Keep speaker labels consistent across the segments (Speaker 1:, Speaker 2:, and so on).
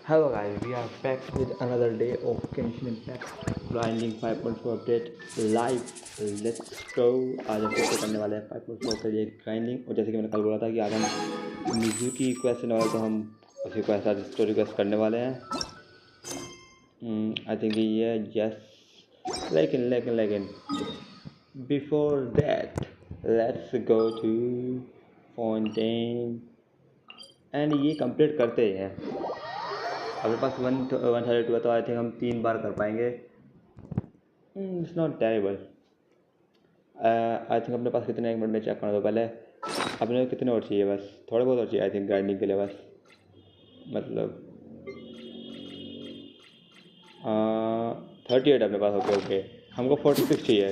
Speaker 1: Hello guys, we are back with another day of Genshin Impact grinding 5.4 update live. Let's go. आज हम फिर से करने वाले हैं 5.4 के लिए ग्राइंडिंग। और जैसे कि मैंने कल बोला था कि आज हम मिजू की क्वेस्ट करने वाले, तो हम उसी क्वेस्ट आज स्टोरी क्वेस्ट करने वाले हैं। आई थिंक ये यस, लेकिन before that let's go to fountain and ये कंप्लीट करते हैं। अपने पास 132 है, तो आई थिंक हम 3 बार कर पाएंगे। It's not terrible. I think अपने पास कितने, एक मिनट में चेक करना। तो पहले अपने कितने और चाहिए, बस थोड़े बहुत और चाहिए आई थिंक ग्राइंडिंग के लिए। बस मतलब 38 अपने पास। ओके हमको 46 चाहिए,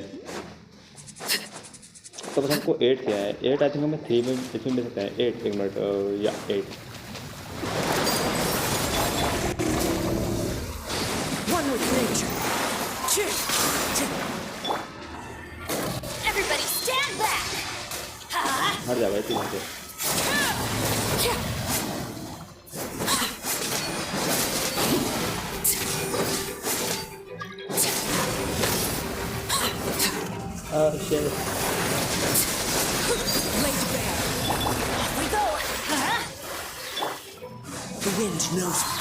Speaker 1: तो बस हमको 8 चाहिए। 8 आई थिंक हमें 3 में इसमें मिल सकते हैं। 8 एक मिनट या 8 हट जा भाई तू वहाँ से।
Speaker 2: The wind knows me.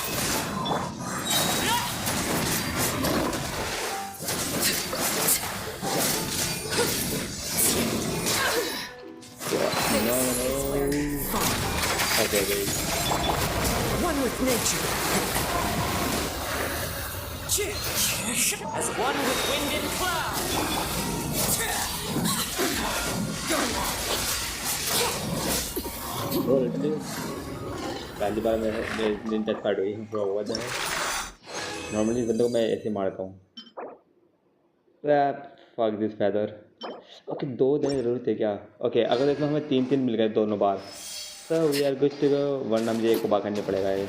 Speaker 1: Okay.
Speaker 2: One with nature.
Speaker 3: As one with wind and cloud.
Speaker 1: पहली बार मेरे दिन टच पार्ट हुई हुआ था। नॉर्मली बंदों को मैं ऐसे मारता हूँ। Fuck this feather. ओके 2 देने ज़रूरत है क्या? ओके अगर इसमें हमें 3 मिल गए दोनों बार, तो we are good to go. वरना मुझे एक को बाहर करना पड़ेगा ये।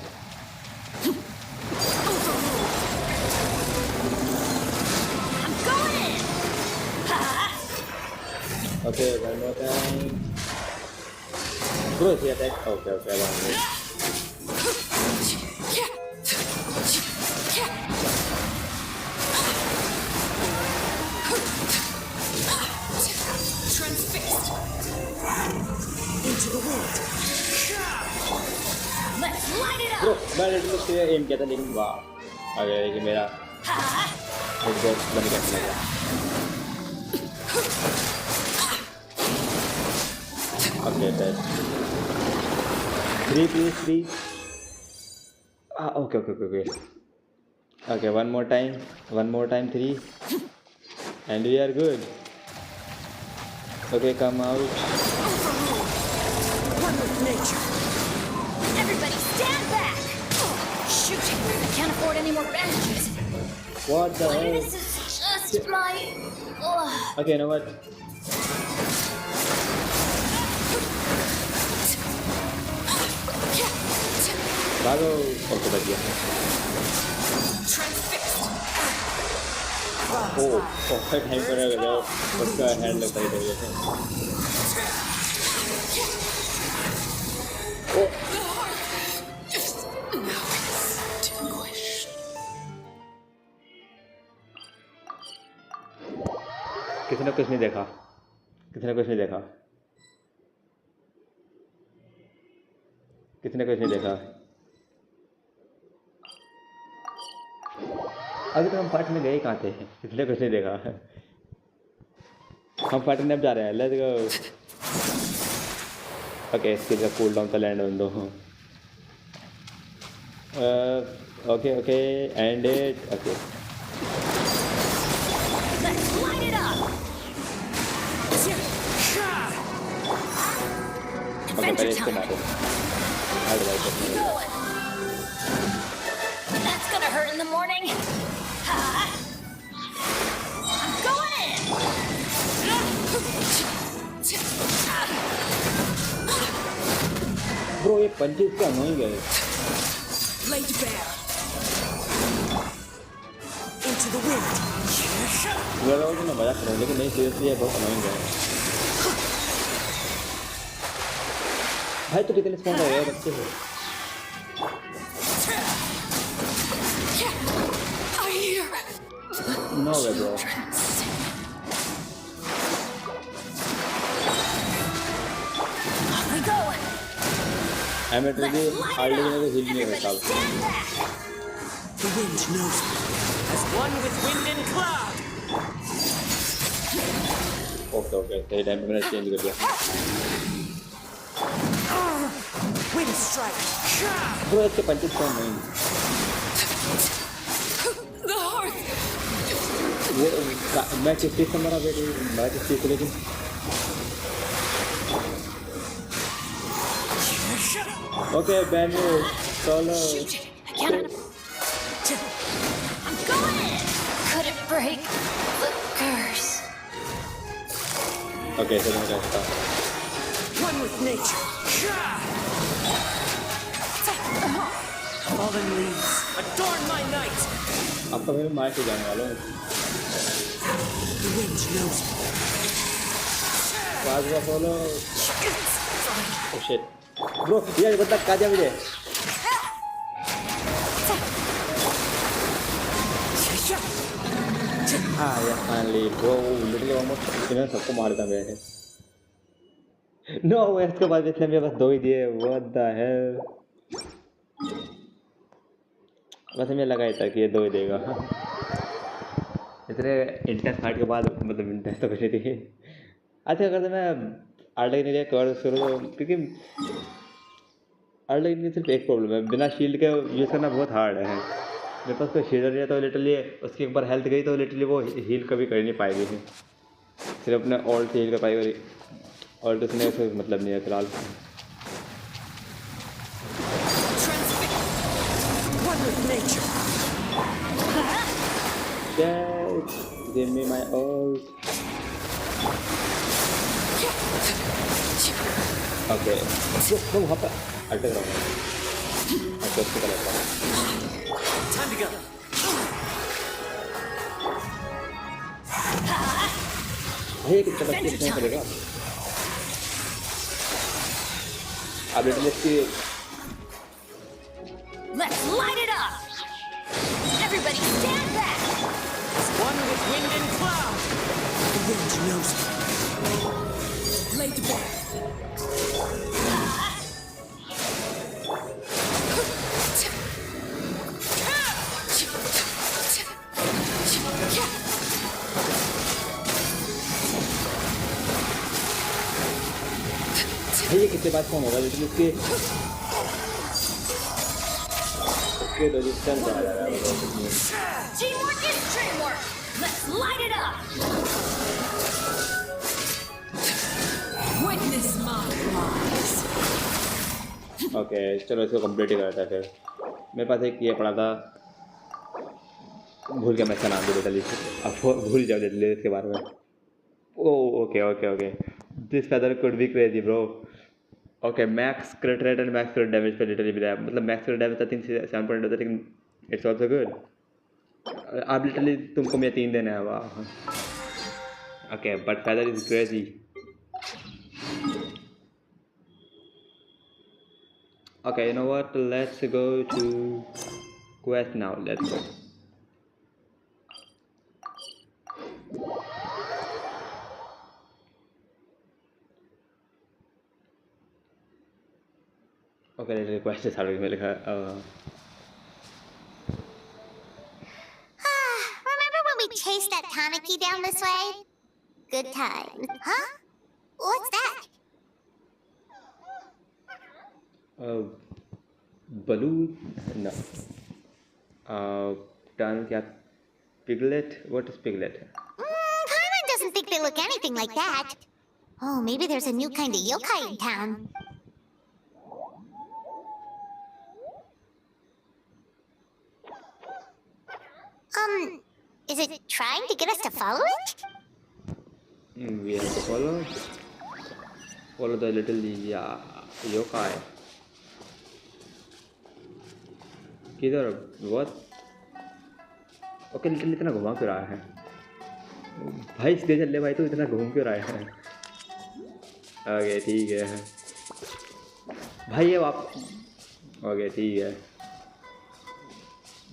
Speaker 1: Okay one more time. Grow sea attack. Okay bro मैंने तो से एम किया था, लेकिन वाह आ गया कि मेरा एक बॉक्स बन गया। Okay that 3 please 3। Okay one more time 3 and we are good. Okay come out.
Speaker 4: Everybody stand back! Shoot! I can't afford any more bandages.
Speaker 1: What the hell?
Speaker 4: This is just my...
Speaker 1: Okay, you know what? भागो। Okay बच गया। ओह time पर आ गया, उसका hand लगता ही रह गया। किसी ने कुछ नहीं देखा। अभी तो हम पार्ट में गए कहाँ थे? किसी ने कुछ नहीं देखा। हम पार्ट में अब जा रहे हैं। Let's go. ओके इसके लिए कूल डाउन का land window. Okay and it. Okay पहले इसको मारो।
Speaker 4: That's gonna hurt in the morning. I'm going in.
Speaker 1: Bro ये पंचेस क्या नहीं गए?
Speaker 2: Laid bare. Into the wind.
Speaker 1: मैं मजाक कर रहा हूँ, लेकिन नहीं सीरियसली ये बहुत अनोइंग है भाई। तो कितने स्पॉन हो गए बच्चे हो? No way bro.
Speaker 4: Off we go.
Speaker 1: I'm literally hardly gonna heal me myself.
Speaker 4: Stand back.
Speaker 2: The wind knows me.
Speaker 3: As one with wind and cloud.
Speaker 1: Okay, okay. सही टाइम पे मैंने चेंज कर दिया।
Speaker 2: Wind strike.
Speaker 1: ब्रो इसके punches कौन नहीं?
Speaker 4: The hearth.
Speaker 1: वो मैं किस चीज़ से मरा बेटी? मैं किस चीज़ से लेकिन? Okay, Ben, solo.
Speaker 4: Shoot. I can't. I'm going in. Could it break the curse?
Speaker 1: Okay, so मैं करता हूँ।
Speaker 2: One with nature. Fallen leaves.
Speaker 3: Adorn my night.
Speaker 1: अब तो मैं मार के जाने वाला हूँ।
Speaker 2: The wind knows me.
Speaker 1: Was solo. Oh shit. Bro, ये बंदा कहाँ जा मुझे? हाँ यार finally bro, literally almost इन्होंने सबको मार दिया मेरे। No way, इसके बाद इसने मेरे पास 2 ही दिए। What the hell? वैसे मुझे लगा ही था कि ये 2 ही देगा। इतने इंटेंस फाइट के बाद मतलब इंटेंस तो कुछ नहीं थी। अच्छा अगर तो मैं आर्डर के लिए कर शुरू क्योंकि आर्डर की सिर्फ एक प्रॉब्लम है, बिना शील्ड के यूज़ करना बहुत हार्ड है। मेरे पास कोई शील्ड नहीं है तो लिटरली उसकी एक बार हेल्थ गई तो लिटरली वो हील कभी कर नहीं पाएगी। सिर्फ अपने ऑल्ट से हील कर पाएगी और ऑल्ट उसने कोई मतलब नहीं है फिलहाल।
Speaker 2: One with nature.
Speaker 1: Yes, give me my ult. Okay, वो वहाँ पर अटक रहा हूँ। अच्छा उसको कर लेता हूँ।
Speaker 3: Time to go.
Speaker 1: भाई एक तरफ से नहीं करेगा। अब लिटरली इसकी
Speaker 4: Let's light it up. Everybody stand back.
Speaker 3: As one with wind and cloud.
Speaker 2: The wind knows me. Laid bare.
Speaker 1: भाई ये कितने बार कौन होगा लेकिन उसके रेजिस्टेंस आ रहा है।
Speaker 4: Teamwork is dreamwork. Let's light it up. Witness my rise.
Speaker 1: Okay चलो इसको कंप्लीट ही करता है फिर। मेरे पास एक ये पड़ा था, भूल गया मैं इसका नाम भी बता लीजिए। अब भूल जाओ ले इसके बारे में। Oh okay okay okay, this feather could be crazy bro. Okay max क्रिट rate and max क्रिट damage पे लिटरली मिला है। मतलब मैक्स क्रिट डैमेज आई थिंक 7.8 होता है लेकिन इट्स ऑल्सो गुड। आप लिटरली तुमको मैं 3 देना है। वाह okay but feather is crazy. Okay, you know what? Let's go to quest now. Let's go. Okay, let's request is already like
Speaker 5: Remember when we chased that Tanaki down this way? Good times. Huh? What's that?
Speaker 1: balloon no turn क्या piglet? What is piglet?
Speaker 5: Paimon doesn't think they look anything like that. Oh, maybe there's a new kind of yokai in town. Is it trying to get us to follow it?
Speaker 1: We have to follow the little yokai. किधर what? Okay literally इतना घुमा क्यों रहा है भाई? इसलिए चल ले भाई, तो इतना घूम क्यों रहा है? ओके ठीक है भाई ये आप ओके ठीक है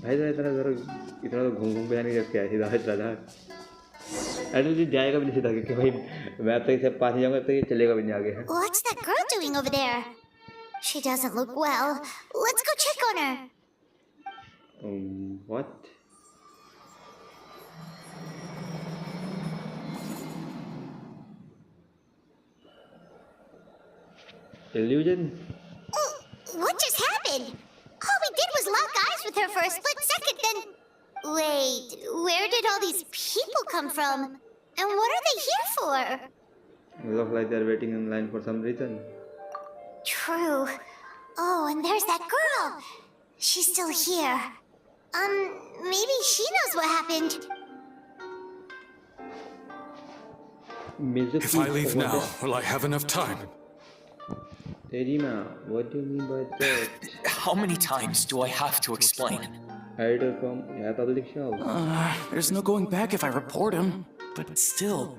Speaker 1: भाई तो इतना तो घूम घूम के जाने की क्या है, सीधा चला जा। अरे मुझे जाएगा भी नहीं सीधा, क्योंकि भाई मैं अब तक इसे पास नहीं जाऊंगा, अब तक ये चलेगा भी नहीं आगे है।
Speaker 5: What's that girl doing over there? She doesn't look well. Let's go check on her.
Speaker 1: What? Illusion?
Speaker 5: Oh, what just happened? All we did was lock eyes with her for a split second, then... Wait, where did all these people come from? And what are they here for?
Speaker 1: Look like they're waiting in line for some reason.
Speaker 5: True. Oh, and there's that girl. She's still here. Maybe she knows what happened.
Speaker 1: Mizuki,
Speaker 2: If I leave now, will I have enough time?
Speaker 1: Terima, what do you mean by that?
Speaker 3: How many times do I have to explain?
Speaker 1: Idol from a public show.
Speaker 3: There's no going back if I report him, but still.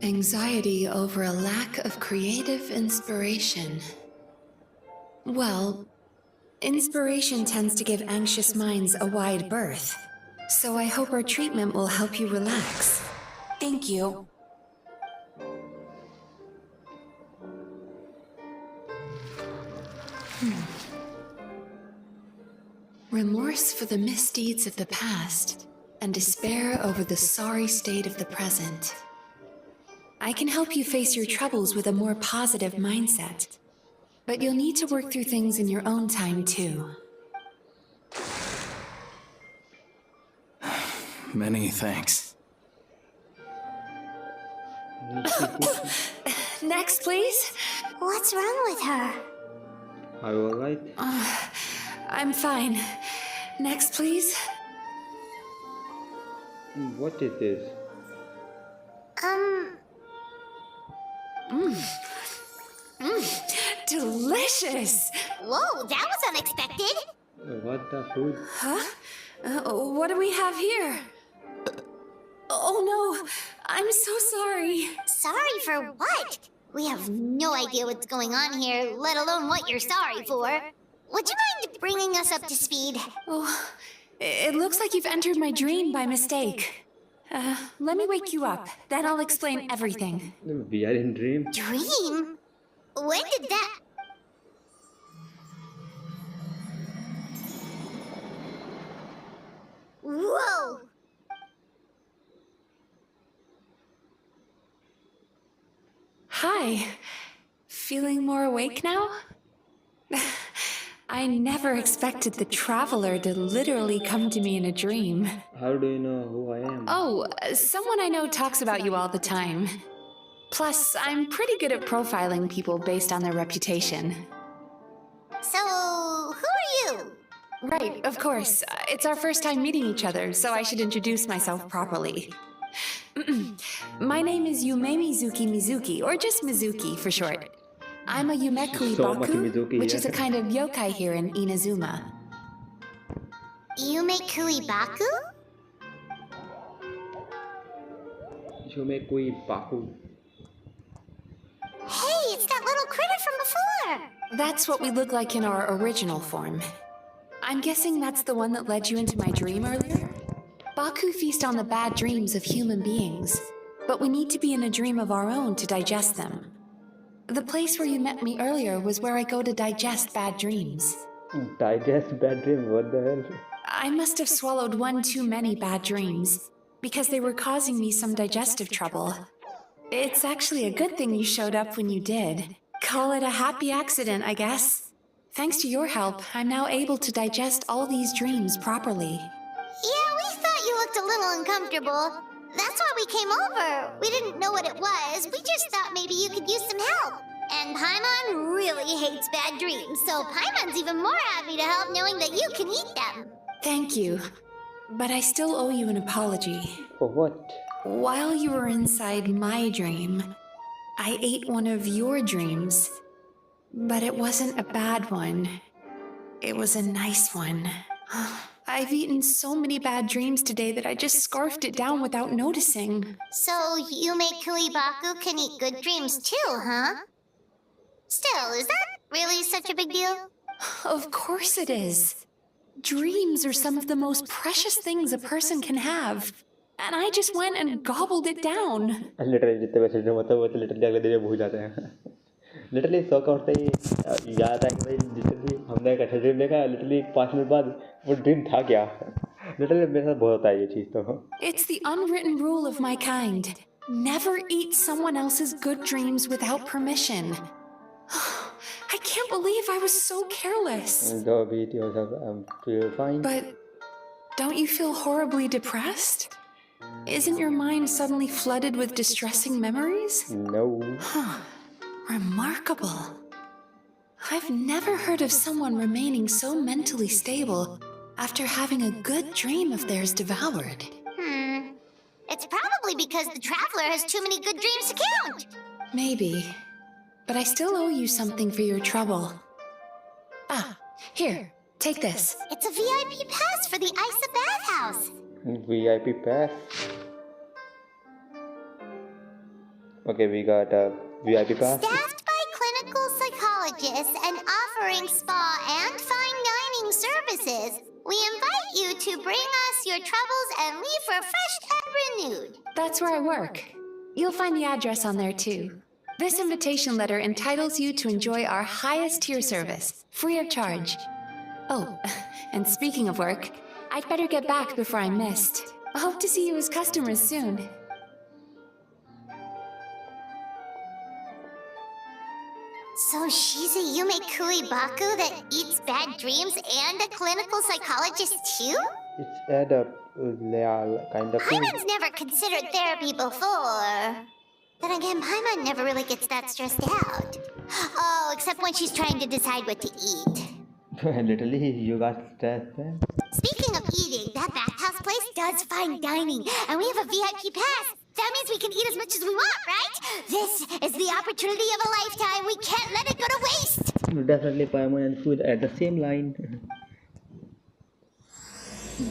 Speaker 6: Anxiety over a lack of creative inspiration. Well, inspiration tends to give anxious minds a wide berth, so I hope our treatment will help you relax.
Speaker 3: Thank you.
Speaker 6: Remorse for the misdeeds of the past, and despair over the sorry state of the present. I can help you face your troubles with a more positive mindset, but you'll need to work through things in your own time too.
Speaker 3: Many thanks.
Speaker 6: Next, please.
Speaker 5: What's wrong with her?
Speaker 1: Are you alright?
Speaker 6: I'm fine. Next, please.
Speaker 1: What is this?
Speaker 6: Delicious!
Speaker 5: Whoa, that was unexpected.
Speaker 1: What the food?
Speaker 6: Huh? What do we have here? Oh no! I'm so sorry.
Speaker 5: Sorry for what? We have no idea what's going on here, let alone what you're sorry for. Would you mind bringing us up to speed?
Speaker 6: Oh, it looks like you've entered my dream by mistake. Let me wake you up, then I'll explain everything.
Speaker 1: We are in dream.
Speaker 5: Dream? When did that... Whoa!
Speaker 6: Hi. Feeling more awake now? I never expected the traveler to literally come to me in a dream.
Speaker 1: How do you know who I am?
Speaker 6: Oh, someone I know talks about you all the time. Plus, I'm pretty good at profiling people based on their reputation.
Speaker 5: So, who are you?
Speaker 6: Right, of course. It's our first time meeting each other, so I should introduce myself properly. My name is Yume Mizuki, or just Mizuki for short. I'm a Yumekui
Speaker 1: So much
Speaker 6: Baku,
Speaker 1: Mizuki,
Speaker 6: which
Speaker 1: yeah.
Speaker 6: is a kind of yokai here in Inazuma.
Speaker 5: Yume Kuibaku?
Speaker 1: Shumekui Baku.
Speaker 5: Hey, it's that little critter from before!
Speaker 6: That's what we look like in our original form. I'm guessing that's the one that led you into my dream earlier? Baku feast on the bad dreams of human beings, but we need to be in a dream of our own to digest them. The place where you met me earlier was where I go to digest bad dreams.
Speaker 1: Digest bad dream, what the hell?
Speaker 6: I must have swallowed one too many bad dreams, because they were causing me some digestive trouble. It's actually a good thing you showed up when you did. Call it a happy accident, I guess. Thanks to your help, I'm now able to digest all these dreams properly.
Speaker 5: Yeah, we thought you looked a little uncomfortable. That's why we came over. We didn't know what it was. We just thought maybe you could use some help. And Paimon really hates bad dreams, so Paimon's even more happy to help knowing that you can eat them.
Speaker 6: Thank you. But I still owe you an apology.
Speaker 1: For what?
Speaker 6: While you were inside my dream, I ate one of your dreams. But it wasn't a bad one. It was a nice one. I've eaten so many bad dreams today that I just scarfed it down without noticing.
Speaker 5: So Yume Kuibaku can eat good dreams too, huh? Still, is that really such a big deal?
Speaker 6: Of course it is. Dreams are some of the most precious things a person can have. And I just went and gobbled it down.
Speaker 1: Literally जितने वैसे dream होते हैं वो तो literally अगले दिन भूल जाते हैं लिटरली सो का उठते ही याद है कि भाई लिटरली हमने एक अच्छा ड्रीम देखा लिटरली 5 मिनट बाद वो ड्रीम था क्या लिटरली मेरे साथ बहुत होता है ये चीज़ तो
Speaker 6: It's the unwritten rule of my kind. Never eat someone else's good dreams without permission. I can't believe I was so careless.
Speaker 1: Go beat yourself and feel fine.
Speaker 6: But don't you feel horribly depressed? Isn't your mind suddenly flooded with distressing memories?
Speaker 1: No.
Speaker 6: Huh. Remarkable. I've never heard of someone remaining so mentally stable after having a good dream of theirs devoured.
Speaker 5: It's probably because the traveler has too many good dreams to count.
Speaker 6: Maybe. But I still owe you something for your trouble. Ah, here, take this.
Speaker 5: It's a VIP pass for the Isa bathhouse.
Speaker 1: VIP pass. Okay, we got a VIP pass.
Speaker 5: Staffed by clinical psychologists and offering spa and fine dining services, we invite you to bring us your troubles and leave refreshed and renewed.
Speaker 6: That's where I work. You'll find the address on there too. This invitation letter entitles you to enjoy our highest tier service, free of charge. Oh, and speaking of work, I'd better get back before I'm missed. I hope to see you as customers soon.
Speaker 5: So she's a Yume Baku that eats bad dreams and a clinical psychologist too?
Speaker 1: It's add up, yeah, kind of thing.
Speaker 5: Paimon's never considered therapy before. Then again, Paimon never really gets that stressed out. Oh, except when she's trying to decide what to eat.
Speaker 1: Literally, you got stressed there.
Speaker 5: Speaking of eating, that bathhouse place does fine dining, and we have a VIP pass. That means we can eat as much as we want, right? This is the opportunity of a lifetime. We can't let it go to waste.
Speaker 1: Definitely Paimon and food at the same line.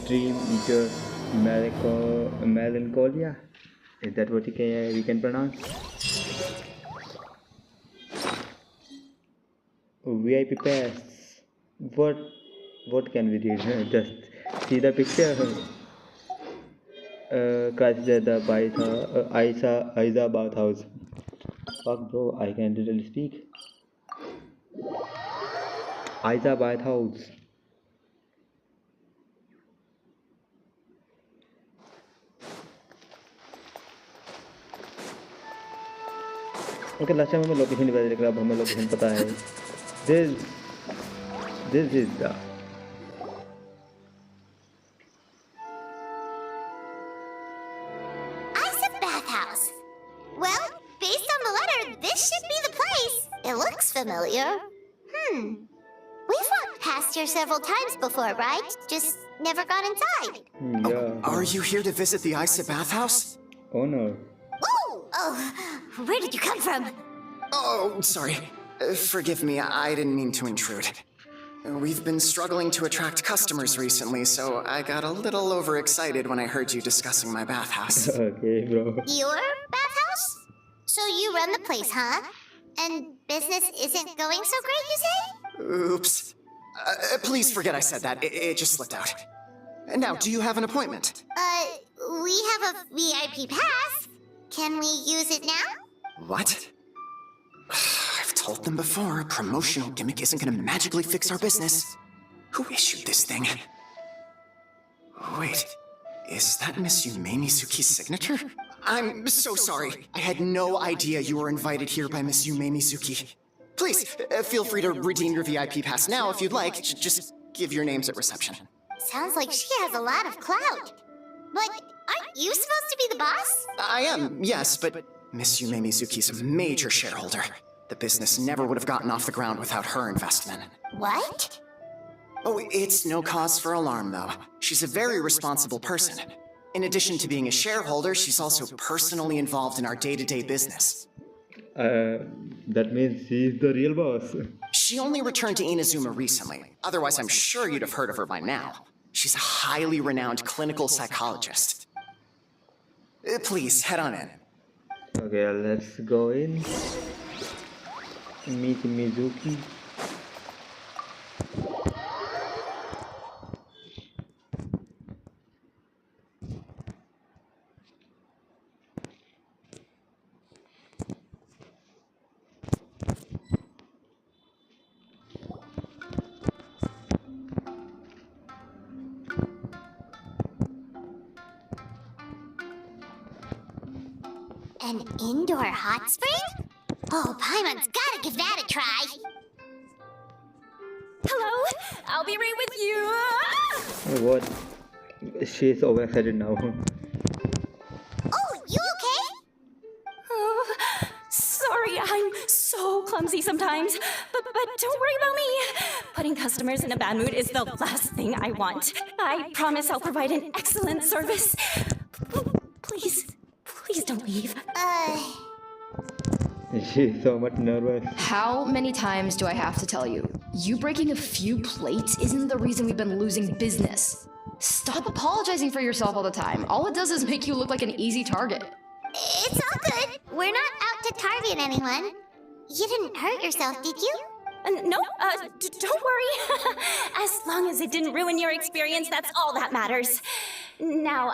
Speaker 1: Dream eater melancholia. Is that what we can pronounce? VIP pass. What can we read? Just see the picture. Crisis at the Isa bathhouse. Fuck bro, I can't really speak. Isa bathhouse. Okay last time हमें location नहीं पता लेकिन अब हमें location पता है this is the
Speaker 5: Isa bathhouse. Well, based on the letter, this should be the place. It looks familiar. We've walked past here several times before, right? Just never gone inside.
Speaker 1: yeah
Speaker 2: Are you here to visit the Isa bathhouse?
Speaker 1: oh no
Speaker 5: Oh, where did you come from?
Speaker 2: Oh, sorry. Forgive me, I didn't mean to intrude. We've been struggling to attract customers recently, so I got a little overexcited when I heard you discussing my bathhouse.
Speaker 1: okay bro
Speaker 5: Your bathhouse? So you run the place, huh? And business isn't going so great, you say?
Speaker 2: Oops. Please forget I said that. It just slipped out. Now, do you have an appointment?
Speaker 5: We have a VIP pass. Can we use it now?
Speaker 2: What? I've told them before, a promotional gimmick isn't gonna magically fix our business. Who issued this thing? Wait, is that Miss Yume Mizuki's signature? I'm so sorry. I had no idea you were invited here by Miss Yume Mizuki. Please, feel free to redeem your VIP pass now if you'd like. Just give your names at reception.
Speaker 5: Sounds like she has a lot of clout. But aren't you supposed to be the boss?
Speaker 2: I am, yes, but Miss Yume Mizuki's a major shareholder. The business never would have gotten off the ground without her investment.
Speaker 5: What?
Speaker 2: Oh, it's no cause for alarm, though. She's a very responsible person. In addition to being a shareholder, she's also personally involved in our day-to-day business.
Speaker 1: That means she's the real boss.
Speaker 2: She only returned to Inazuma recently. Otherwise, I'm sure you'd have heard of her by now. She's a highly renowned clinical psychologist. Please, head on in.
Speaker 1: Okay, let's go in. Meet Mizuki.
Speaker 5: An indoor hot spring? Oh, Paimon's gotta give that a try.
Speaker 4: Hello? I'll be right with you.
Speaker 1: Oh, what? She's overexcited now.
Speaker 5: Oh, you okay?
Speaker 4: Oh, sorry, I'm so clumsy sometimes. But don't worry about me. Putting customers in a bad mood is the last thing I want. I promise I'll provide an excellent service. Please don't leave.
Speaker 1: She's so much nervous.
Speaker 7: How many times do I have to tell you? You breaking a few plates isn't the reason we've been losing business. Stop apologizing for yourself all the time. All it does is make you look like an easy target.
Speaker 5: It's all good. We're not out to target anyone. You didn't hurt yourself, did you?
Speaker 4: No, don't worry. As long as it didn't ruin your experience, that's all that matters. Now,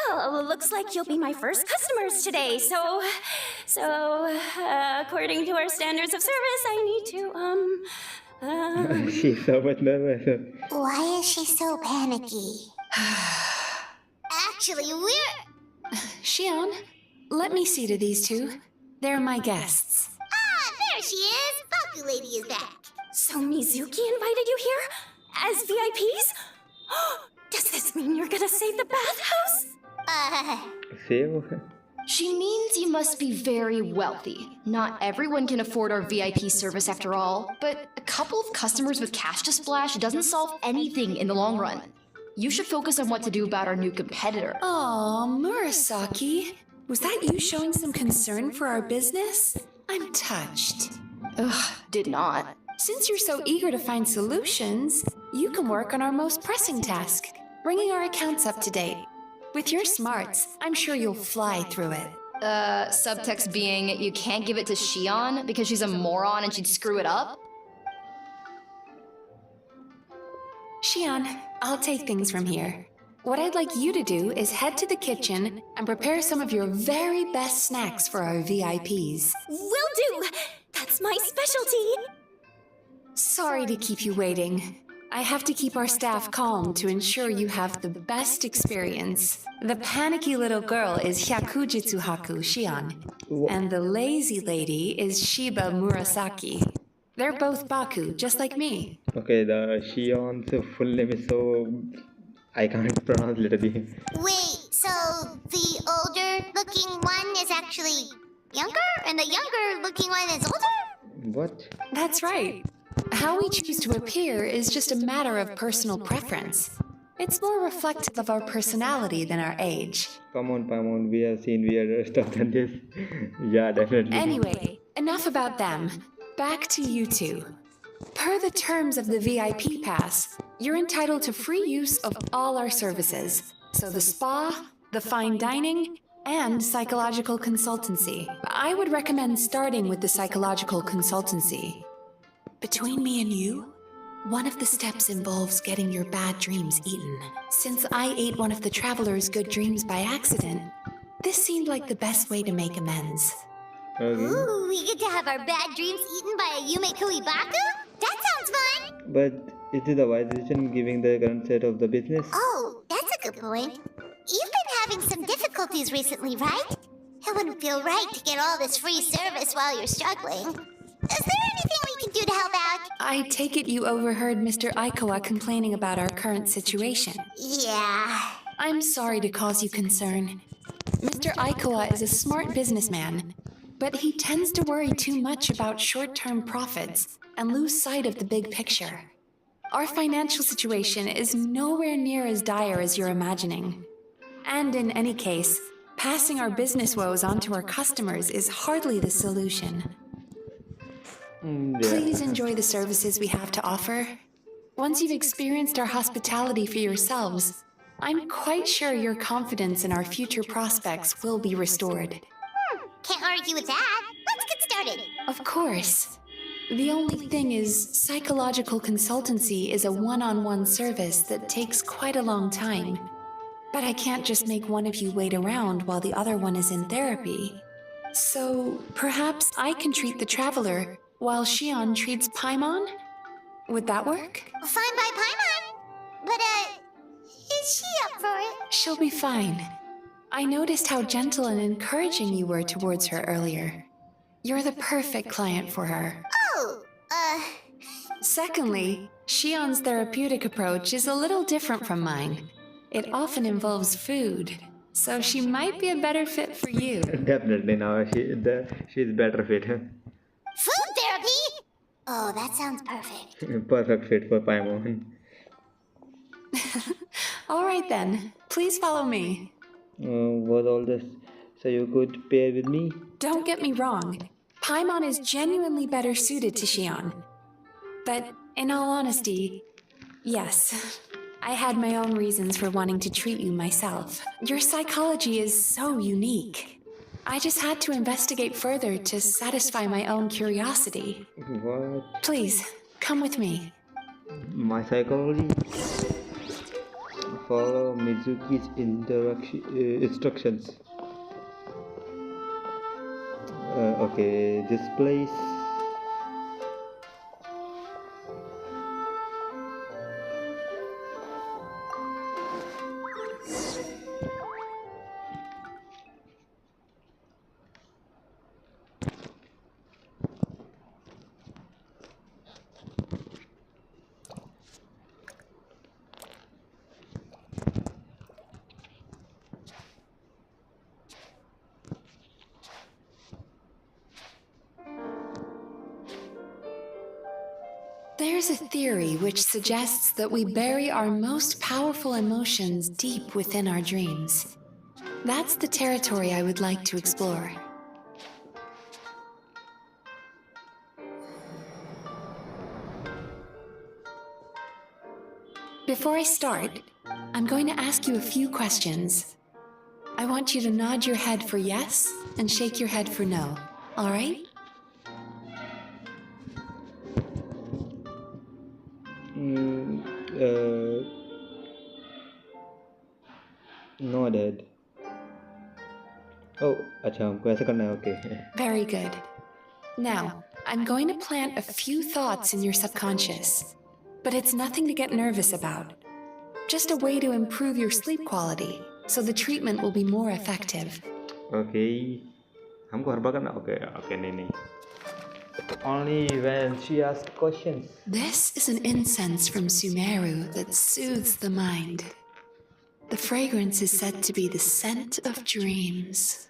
Speaker 4: well, looks like you'll be my first customers today, so, according to our standards of service, I need to,
Speaker 1: She's so much nervous.
Speaker 5: Why is she so panicky? Actually,
Speaker 6: Xion, let me see to these two. They're my guests.
Speaker 5: there she is. Baku lady is back.
Speaker 4: So Mizuki invited you here? As VIPs? Does this mean you're gonna save the bathhouse?
Speaker 1: Save?
Speaker 7: She means you must be very wealthy. Not everyone can afford our VIP service after all, but a couple of customers with cash to splash doesn't solve anything in the long run. You should focus on what to do about our new competitor.
Speaker 6: Aw, Murasaki. Was that you showing some concern for our business? I'm touched.
Speaker 7: Ugh, did not.
Speaker 6: Since you're so eager to find solutions, you can work on our most pressing task, bringing our accounts up to date. With your smarts, I'm sure you'll fly through it.
Speaker 7: Subtext being, you can't give it to Xion because she's a moron and she'd screw it up?
Speaker 6: Xion, I'll take things from here. What I'd like you to do is head to the kitchen and prepare some of your very best snacks for our VIPs.
Speaker 4: Will do! That's my specialty!
Speaker 6: Sorry to keep you waiting. I have to keep our staff calm to ensure you have the best experience. The panicky little girl is Hyakujitsu Haku Xion, and the lazy lady is Shiba Murasaki. They're both Baku, just like me.
Speaker 1: Okay, the Shion's full name is so... I can't pronounce literally.
Speaker 5: Wait, so the older looking one is actually younger? And the younger looking one is older?
Speaker 1: What?
Speaker 6: That's right. How we choose to appear is just a matter of personal preference. It's more reflective of our personality than our age.
Speaker 1: Come on, Paimon, we have seen weirder stuff than this. Yeah, definitely.
Speaker 6: Anyway, enough about them. Back to you two. Per the terms of the VIP pass, you're entitled to free use of all our services. So the spa, the fine dining, and psychological consultancy. I would recommend starting with the psychological consultancy. Between me and you, one of the steps involves getting your bad dreams eaten. Since I ate one of the traveler's good dreams by accident, this seemed like the best way to make amends.
Speaker 1: Okay.
Speaker 5: Ooh, we get to have our bad dreams eaten by a Yume Baku? That sounds fun!
Speaker 1: But is it a wise decision given the current state of the business?
Speaker 5: Oh, that's a good point. You've been having some difficulties recently, right? It wouldn't feel right to get all this free service while you're struggling. Is there anything we can do to help out?
Speaker 6: I take it you overheard Mr. Aikawa complaining about our current situation.
Speaker 5: Yeah.
Speaker 6: I'm sorry to cause you concern. Mr. Aikawa is a smart businessman, but he tends to worry too much about short-term profits and lose sight of the big picture. Our financial situation is nowhere near as dire as you're imagining. And in any case, passing our business woes on to our customers is hardly the solution.
Speaker 1: Yeah.
Speaker 6: Please enjoy the services we have to offer. Once you've experienced our hospitality for yourselves, I'm quite sure your confidence in our future prospects will be restored.
Speaker 5: Can't argue with that. Let's get started.
Speaker 6: Of course. The only thing is, psychological consultancy is a one-on-one service that takes quite a long time. But I can't just make one of you wait around while the other one is in therapy. So, perhaps I can treat the traveler while Xion treats Paimon? Would that work?
Speaker 5: Fine by Paimon. But, is she up for it?
Speaker 6: She'll be fine. I noticed how gentle and encouraging you were towards her earlier. You're the perfect client for her.
Speaker 5: Oh,
Speaker 6: Secondly, Shion's therapeutic approach is a little different from mine. It often involves food, so she might be a better fit for you.
Speaker 1: Definitely now she's better fit.
Speaker 5: food therapy? Oh, that sounds perfect.
Speaker 1: Perfect fit for Paimon.
Speaker 6: All right then, please follow me.
Speaker 1: Was all this so you could pair with me?
Speaker 6: Don't get me wrong, Paimon is genuinely better suited to Shion. But in all honesty, yes, I had my own reasons for wanting to treat you myself. Your psychology is so unique. I just had to investigate further to satisfy my own curiosity.
Speaker 1: What?
Speaker 6: Please, come with me.
Speaker 1: My psychology? Follow Mizuki's instructions. Okay, this place.
Speaker 6: There's a theory which suggests that we bury our most powerful emotions deep within our dreams. That's the territory I would like to explore. Before I start, I'm going to ask you a few questions. I want you to nod your head for yes and shake your head for no, all right?
Speaker 1: No, Dad. Oh, अच्छा हमको ऐसे करना है, okay.
Speaker 6: Very good. Now, I'm going to plant a few thoughts in your subconscious, but it's nothing to get nervous about. Just a way to improve your sleep quality, so the treatment will be more effective.
Speaker 1: Okay. हमको हर बार करना, okay, okay, नहीं. Only when she asks questions.
Speaker 6: This is an incense from Sumeru that soothes the mind. The fragrance is said to be the scent of dreams.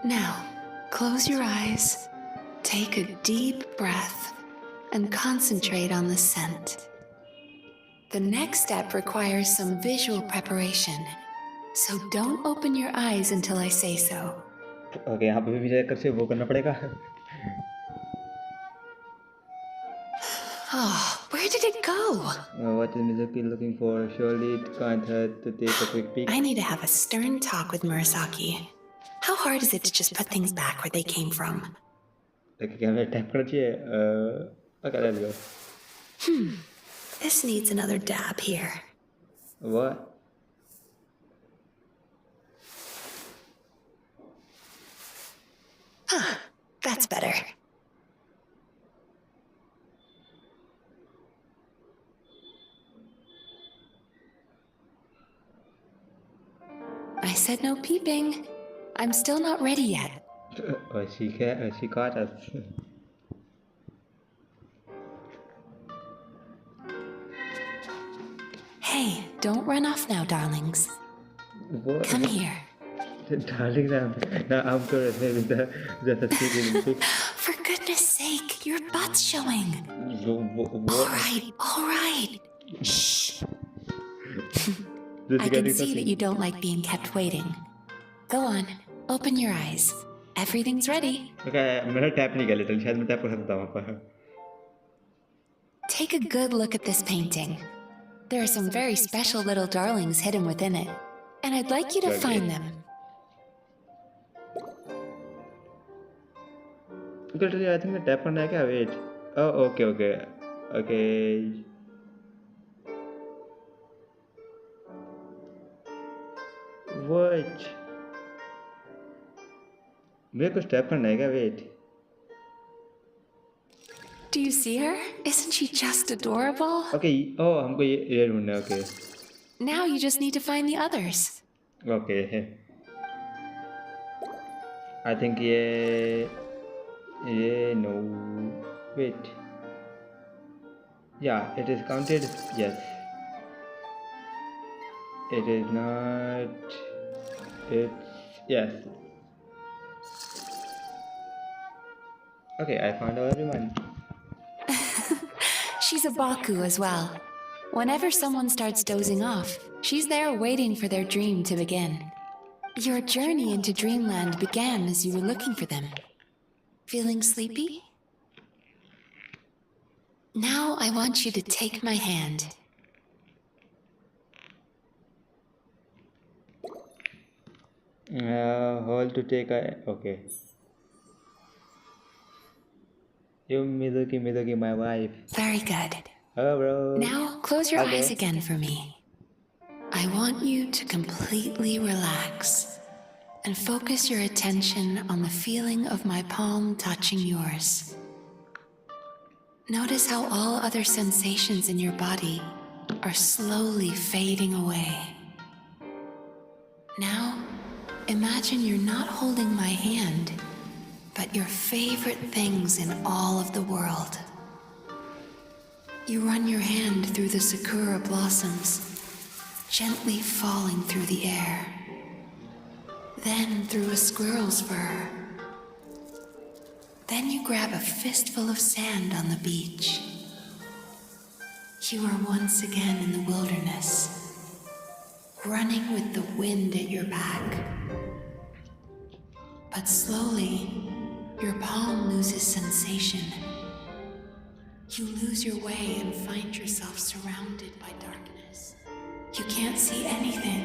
Speaker 6: Now, close your eyes, take a deep breath, and concentrate on the scent. The next step requires some visual preparation, so don't open your eyes until I say so.
Speaker 1: Okay, यहाँ पे भी जाकर से वो करना पड़ेगा.
Speaker 6: Oh, where did it go?
Speaker 1: What is Mizuki looking for? Surely it can't hurt to take a quick peek.
Speaker 6: I need to have a stern talk with Murasaki. How hard is it to just put things back where they came from?
Speaker 1: Okay, क्या मैं tap करना चाहिए? Okay, let's go.
Speaker 6: This needs another dab here.
Speaker 1: What?
Speaker 6: That's better. I said no peeping. I'm still not ready yet.
Speaker 1: Oh, she caught us.
Speaker 6: Hey, don't run off now, darlings.
Speaker 1: What?
Speaker 6: Come here.
Speaker 1: Darling, I'm curious. Maybe the speaking.
Speaker 6: For goodness sake, your butt's showing.
Speaker 1: What?
Speaker 6: All right. Shh.
Speaker 1: This
Speaker 6: I
Speaker 1: is
Speaker 6: can
Speaker 1: getting
Speaker 6: see that
Speaker 1: touchy.
Speaker 6: you don't like being kept waiting. Go on, open your eyes. Everything's ready.
Speaker 1: Okay, मैंने tap नहीं किया little, शायद मैं tap कर सकता हूँ आपका.
Speaker 6: Take a good look at this painting. There are some very special little darlings hidden within it, and I'd like you to
Speaker 1: Okay.
Speaker 6: find them.
Speaker 1: Literally, I think मैं tap करना है क्या? Wait. Oh, okay. What? मेरे कुछ tap करना है क्या? Wait.
Speaker 6: Do you see her? Isn't she just adorable?
Speaker 1: Okay oh हमको ये ढूंढना है okay
Speaker 6: Now you just need to find the others.
Speaker 1: Okay I think ये नो वेट या it is counted yes it is not it's yes okay I found everyone
Speaker 6: She's a Baku as well. Whenever someone starts dozing off, she's there waiting for their dream to begin. Your journey into Dreamland began as you were looking for them. Feeling sleepy? Now I want you to take my hand.
Speaker 1: Hold to take a okay. You Mizuki, my wife.
Speaker 6: Very good.
Speaker 1: Oh, bro.
Speaker 6: Now close your
Speaker 1: Okay.
Speaker 6: eyes again for me. I want you to completely relax and focus your attention on the feeling of my palm touching yours. Notice how all other sensations in your body are slowly fading away. Now, imagine you're not holding my hand, but your favorite things in all of the world. You run your hand through the sakura blossoms, gently falling through the air. Then through a squirrel's fur. Then you grab a fistful of sand on the beach. You are once again in the wilderness, running with the wind at your back. But slowly, your palm loses sensation. You lose your way and find yourself surrounded by darkness. You can't see anything.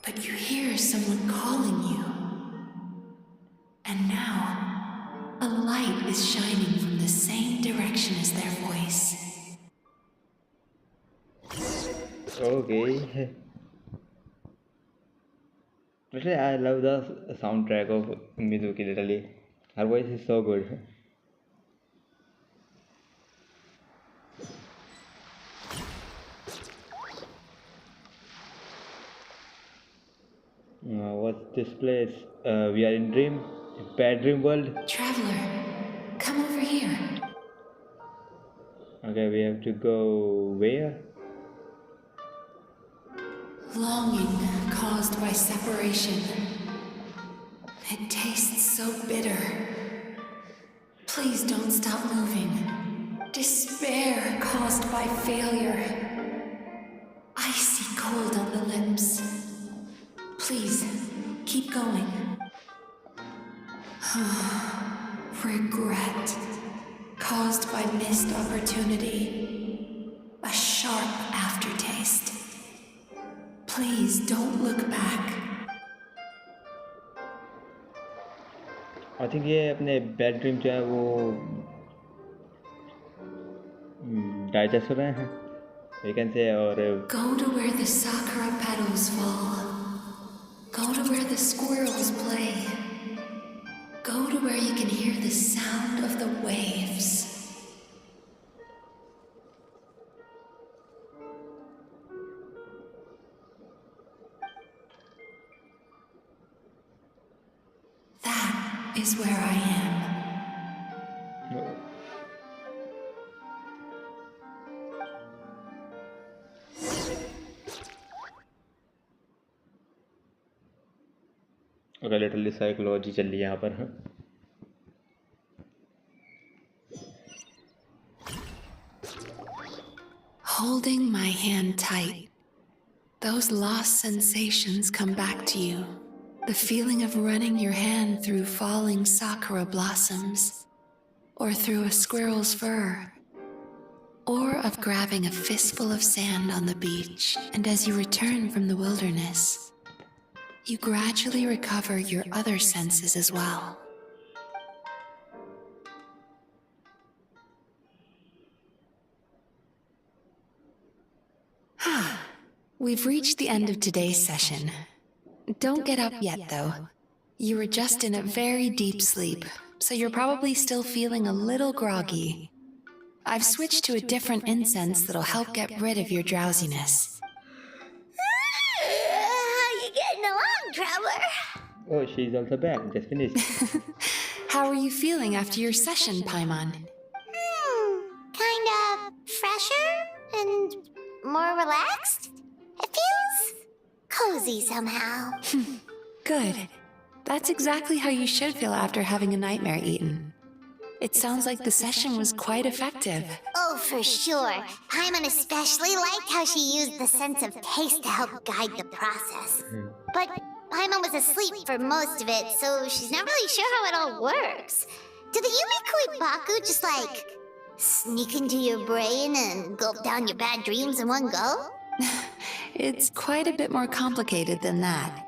Speaker 6: But you hear someone calling you. And now, a light is shining from the same direction as their voice.
Speaker 1: Okay. Literally, I love the soundtrack of Mizuki. Literally, her voice is so good. What's this place? We are in bad dream world.
Speaker 6: Traveler, come over here.
Speaker 1: Okay, we have to go where?
Speaker 6: Longing caused by separation. It tastes so bitter. Please don't stop moving. Despair caused by failure. Icy cold on the lips. Please, keep going. Regret caused by missed opportunity. A sharp aftertaste. Please don't look back.
Speaker 1: I think ये अपने bad dream जो है वो digest हो रहे हैं we can say और
Speaker 6: Go to where the sakura petals fall. Go to where the squirrels play. Go to where you can hear the sound of the waves. That is where I am.
Speaker 1: अगर literally psychology चल रही है यहाँ पर
Speaker 6: Holding my hand tight, those lost sensations come back to you. The feeling of running your hand through falling sakura blossoms, or through a squirrel's fur, or of grabbing a fistful of sand on the beach, and as you return from the wilderness, you gradually recover your other senses as well. We've reached the end of today's session. Don't get up yet, though. You were just in a very deep sleep. so you're probably still feeling a little groggy. I've switched to a different incense that'll help get rid of your drowsiness.
Speaker 5: How you getting along, Traveler?
Speaker 1: Oh, she's also back. Just finished.
Speaker 6: How are you feeling after your session, Paimon?
Speaker 5: Kind of fresher and more relaxed? It feels cozy somehow.
Speaker 6: Good. That's exactly how you should feel after having a nightmare eaten. It sounds like the session was quite effective.
Speaker 5: Oh, for sure. Paimon especially liked how she used the sense of taste to help guide the process. But Paimon was asleep for most of it, so she's not really sure how it all works. Did the Yumikui Baku just sneak into your brain and gulp down your bad dreams in one go?
Speaker 6: It's quite a bit more complicated than that.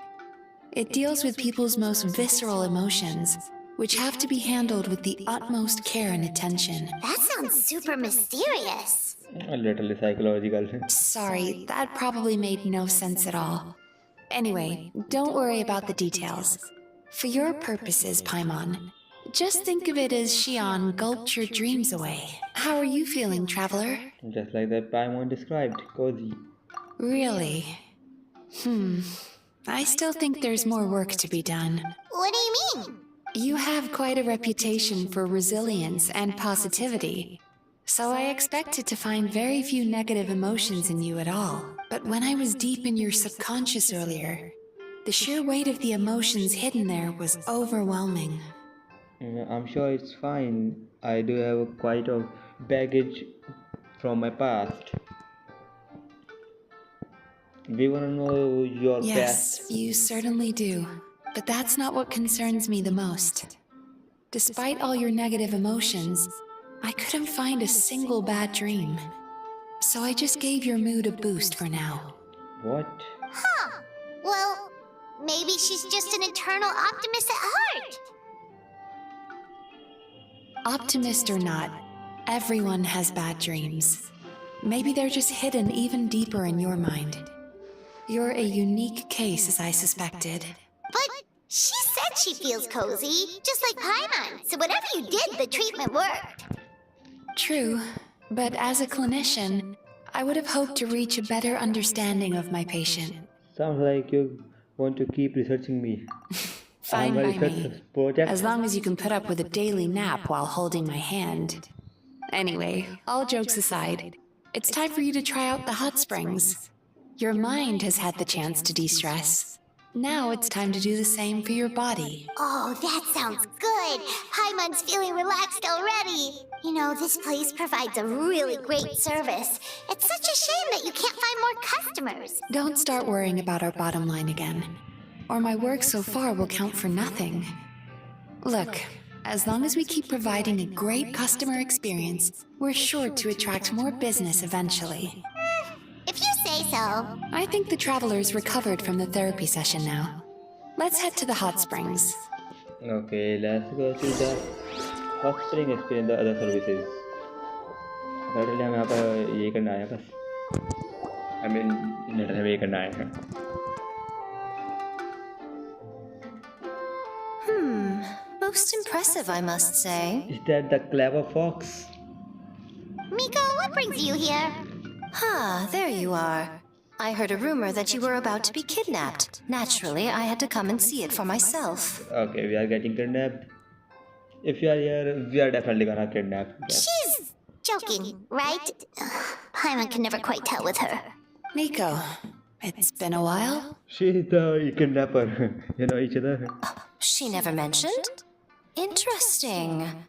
Speaker 6: It deals with people's most visceral emotions, which have to be handled with the utmost care and attention.
Speaker 5: That sounds super mysterious.
Speaker 1: A little psychological.
Speaker 6: Sorry, that probably made no sense at all. Anyway, don't worry about the details. For your purposes, Paimon, just think of it as Xion gulped your dreams away. How are you feeling, Traveler?
Speaker 1: Just like that Paimon described. Cozy.
Speaker 6: Really? I still think there's more work to be done.
Speaker 5: What do you mean?
Speaker 6: You have quite a reputation for resilience and positivity, so I expected to find very few negative emotions in you at all. But when I was deep in your subconscious earlier, the sheer weight of the emotions hidden there was overwhelming.
Speaker 1: I'm sure it's fine. I do have quite a baggage from my past. We want to know your
Speaker 6: Yes,
Speaker 1: past.
Speaker 6: you certainly do. But that's not what concerns me the most. Despite all your negative emotions, I couldn't find a single bad dream. So I just gave your mood a boost for now.
Speaker 1: What?
Speaker 5: Huh. Well, maybe she's just an eternal optimist at heart.
Speaker 6: Optimist or not, everyone has bad dreams. Maybe they're just hidden even deeper in your mind. You're a unique case, as I suspected.
Speaker 5: But she said she feels cozy, just like Paimon. So whatever you did, the treatment worked.
Speaker 6: True, but as a clinician, I would have hoped to reach a better understanding of my patient.
Speaker 1: Sounds like you want to keep researching me.
Speaker 6: Fine
Speaker 1: My
Speaker 6: by
Speaker 1: research
Speaker 6: me.
Speaker 1: project.
Speaker 6: As long as you can put up with a daily nap while holding my hand. Anyway, all jokes aside, it's time for you to try out the hot springs. Your mind has had the chance to de-stress. Now it's time to do the same for your body.
Speaker 5: Oh, that sounds good. Paimon's feeling relaxed already. You know, this place provides a really great service. It's such a shame that you can't find more customers.
Speaker 6: Don't start worrying about our bottom line again, or my work so far will count for nothing. Look, as long as we keep providing a great customer experience, we're sure to attract more business eventually.
Speaker 5: If you say so.
Speaker 6: I think the traveler's recovered from the therapy session now. Let's head to the hot springs.
Speaker 1: Okay, let's go to the hot spring experience the other services. Literally हम यहाँ पर ये करना है बस. I mean, literally हमें ये करना है.
Speaker 8: Most impressive, I must say.
Speaker 1: Is that the clever fox?
Speaker 5: Miko, what brings you here?
Speaker 8: Ah, there you are. I heard a rumor that you were about to be kidnapped. Naturally, I had to come and see it for myself.
Speaker 1: Okay, we are getting kidnapped. If you are here, we are definitely gonna kidnap. Yes.
Speaker 5: She's joking, right? Paimon can never quite tell with her.
Speaker 6: Miko, it's been a while.
Speaker 1: She's the kidnapper. You know each other.
Speaker 8: She never mentioned? Interesting.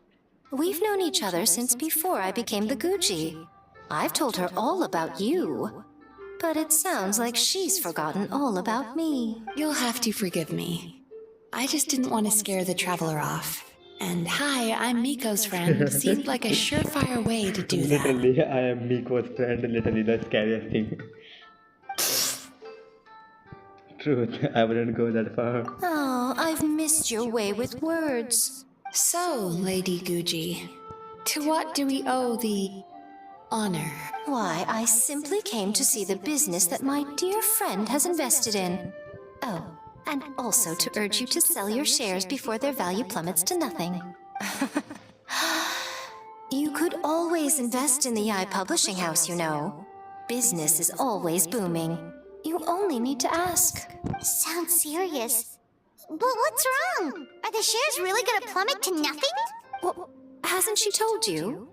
Speaker 8: We've known each other since before I became the Gucci. I've told her all about you. But it sounds like she's forgotten all about me.
Speaker 6: You'll have to forgive me. I just didn't want to scare the traveler off. And hi, I'm Miko's friend. Seemed like a surefire way to do that.
Speaker 1: Literally, I am Miko's friend. Literally the scariest thing. Truth, I wouldn't go that far.
Speaker 8: Oh, I've missed your way with words.
Speaker 6: So, Lady Gucci, to what do we owe the honor?
Speaker 8: Why, I simply came to see the business that my dear friend has invested in. Oh, and also to urge you to sell your shares before their value plummets to nothing. You could always invest in the UI publishing house, you know. Business is always booming. You only need to ask.
Speaker 5: Sounds serious. But what's wrong? Are the shares really gonna plummet to nothing?
Speaker 8: Well, hasn't she told you?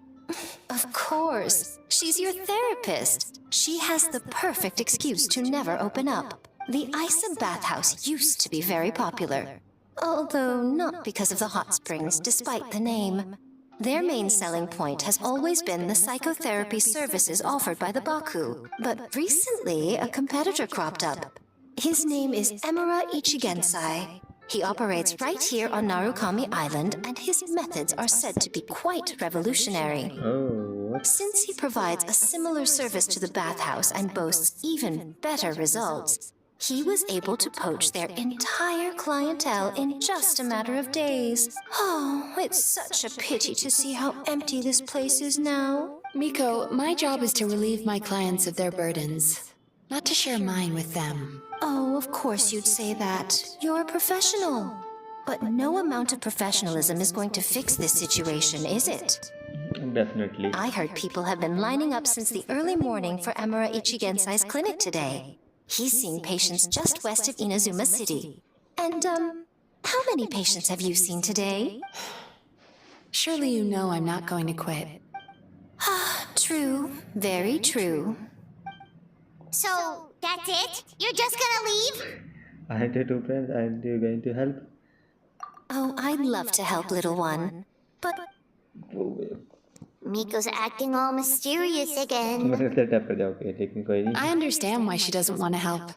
Speaker 8: Of course. She's your therapist. She has the perfect excuse to never open up. The Isa bathhouse used to be very popular. Although not because of the hot springs, despite the name. Their main selling point has always been the psychotherapy services offered by the Baku. But recently, a competitor cropped up. His name is Emura Ichigensai. He operates right here on Narukami Island, and his methods are said to be quite revolutionary.
Speaker 1: Oh, what?
Speaker 8: Since he provides a similar service to the bathhouse and boasts even better results, he was able to poach their entire clientele in just a matter of days. Oh, it's such a pity to see how empty this place is now.
Speaker 6: Miko, my job is to relieve my clients of their burdens, not to share mine with them.
Speaker 8: Oh, of course you'd say that. You're a professional. But no amount of professionalism is going to fix this situation, is it?
Speaker 1: Definitely.
Speaker 8: I heard people have been lining up since the early morning for Emura Ichigensai's clinic today. He's seeing patients just west of Inazuma City. And, how many patients have you seen today?
Speaker 6: Surely you know I'm not going to quit.
Speaker 8: True. Very true.
Speaker 5: So, that's it? You're just gonna leave?
Speaker 1: I had two friends. Aren't you going to help?
Speaker 8: Oh, I'd love to help, little one. But
Speaker 5: Miko's acting all mysterious again.
Speaker 1: मैंने उसे tap कर दिया okay लेकिन कोई नहीं
Speaker 6: I understand why she doesn't want to help.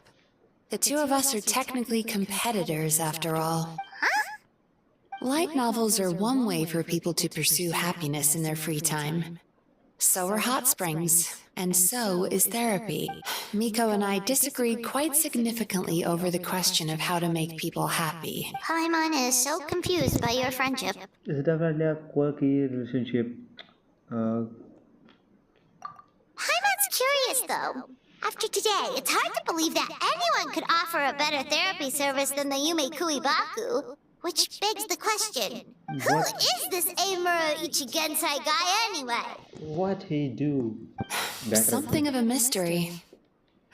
Speaker 6: The two of us are technically competitors, after all. Light novels are one way for people to pursue happiness in their free time. So are hot springs, and so is therapy. Miko and I disagreed quite significantly over the question of how to make people happy.
Speaker 5: Paimon is so confused by your friendship.
Speaker 1: It's definitely a quirky relationship.
Speaker 5: Paimon's curious though. After today, it's hard to believe that anyone could offer a better therapy service than the Yume Baku. Which begs the question, who is this Emura Ichigensai guy anyway?
Speaker 1: What he do?
Speaker 6: Something of a mystery.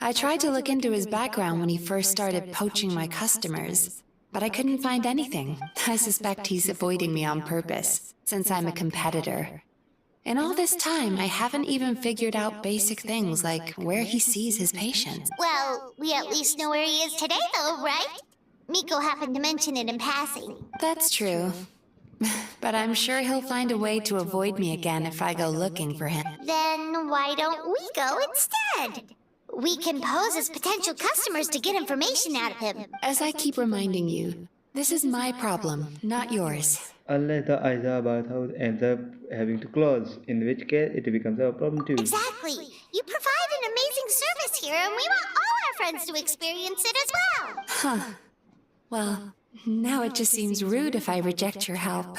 Speaker 6: I tried to look into his background when he first started poaching my customers, but I couldn't find anything. I suspect he's avoiding me on purpose, since I'm a competitor. In all this time, I haven't even figured out basic things like where he sees his patients.
Speaker 5: Well, we at least know where he is today though, right? Miko happened to mention it in passing.
Speaker 6: That's true. But I'm sure he'll find a way to avoid me again if I go looking for him.
Speaker 5: Then why don't we go instead? We can pose as potential customers to get information out of him.
Speaker 6: As I keep reminding you, this is my problem, not yours.
Speaker 1: Unless the Isa bathhouse ends up having to close, in which case it becomes our problem too.
Speaker 5: Exactly. You provide an amazing service here, and we want all our friends to experience it as well.
Speaker 6: Huh. Well, now it just seems rude if I reject your help.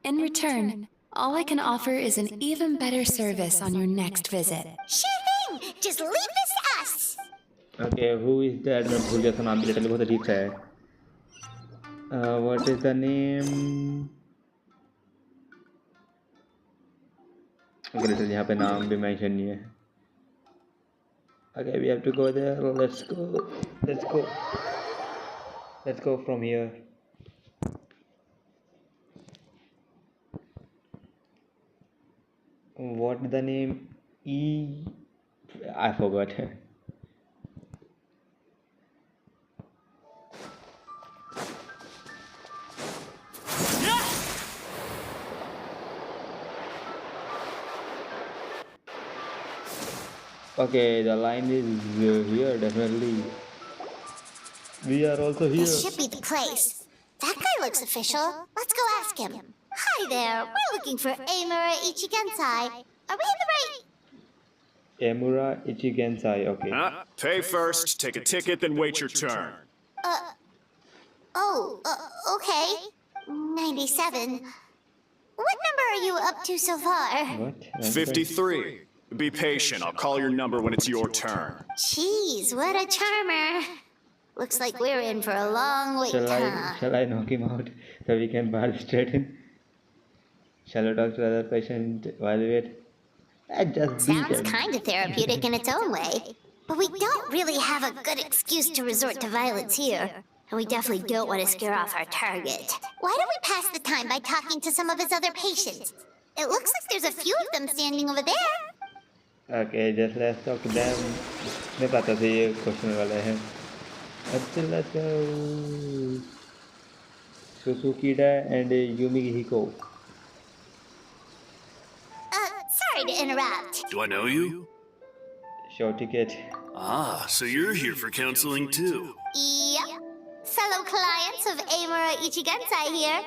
Speaker 6: In return, all I can offer is an even better service on your next visit.
Speaker 5: Sure thing. Just leave this to us.
Speaker 1: Okay, who is that? मैं भूल गया था नाम भी literally बहुत अजीब सा है. What is the name? Okay, literally यहाँ पे नाम भी मेंशन नहीं है. Okay, we have to go there. Let's go. Let's go. Let's go from here. What the name? I forgot. Okay, the line is here definitely. We are also here.
Speaker 5: This should be the place. That guy looks official. Let's go ask him. Hi there. We're looking for Emura Ichigensai. Are we in the right?
Speaker 1: Emura Ichigensai. Okay.
Speaker 9: Pay first, take a ticket, then wait your turn.
Speaker 5: Okay. 97. What number are you up to so far?
Speaker 1: What?
Speaker 9: 53. Be patient, I'll call your number when it's your turn.
Speaker 5: Jeez, what a charmer. Looks like we're in for a long wait, huh?
Speaker 1: Shall I knock him out so we can barge straight in? Shall we talk to other patient while we wait? I just beat
Speaker 5: Sounds
Speaker 1: him.
Speaker 5: kind of therapeutic in its own way. But we don't really have a good excuse to resort to violence here. And we definitely don't want to scare off our target. Why don't we pass the time by talking to some of his other patients? It looks like there's a few of them standing over there.
Speaker 1: Okay, just let's talk to them. मैं पता था ये question वाला है. अच्छा, let's go. Susukida and Yumihiko.
Speaker 5: Sorry to interrupt.
Speaker 10: Do I know you?
Speaker 1: Show ticket.
Speaker 10: Ah, so you're here for counseling too.
Speaker 5: Yep. Fellow clients of Amura Ichigensai here.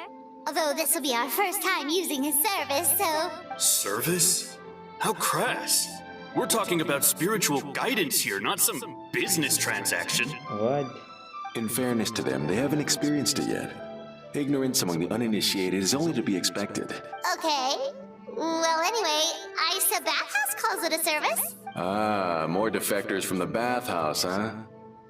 Speaker 5: Although this will be our first time using his service, so...
Speaker 10: Service? How crass. We're talking about spiritual guidance here, not some business transaction.
Speaker 1: What?
Speaker 11: In fairness to them, they haven't experienced it yet. Ignorance among the uninitiated is only to be expected.
Speaker 5: Okay. Well, anyway, Isa Bathhouse calls it a service.
Speaker 11: Ah, more defectors from the bathhouse, huh?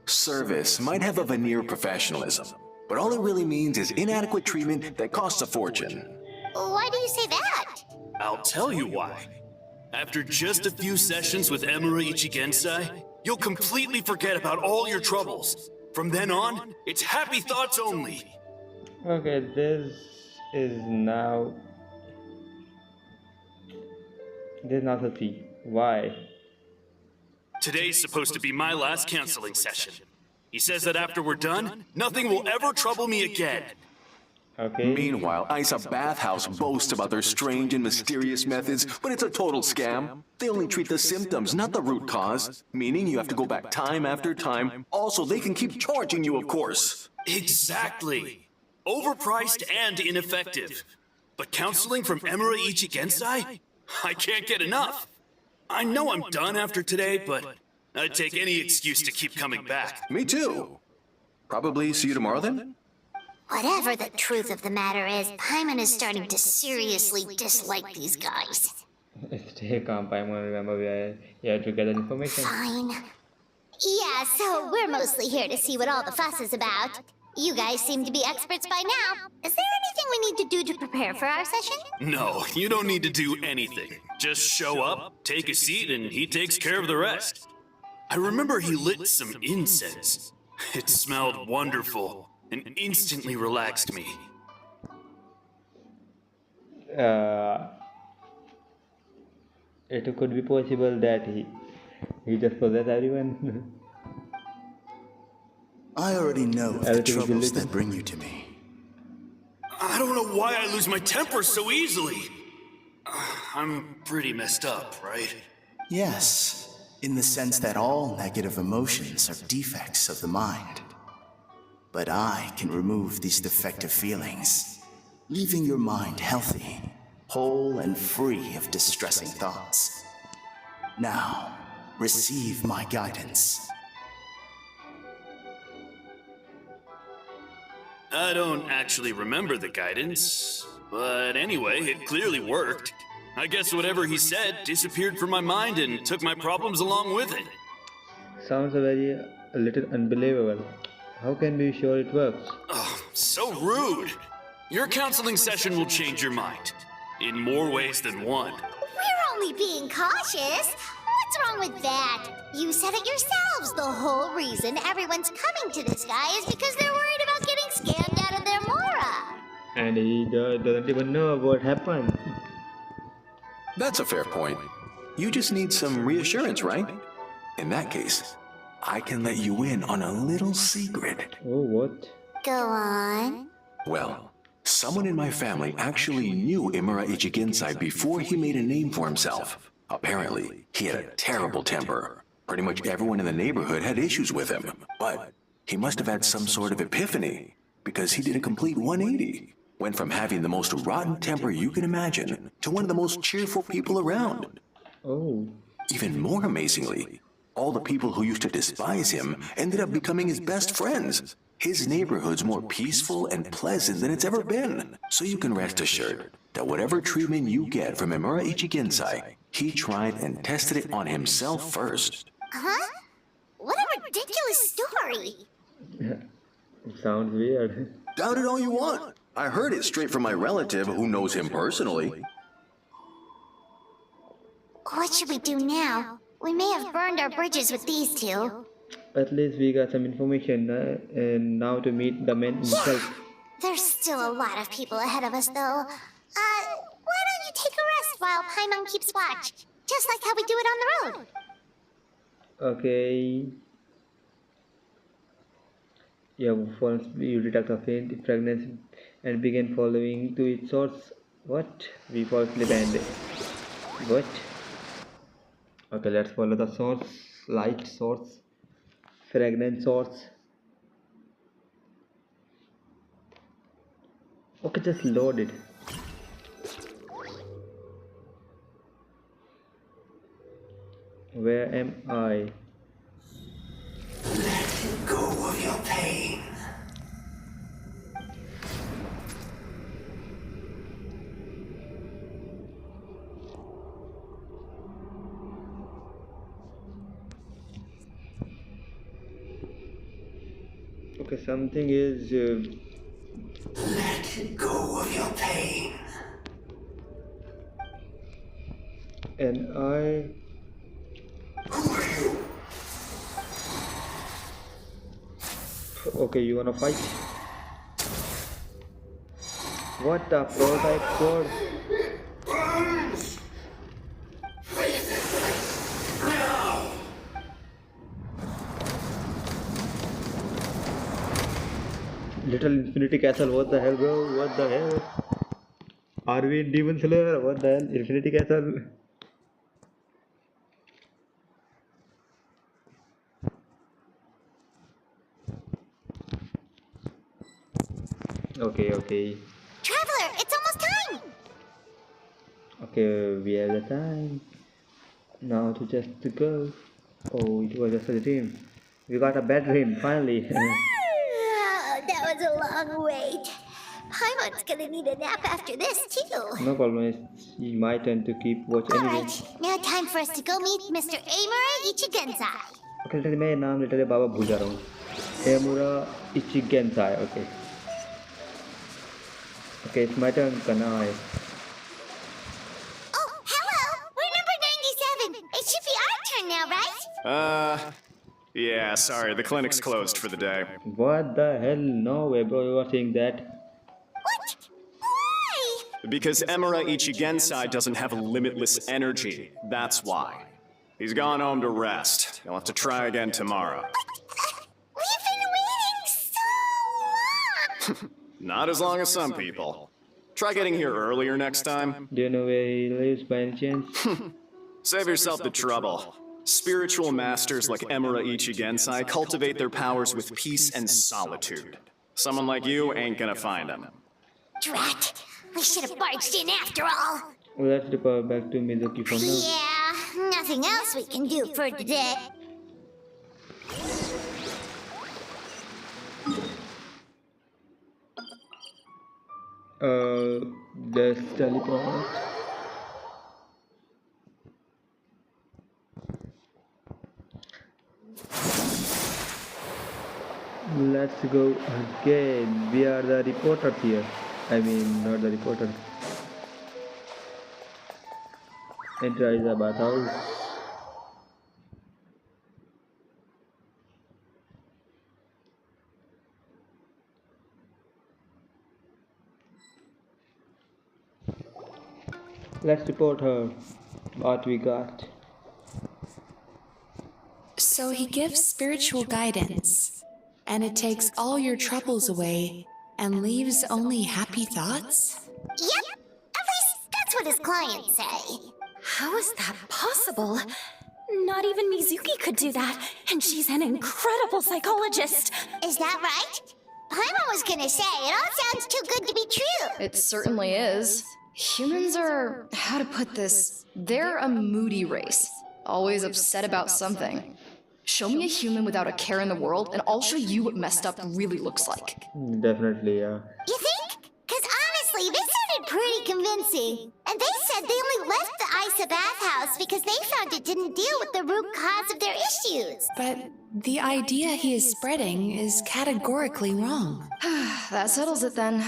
Speaker 11: Service might have a veneer of professionalism, but all it really means is inadequate treatment that costs a fortune.
Speaker 5: Why do you say that?
Speaker 10: I'll tell you why. After just a few sessions with Emura Ichigensai, you'll completely forget about all your troubles. From then on, it's happy thoughts only.
Speaker 1: Okay, this is now... This is not a fee. Why?
Speaker 10: Today's supposed to be my last counseling session. He says that after we're done, nothing will ever trouble me again.
Speaker 1: Okay.
Speaker 11: Meanwhile, Isa Bathhouse boasts about their strange and mysterious methods, but it's a total scam. They only treat the symptoms, not the root cause, meaning you have to go back time after time. Also, they can keep charging you, of course.
Speaker 10: Exactly. Overpriced and ineffective. But counseling from Emura Ichigensai? I can't get enough. I know I'm done after today, but I'd take any excuse to keep coming back.
Speaker 11: Me too. Probably see you tomorrow then?
Speaker 5: Whatever the truth of the matter is, Paimon is starting to seriously dislike these guys.
Speaker 1: Stay calm, Paimon. Remember, we are here to gather information.
Speaker 5: Fine. Yeah, so we're mostly here to see what all the fuss is about. You guys seem to be experts by now. Is there anything we need to do to prepare for our session?
Speaker 10: No, you don't need to do anything. Just show up, take a seat, and he takes care of the rest. I remember he lit some incense. It smelled wonderful and instantly relaxed me.
Speaker 1: It could be possible that he just possessed everyone.
Speaker 2: I already know the
Speaker 1: Everything is
Speaker 2: troubles
Speaker 1: illegal.
Speaker 2: that bring you to me.
Speaker 10: I don't know why I lose my temper so easily. I'm pretty messed up, right?
Speaker 2: Yes, in the sense that all negative emotions are defects of the mind. But I can remove these defective feelings, leaving your mind healthy, whole and free of distressing thoughts. Now, receive my guidance.
Speaker 10: I don't actually remember the guidance, but anyway, it clearly worked. I guess whatever he said disappeared from my mind and took my problems along with it.
Speaker 1: Sounds a little unbelievable. How can we be sure it works?
Speaker 10: Oh, so rude. Your counseling session will change your mind. In more ways than one.
Speaker 5: We're only being cautious. What's wrong with that? You said it yourselves. The whole reason everyone's coming to this guy is because they're worried about getting scammed out of their Mora.
Speaker 1: And he doesn't even know what happened.
Speaker 11: That's a fair point. You just need some reassurance, right? In that case, I can let you in on a little secret.
Speaker 1: Oh, what?
Speaker 5: Go on.
Speaker 11: Well, someone in my family actually knew Imura Ichigensai before he made a name for himself. Apparently, he had a terrible temper. Pretty much everyone in the neighborhood had issues with him. But he must have had some sort of epiphany, because he did a complete 180. Went from having the most rotten temper you can imagine to one of the most cheerful people around.
Speaker 1: Oh.
Speaker 11: Even more amazingly, all the people who used to despise him ended up becoming his best friends. His neighborhood's more peaceful and pleasant than it's ever been. So you can rest assured that whatever treatment you get from Imura Ichigensai, he tried and tested it on himself first.
Speaker 5: Huh? What a ridiculous story.
Speaker 1: It sounds weird.
Speaker 11: Doubt it all you want. I heard it straight from my relative who knows him personally.
Speaker 5: What should we do now? We may have burned our bridges with these two.
Speaker 1: At least we got some information and now to meet the man himself.
Speaker 5: There's still a lot of people ahead of us, though. Why don't you take a rest while Paimon keeps watch? Just like how we do it on the road.
Speaker 1: Okay. You detect a faint fragrance and begin following to its source. What? We fall asleep and... What? Okay, let's follow the source. Light source. Fragrance source. Okay, just load it. Where am I?
Speaker 2: Let go of your pain.
Speaker 1: Okay, something is...
Speaker 2: Let go of your pain.
Speaker 1: And I...
Speaker 2: Who are you?
Speaker 1: Okay, you wanna fight? What the prototype code? Little Infinity Castle, what the hell, bro? What the hell? Are we in Demon Slayer? What the hell? Infinity Castle? Okay.
Speaker 5: Traveler, it's almost time!
Speaker 1: Okay, we have the time. Now to just to go. Oh, it was just a dream. We got a bad dream, finally.
Speaker 5: That was a long wait. Paimon's gonna need a nap after this, too.
Speaker 1: No problem, it's my turn to keep watch anyway.
Speaker 5: Alright, now time for us to go meet Mr. Amura Ichigensai.
Speaker 1: Okay, literally मैं नाम literally बाबा भूल जा रहा हूँ. Amura Ichigensai, okay. Okay, it's my turn, Kanai.
Speaker 5: Oh, hello! We're number 97. It should be our turn now, right?
Speaker 9: Yeah, sorry, the clinic's closed for the day.
Speaker 1: What the hell? No way, bro, you are saying that.
Speaker 5: What? Why?
Speaker 9: Because Emura Ichigensai doesn't have limitless energy, that's why. He's gone home to rest. He'll have to try again tomorrow.
Speaker 5: We've been waiting so long!
Speaker 9: Not as long as some people. Try getting here earlier next time.
Speaker 1: Do you know where he lives by any chance?
Speaker 9: Save yourself the trouble. Spiritual masters like Emura Ichigensai cultivate their powers with peace and solitude. Someone like you ain't gonna find them.
Speaker 5: Drat! We should have barged in after all!
Speaker 1: Let's report back to Mizuki for now.
Speaker 5: Yeah, nothing else we can do for today.
Speaker 1: Let's teleport. Let's go again. We are the reporters here. I mean, not the reporters. Enter is a bathhouse. Let's report her. What we got.
Speaker 6: So he gives spiritual guidance, and it takes all your troubles away and leaves only happy thoughts?
Speaker 5: Yep, at least that's what his clients say.
Speaker 4: How is that possible? Not even Mizuki could do that, and she's an incredible psychologist.
Speaker 5: Is that right? Paimon was gonna say, it all sounds too good to be true.
Speaker 7: It certainly is. Humans are, how to put this, they're a moody race. Always upset about something. Show me a human without a care in the world, and I'll show you what messed up really looks like.
Speaker 1: Definitely, yeah.
Speaker 5: You think? Because honestly, this sounded pretty convincing. And they said they only left the Isa bathhouse because they found it didn't deal with the root cause of their issues.
Speaker 6: But the idea he is spreading is categorically wrong.
Speaker 7: That settles it then.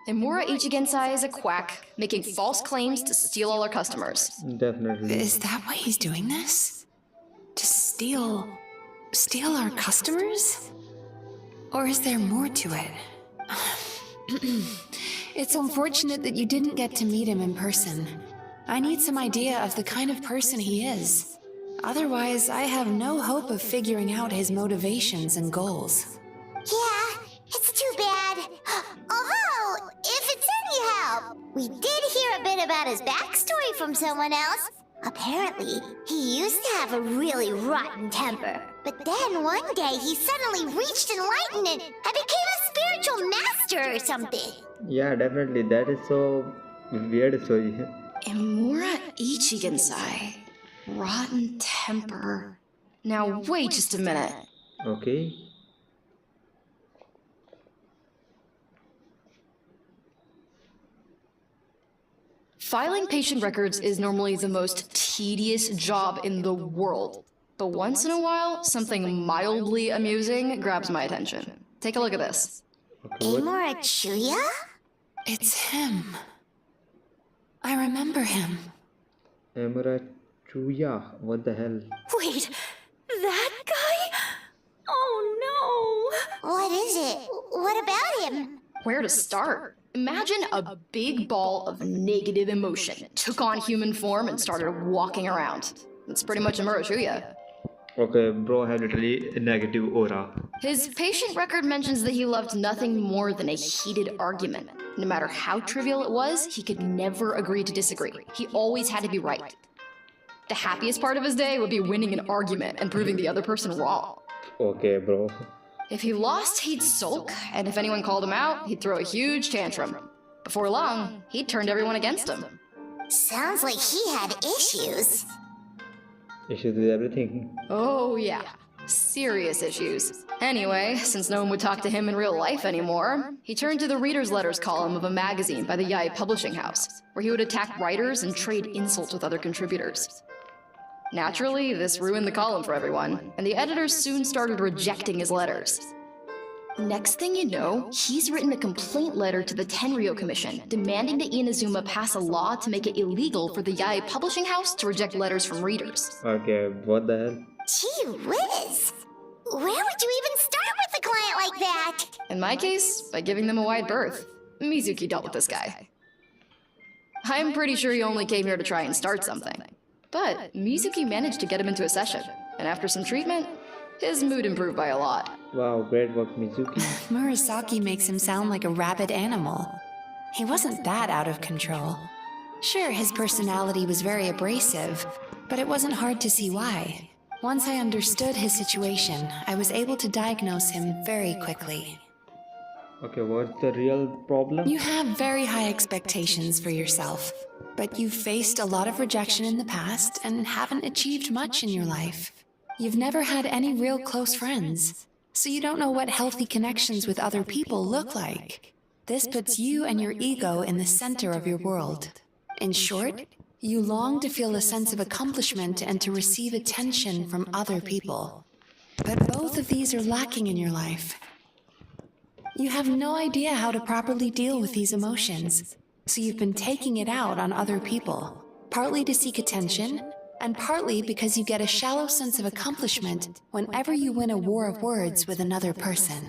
Speaker 7: Imura Ichigensai is a quack, making false claims to steal all our customers.
Speaker 1: Definitely.
Speaker 6: Is that why he's doing this? To steal our customers? Or is there more to it? It's unfortunate that you didn't get to meet him in person. I need some idea of the kind of person he is. Otherwise, I have no hope of figuring out his motivations and goals.
Speaker 5: Yeah, it's too bad. Although, if it's any help, we did hear a bit about his backstory from someone else. Apparently, he used to have a really rotten temper. But then one day he suddenly reached enlightenment and became a spiritual master or something.
Speaker 1: Yeah, definitely. That is so weird story.
Speaker 7: Imura Ichigensai. Rotten temper. Now wait just a minute.
Speaker 1: Okay.
Speaker 7: Filing patient records is normally the most tedious job in the world. But once in a while, something mildly amusing grabs my attention. Take a look at this.
Speaker 5: Imura Chuya?
Speaker 6: It's him. I remember him.
Speaker 1: Emura Chuya. What the hell?
Speaker 4: Wait, that guy? Oh no!
Speaker 5: What is it? What about him?
Speaker 7: Where to start? Imagine a big ball of negative emotion took on human form and started walking around. That's pretty much Imura Chuya.
Speaker 1: Okay, bro had literally a negative aura.
Speaker 7: His patient record mentions that he loved nothing more than a heated argument. No matter how trivial it was, he could never agree to disagree. He always had to be right. The happiest part of his day would be winning an argument and proving the other person wrong.
Speaker 1: Okay, bro.
Speaker 7: If he lost, he'd sulk, and if anyone called him out, he'd throw a huge tantrum. Before long, he'd turned everyone against him.
Speaker 5: Sounds like he had issues.
Speaker 1: Issues with everything.
Speaker 7: Oh yeah, serious issues. Anyway, since no one would talk to him in real life anymore, he turned to the reader's letters column of a magazine by the Yai publishing house, where he would attack writers and trade insults with other contributors. Naturally, this ruined the column for everyone, and the editors soon started rejecting his letters. Next thing you know, he's written a complaint letter to the Tenryo Commission, demanding that Inazuma pass a law to make it illegal for the Yai publishing house to reject letters from readers.
Speaker 1: Okay, what the hell?
Speaker 5: Gee whiz! Where would you even start with a client like that?
Speaker 7: In my case, by giving them a wide berth. Mizuki dealt with this guy. I'm pretty sure he only came here to try and start something. But Mizuki managed to get him into a session, and after some treatment, his mood improved by a lot.
Speaker 1: Wow, great work, Mizuki.
Speaker 6: Murasaki makes him sound like a rabid animal. He wasn't that out of control. Sure, his personality was very abrasive, but it wasn't hard to see why. Once I understood his situation, I was able to diagnose him very quickly.
Speaker 1: Okay, what's the real problem?
Speaker 6: You have very high expectations for yourself, but you've faced a lot of rejection in the past and haven't achieved much in your life. You've never had any real close friends, so you don't know what healthy connections with other people look like. This puts you and your ego in the center of your world. In short, you long to feel a sense of accomplishment and to receive attention from other people. But both of these are lacking in your life. You have no idea how to properly deal with these emotions, so you've been taking it out on other people, partly to seek attention, and partly because you get a shallow sense of accomplishment whenever you win a war of words with another person.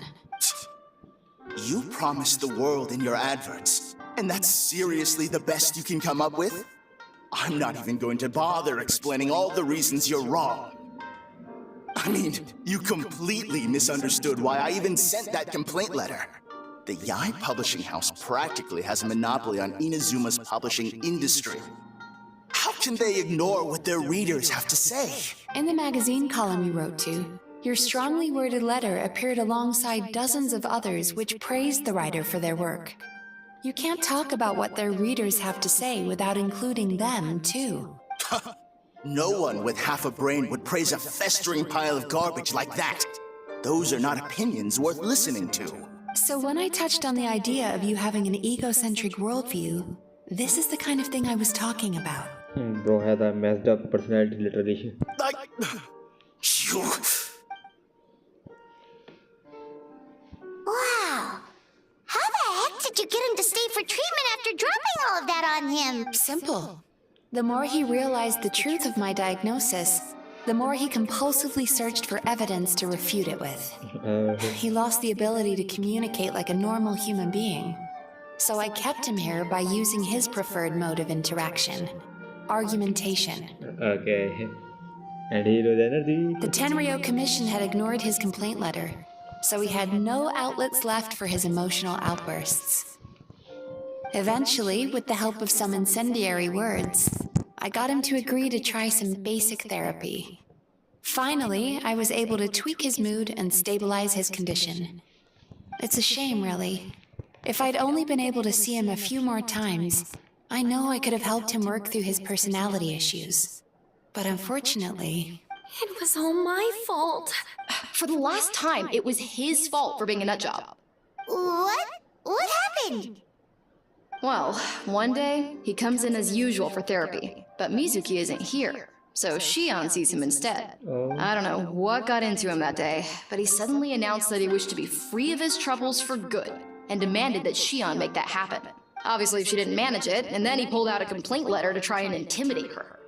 Speaker 2: You promised the world in your adverts, and that's seriously the best you can come up with? I'm not even going to bother explaining all the reasons you're wrong. I mean, you completely misunderstood why I even sent that complaint letter. The Yai publishing house practically has a monopoly on Inazuma's publishing industry. How can they ignore what their readers have to say?
Speaker 6: In the magazine column you wrote to, your strongly worded letter appeared alongside dozens of others which praised the writer for their work. You can't talk about what their readers have to say without including them, too.
Speaker 2: No one with half a brain would praise a festering pile of garbage like that. Those are not opinions worth listening to.
Speaker 6: So when I touched on the idea of you having an egocentric worldview, This is the kind of thing I was talking about.
Speaker 1: Bro has a messed up personality, literally.
Speaker 2: You...
Speaker 5: Wow. How the heck did you get him to stay for treatment after dropping all of that on him?
Speaker 6: Simple. The more he realized the truth of my diagnosis, the more he compulsively searched for evidence to refute it with. He lost the ability to communicate like a normal human being. So I kept him here by using his preferred mode of interaction. Argumentation.
Speaker 1: Okay. And he knows energy.
Speaker 6: The Tenryo Commission had ignored his complaint letter, so he had no outlets left for his emotional outbursts. Eventually, with the help of some incendiary words, I got him to agree to try some basic therapy. Finally, I was able to tweak his mood and stabilize his condition. It's a shame, really. If I'd only been able to see him a few more times, I know I could have helped him work through his personality issues. But unfortunately...
Speaker 4: It was all my fault.
Speaker 7: For the last time, it was his fault for being a nutjob.
Speaker 5: What? What happened?
Speaker 7: Well, one day, he comes in as usual for therapy, but Mizuki isn't here, so Shion sees him instead. I don't know what got into him that day, but he suddenly announced that he wished to be free of his troubles for good, and demanded that Shion make that happen. Obviously, she didn't manage it, and then he pulled out a complaint letter to try and intimidate her.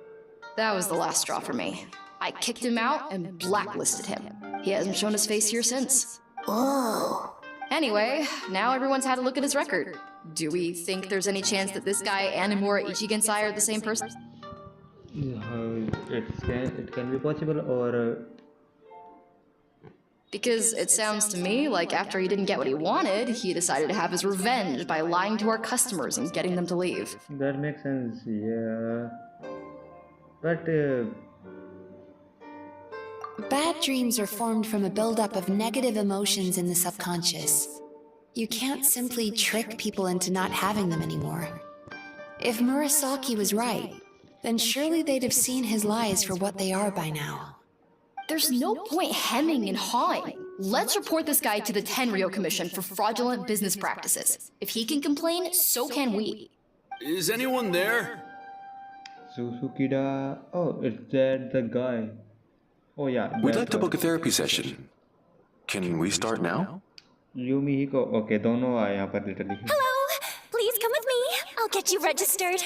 Speaker 7: That was the last straw for me. I kicked him out and blacklisted him. He hasn't shown his face here since.
Speaker 5: Whoa.
Speaker 7: Anyway, now everyone's had a look at his record. Do we think there's any chance that this guy and Imura Ichigensai are the same person?
Speaker 1: It can be possible, or...
Speaker 7: Because it sounds to me like after he didn't get what he wanted, he decided to have his revenge by lying to our customers and getting them to leave.
Speaker 1: That makes sense, yeah. But...
Speaker 6: Bad dreams are formed from a buildup of negative emotions in the subconscious. You can't simply trick people into not having them anymore. If Murasaki was right, then surely they'd have seen his lies for what they are by now.
Speaker 7: There's no point hemming and hawing. Let's report this guy to the Tenryo Commission for fraudulent business practices. If he can complain, so can we.
Speaker 10: Is anyone there?
Speaker 1: Susukida... Oh, it's that the guy. Oh yeah.
Speaker 11: We'd like to book a therapy session. Can we start now?
Speaker 1: Yumihiko. Okay, दोनों आए यहाँ पर literally.
Speaker 4: Hello! Please come with me. I'll get you registered.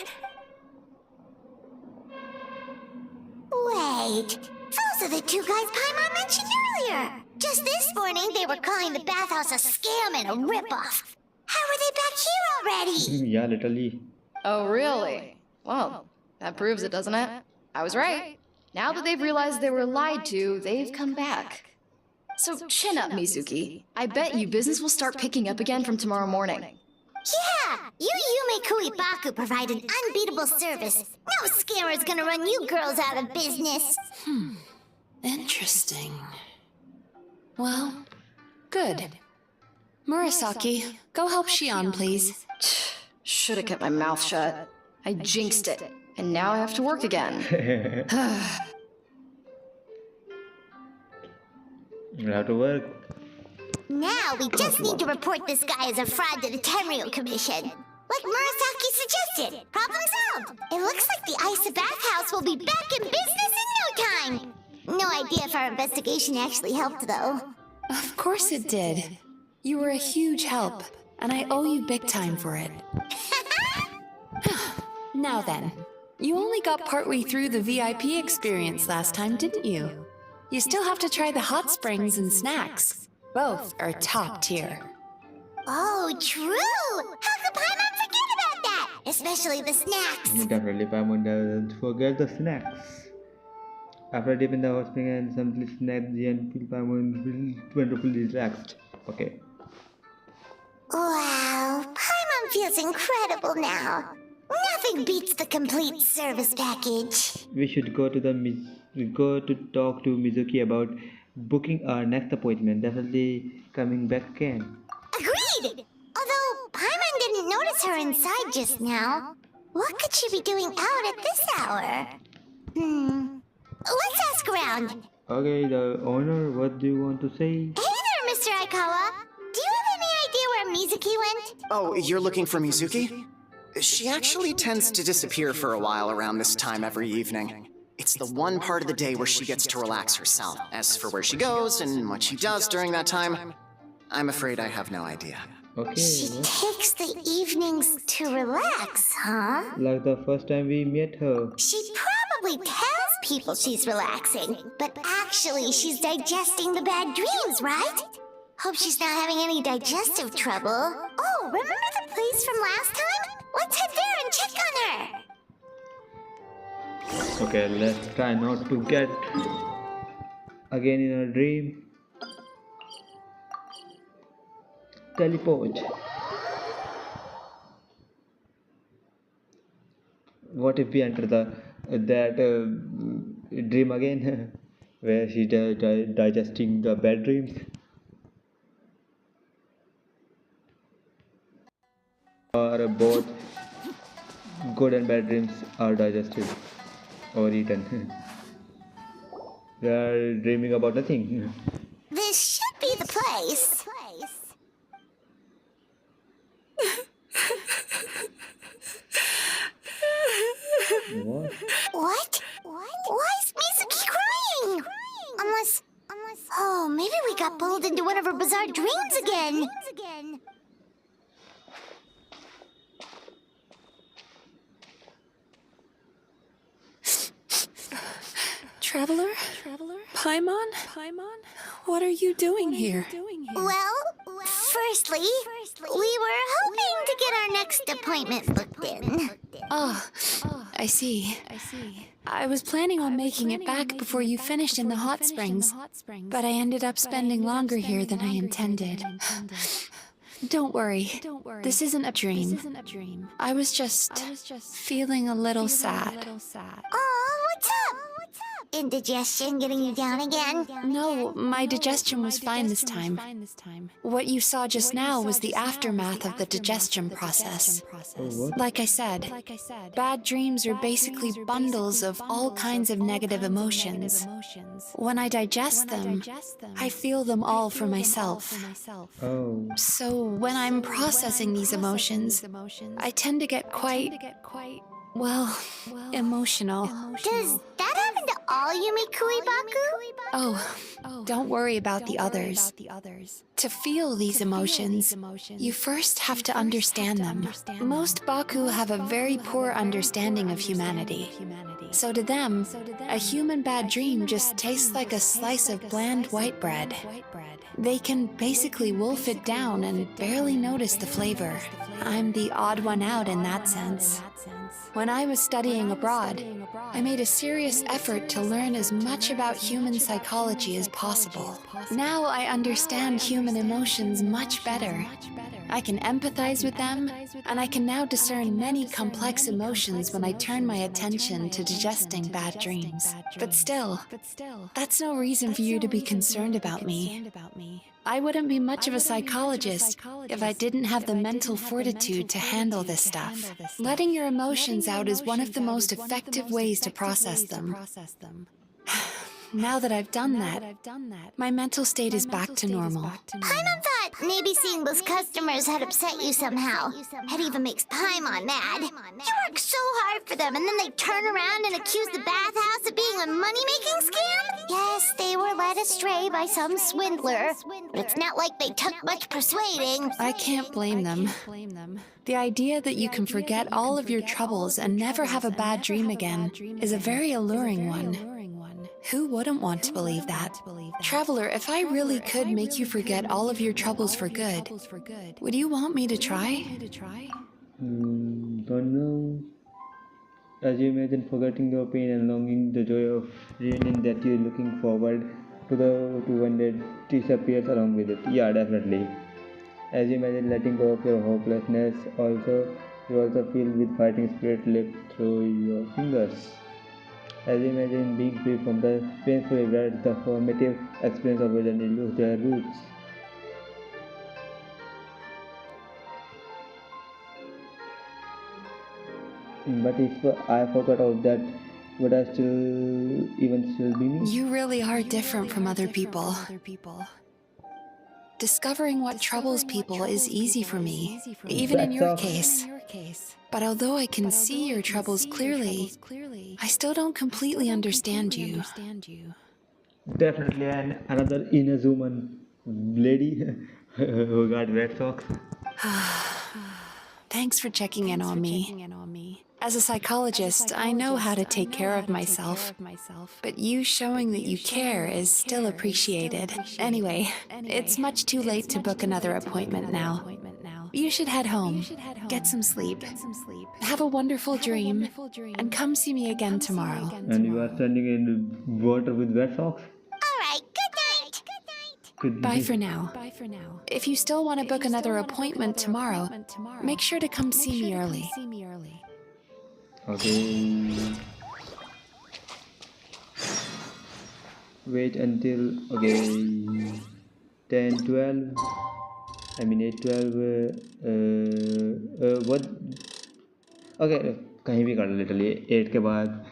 Speaker 5: Wait. Those are the two guys Paimon mentioned earlier. Just this morning, they were calling the bathhouse a scam and a ripoff. How are they back here already?
Speaker 1: Yeah, literally.
Speaker 7: Oh, really? Well, that proves it, doesn't it? I was right. Now that they've realized they were lied to, they've come back. So chin up, Mizuki. I bet you business will start picking up again from tomorrow morning.
Speaker 5: Yeah! You Yume Kuibaku provide an unbeatable service. No scammer's gonna run you girls out of business.
Speaker 6: Interesting. Well, good. Murasaki, go help Shion, please.
Speaker 7: Should have kept my mouth shut. I jinxed it, and now I have to work again.
Speaker 1: You'll have to work.
Speaker 5: Now we just need to report this guy as a fraud to the Tenryo Commission. Like Murasaki suggested. Problem solved. It looks like the Isa bathhouse will be back in business in no time. No idea if our investigation actually helped, though.
Speaker 6: Of course it did. You were a huge help, and I owe you big time for it. Now then, you only got partway through the VIP experience last time, didn't you? You still have to try the hot springs and snacks. Both are top tier.
Speaker 5: Oh, true! How could Paimon forget about that? Especially the snacks.
Speaker 1: Definitely, Paimon doesn't forget the snacks. After dipping the hot spring and some snacks, and Paimon will wonderfully relaxed. Okay.
Speaker 5: Wow, Paimon feels incredible now. Nothing beats the complete service package.
Speaker 1: We should go to talk to Mizuki about booking our next appointment. Definitely coming back again.
Speaker 5: Agreed! Although Paimon didn't notice her inside just now. What could she be doing out at this hour? Let's ask around.
Speaker 1: Okay, the owner, what do you want to say?
Speaker 5: Hey there, Mr. Aikawa. Do you have any idea where Mizuki went?
Speaker 2: Oh, you're looking for Mizuki? She actually tends to disappear for a while around this time every evening. It's the one part of the day where she gets to relax herself. As for where she goes and what she does during that time, I'm afraid I have no idea.
Speaker 1: Okay,
Speaker 5: She takes the evenings to relax, huh?
Speaker 1: like the first time we met her.
Speaker 5: She probably tells people she's relaxing, but actually she's digesting the bad dreams, right? Hope she's not having any digestive trouble. Oh, remember the place from last time? Let's head there and check on her.
Speaker 1: Okay, let's try not to get again in a dream. Teleport. What if we enter that dream again, where she digesting the bad dreams? Or both good and bad dreams are digested or eaten. We are dreaming about nothing.
Speaker 5: This should be the place.
Speaker 1: What?
Speaker 5: What? Why is Mizuki crying? Unless... Oh, maybe we got pulled into one of her bizarre dreams again.
Speaker 6: Traveler? Paimon? What are you doing here?
Speaker 5: Well, firstly, we were hoping to get our next appointment booked in.
Speaker 6: Oh, I see. I was planning on making it back before you finished in the hot springs, but I ended up spending longer here than I intended. Don't worry. This isn't a dream. I was just feeling a little sad.
Speaker 5: Oh, what's up? Indigestion getting you down again?
Speaker 6: No, my digestion was fine this time. What you saw just now was the aftermath of the digestion process. Like I said, bad dreams are basically bundles of all kinds of negative emotions. When I digest them, I feel them all for myself.
Speaker 1: Oh.
Speaker 6: So when I'm processing these emotions, I tend to get quite, well, emotional.
Speaker 5: Does that happen to all Yumikui Baku?
Speaker 6: Oh, don't worry about the others. To feel these emotions, you first have to understand them. Most Baku have a very poor understanding of humanity. So to them, a human bad dream just tastes like a slice of bland white bread. They can basically wolf it down and barely notice the flavor. I'm the odd one out in that sense. When I was studying abroad, I made a serious effort to learn as much about human psychology as possible. Now I understand human emotions much better. I can empathize with them, and I can now discern many complex emotions when I turn my attention to digesting bad dreams. But still, that's no reason for you to be concerned about me. I wouldn't be much of a psychologist if I didn't have the mental fortitude to handle this stuff. Letting your emotions out is one of the most effective ways to process them. Now that I've done that, my mental state is back to normal.
Speaker 5: Paimon thought maybe seeing those customers had upset you somehow. It even makes Paimon mad. You work so hard for them, and then they turn around and accuse the bathhouse of being a money-making scam? Yes, they were led astray by some swindler, but it's not like they took much persuading.
Speaker 6: I can't blame them. The idea that you can forget all of your troubles and never have a bad dream again is a very alluring one. Who wouldn't want to believe that? Traveler, if I really could make you forget all of your troubles for good, would you want me to try?
Speaker 1: Don't know. As you imagine forgetting your pain and longing, the joy of reunion that you're looking forward to when it disappears along with it. Yeah, definitely. As you imagine letting go of your hopelessness, you also feel with fighting spirit slip through your fingers. As you imagine being free from the painful regrets, the formative experience of your journey lose their roots. But if I forgot all that, would I still be me?
Speaker 6: You really are different from other people. Discovering what troubles people is easy for me, even in your case. But although I can see your troubles clearly, I still don't completely understand you.
Speaker 1: Definitely another Inazuman lady who got red socks.
Speaker 6: Thanks for checking in on me. As a psychologist, I know how to take care of myself, but you showing that you care is still appreciated. Anyway, it's much too late to book another appointment now. You should head home, get some sleep, have a wonderful dream, and come see me again tomorrow.
Speaker 1: And you are standing in water with wet socks?
Speaker 5: Alright, good night.
Speaker 1: Good
Speaker 6: Bye
Speaker 1: night.
Speaker 6: for now. If you still want to book another appointment tomorrow, make sure to come see me early.
Speaker 1: Okay. Wait until, okay, 10, 12, I mean 8, 12, what? Okay, कहीं भी कर लो literally 8 के बाद.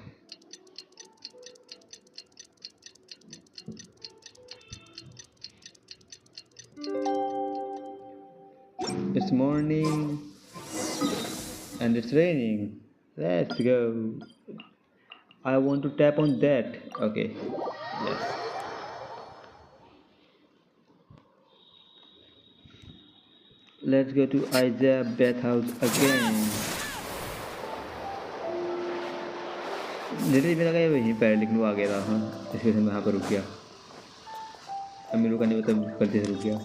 Speaker 1: It's morning and it's raining. Let's go. I want to tap on that. Okay. Yes. Let's go to Isaiah bathhouse again. Literally मेरा क्या वहीं पैर लिखने को आ गया था. हाँ, इसके समय यहाँ पर रुक गया. अब मेरे को नहीं पता गलती से रुक गया.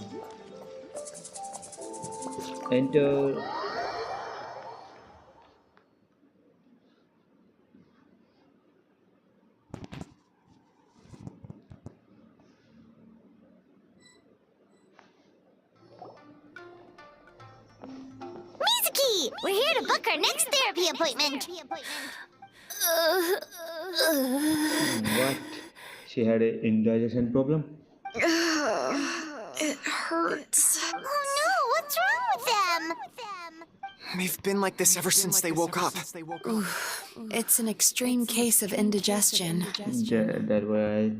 Speaker 1: Enter.
Speaker 5: Mizuki! We're here to book our next therapy appointment.
Speaker 1: What? She had an indigestion problem?
Speaker 6: It hurts.
Speaker 5: Oh no, what's wrong with them?
Speaker 2: They've been like this ever since they woke up.
Speaker 6: It's an extreme case of indigestion.
Speaker 1: That what I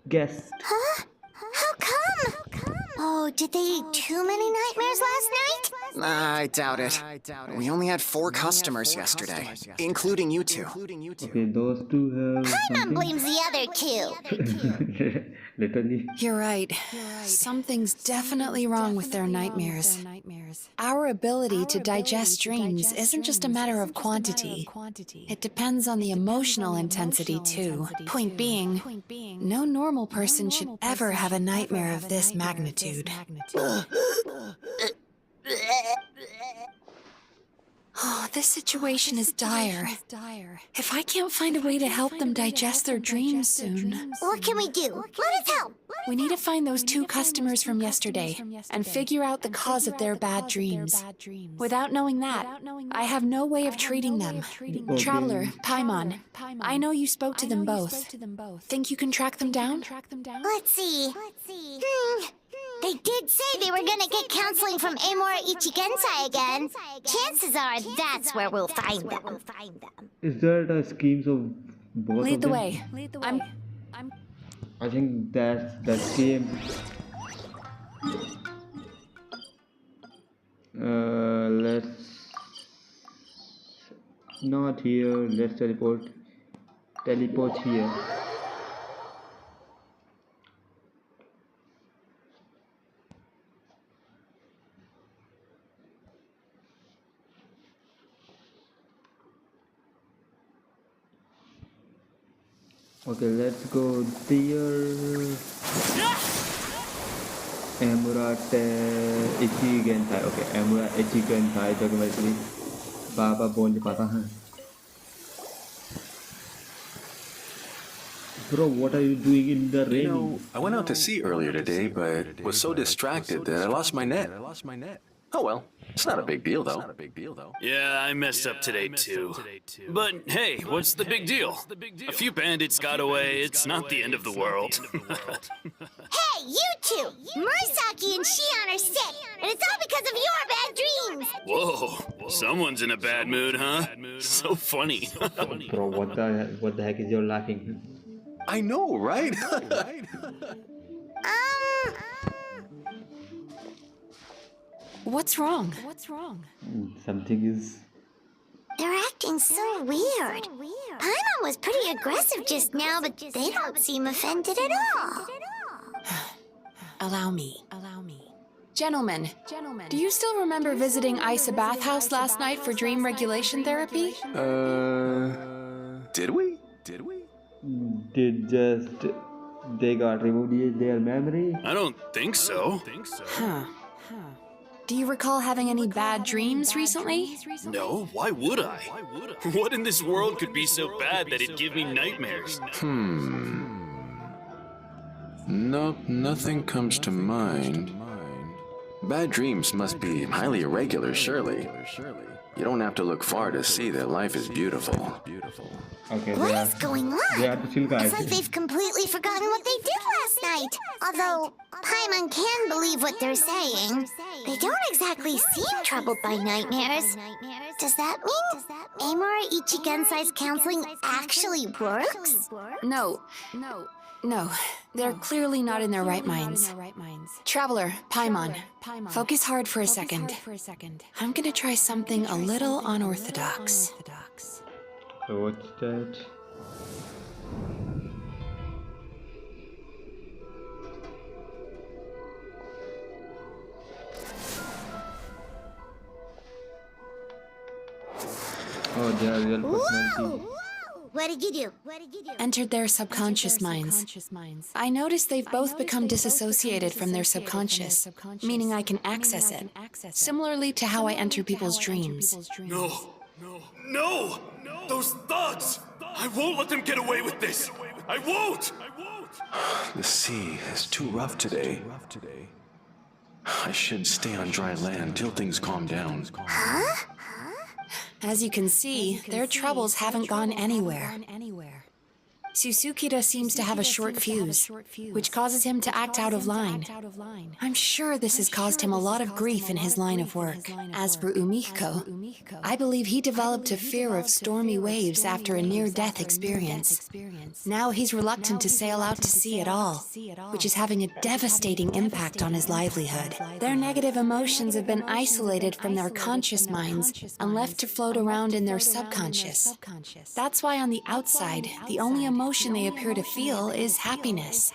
Speaker 1: guessed.
Speaker 5: Huh? How come? Oh, did they eat too many nightmares last night?
Speaker 2: I doubt it. We only had 4 customers yesterday, including you two.
Speaker 1: Okay, those two have
Speaker 5: Paimon
Speaker 1: something.
Speaker 5: blames the other two.
Speaker 1: Literally.
Speaker 6: You're right. Something's definitely wrong with their nightmares. Our ability to digest dreams isn't just a matter of quantity. It depends on the emotional intensity, too. Point being, no normal person should ever have a nightmare of this magnitude. Oh, this situation is dire. If I can't find a way to help them digest their dreams soon...
Speaker 5: What can we do? Let us help.
Speaker 6: We need to find those 2 customers from yesterday and figure out the cause of their bad dreams. Without knowing that, I have no way of treating them. Traveler, Paimon, I know you spoke to them both. Think you can track them down?
Speaker 5: Let's see. They did say they were gonna get counseling from Amora Ichigensai again. Chances are that's where we'll find them.
Speaker 1: Is that a schemes of both
Speaker 6: Lead
Speaker 1: of
Speaker 6: the
Speaker 1: them?
Speaker 6: way.
Speaker 1: I think that's the scheme. Let's not here. Let's teleport here. Okay, let's go there. Amura Ichigensai. Okay, Amura Ichigensai. जो कि मैं इसलिए बाबा बोल नहीं पाता हूँ. Bro, what are you doing in the rain?
Speaker 11: You know, I went out to sea earlier today, but was so distracted that I lost my net. Oh well, it's not a big deal though.
Speaker 10: Yeah, I messed up today too. But hey, what's the big deal? A few bandits got away, it's not the end of the world.
Speaker 5: Hey, you two! Murasaki and Shion are sick, and it's all because of your bad dreams!
Speaker 10: Whoa, someone's in a bad mood, huh? So funny.
Speaker 1: Bro, what the heck is your laughing?
Speaker 11: I know, right?
Speaker 6: What's wrong?
Speaker 1: Something is.
Speaker 5: They're acting so weird. Paimon was pretty aggressive just now, but they don't seem offended at all.
Speaker 6: Allow me. Gentlemen, do you still remember visiting Isa Bathhouse last night for dream regulation therapy?
Speaker 11: Did we?
Speaker 1: Did just they got removed their memory?
Speaker 10: I don't think so.
Speaker 6: Huh. Do you recall having any bad dreams recently?
Speaker 10: No, why would I? What in this world could be so bad that it'd give me nightmares?
Speaker 11: Nope, nothing comes to mind. Bad dreams must be highly irregular, surely. You don't have to look far to see that life is beautiful.
Speaker 1: Okay,
Speaker 5: What is going
Speaker 1: they
Speaker 5: on?
Speaker 1: are the chill guys.
Speaker 5: It's like they've completely forgotten what they did last night. Although Paimon can believe what they're saying, they don't exactly seem troubled by nightmares. Does that mean Amora Ichigensai's counseling actually works?
Speaker 6: No, they're clearly not in their right minds. Traveler, Paimon, focus hard for a second. I'm gonna try something a little unorthodox.
Speaker 1: So what's that? Oh, they are real personality.
Speaker 5: What did you do?
Speaker 6: Entered their subconscious minds. I noticed they've both become disassociated from their subconscious, meaning I can access it, similarly to how I enter people's dreams.
Speaker 10: No! Those thugs! I won't let them get away with this! I won't!
Speaker 11: The sea is too rough today. I should stay on dry land till things calm down.
Speaker 6: As you can see, their troubles haven't gone anywhere. Susukida seems to have a short fuse, which causes him to act out of line. I'm sure this has caused him a lot of grief in his line of work. As for Umiko, I believe he developed a fear of stormy waves after a near-death experience. Now he's reluctant to sail out to sea at all, which is having a devastating impact on his livelihood. Their negative emotions have been isolated from their conscious minds and left to float around in their subconscious. That's why on the outside, the only emotion they appear to feel is happiness.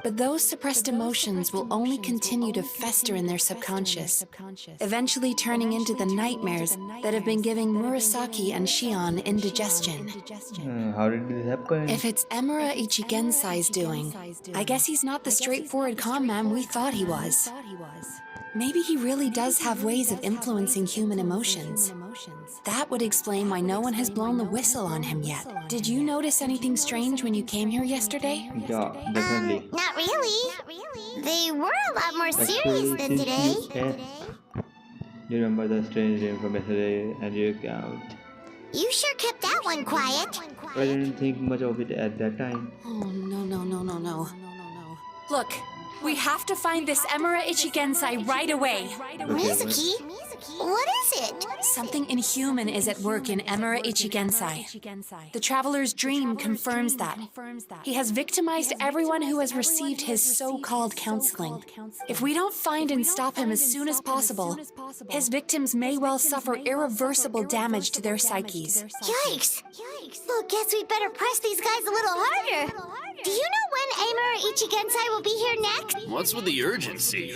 Speaker 6: But those suppressed emotions will only continue to fester in their subconscious, eventually turning into the nightmares that have been giving Murasaki and Shion indigestion.
Speaker 1: How did this happen?
Speaker 6: If it's Emura Ichigensai's doing, I guess he's not the straightforward calm man we thought he was. Maybe he really does have ways of influencing human emotions. That would explain why no one has blown the whistle on him yet. Did you notice anything strange when you came here yesterday?
Speaker 1: Yeah, definitely.
Speaker 5: Not really. They were a lot more serious than today.
Speaker 1: You remember the strange dream from yesterday and your account?
Speaker 5: You sure kept that one quiet.
Speaker 1: I didn't think much of it at that time.
Speaker 6: Oh, no. Look, we have to find this Emura Ichigensai right away.
Speaker 5: Mizuki? What is it?
Speaker 6: Something inhuman is at work in Emura Ichigensai. The traveler's dream confirms that. He has victimized everyone who has received his so-called counseling. If we don't find and stop him as soon as possible, his victims may well suffer irreversible damage to their psyches.
Speaker 5: Yikes! Well, guess we better press these guys a little harder. Do you know when Amura Ichigensai will be here next?
Speaker 10: What's with the urgency?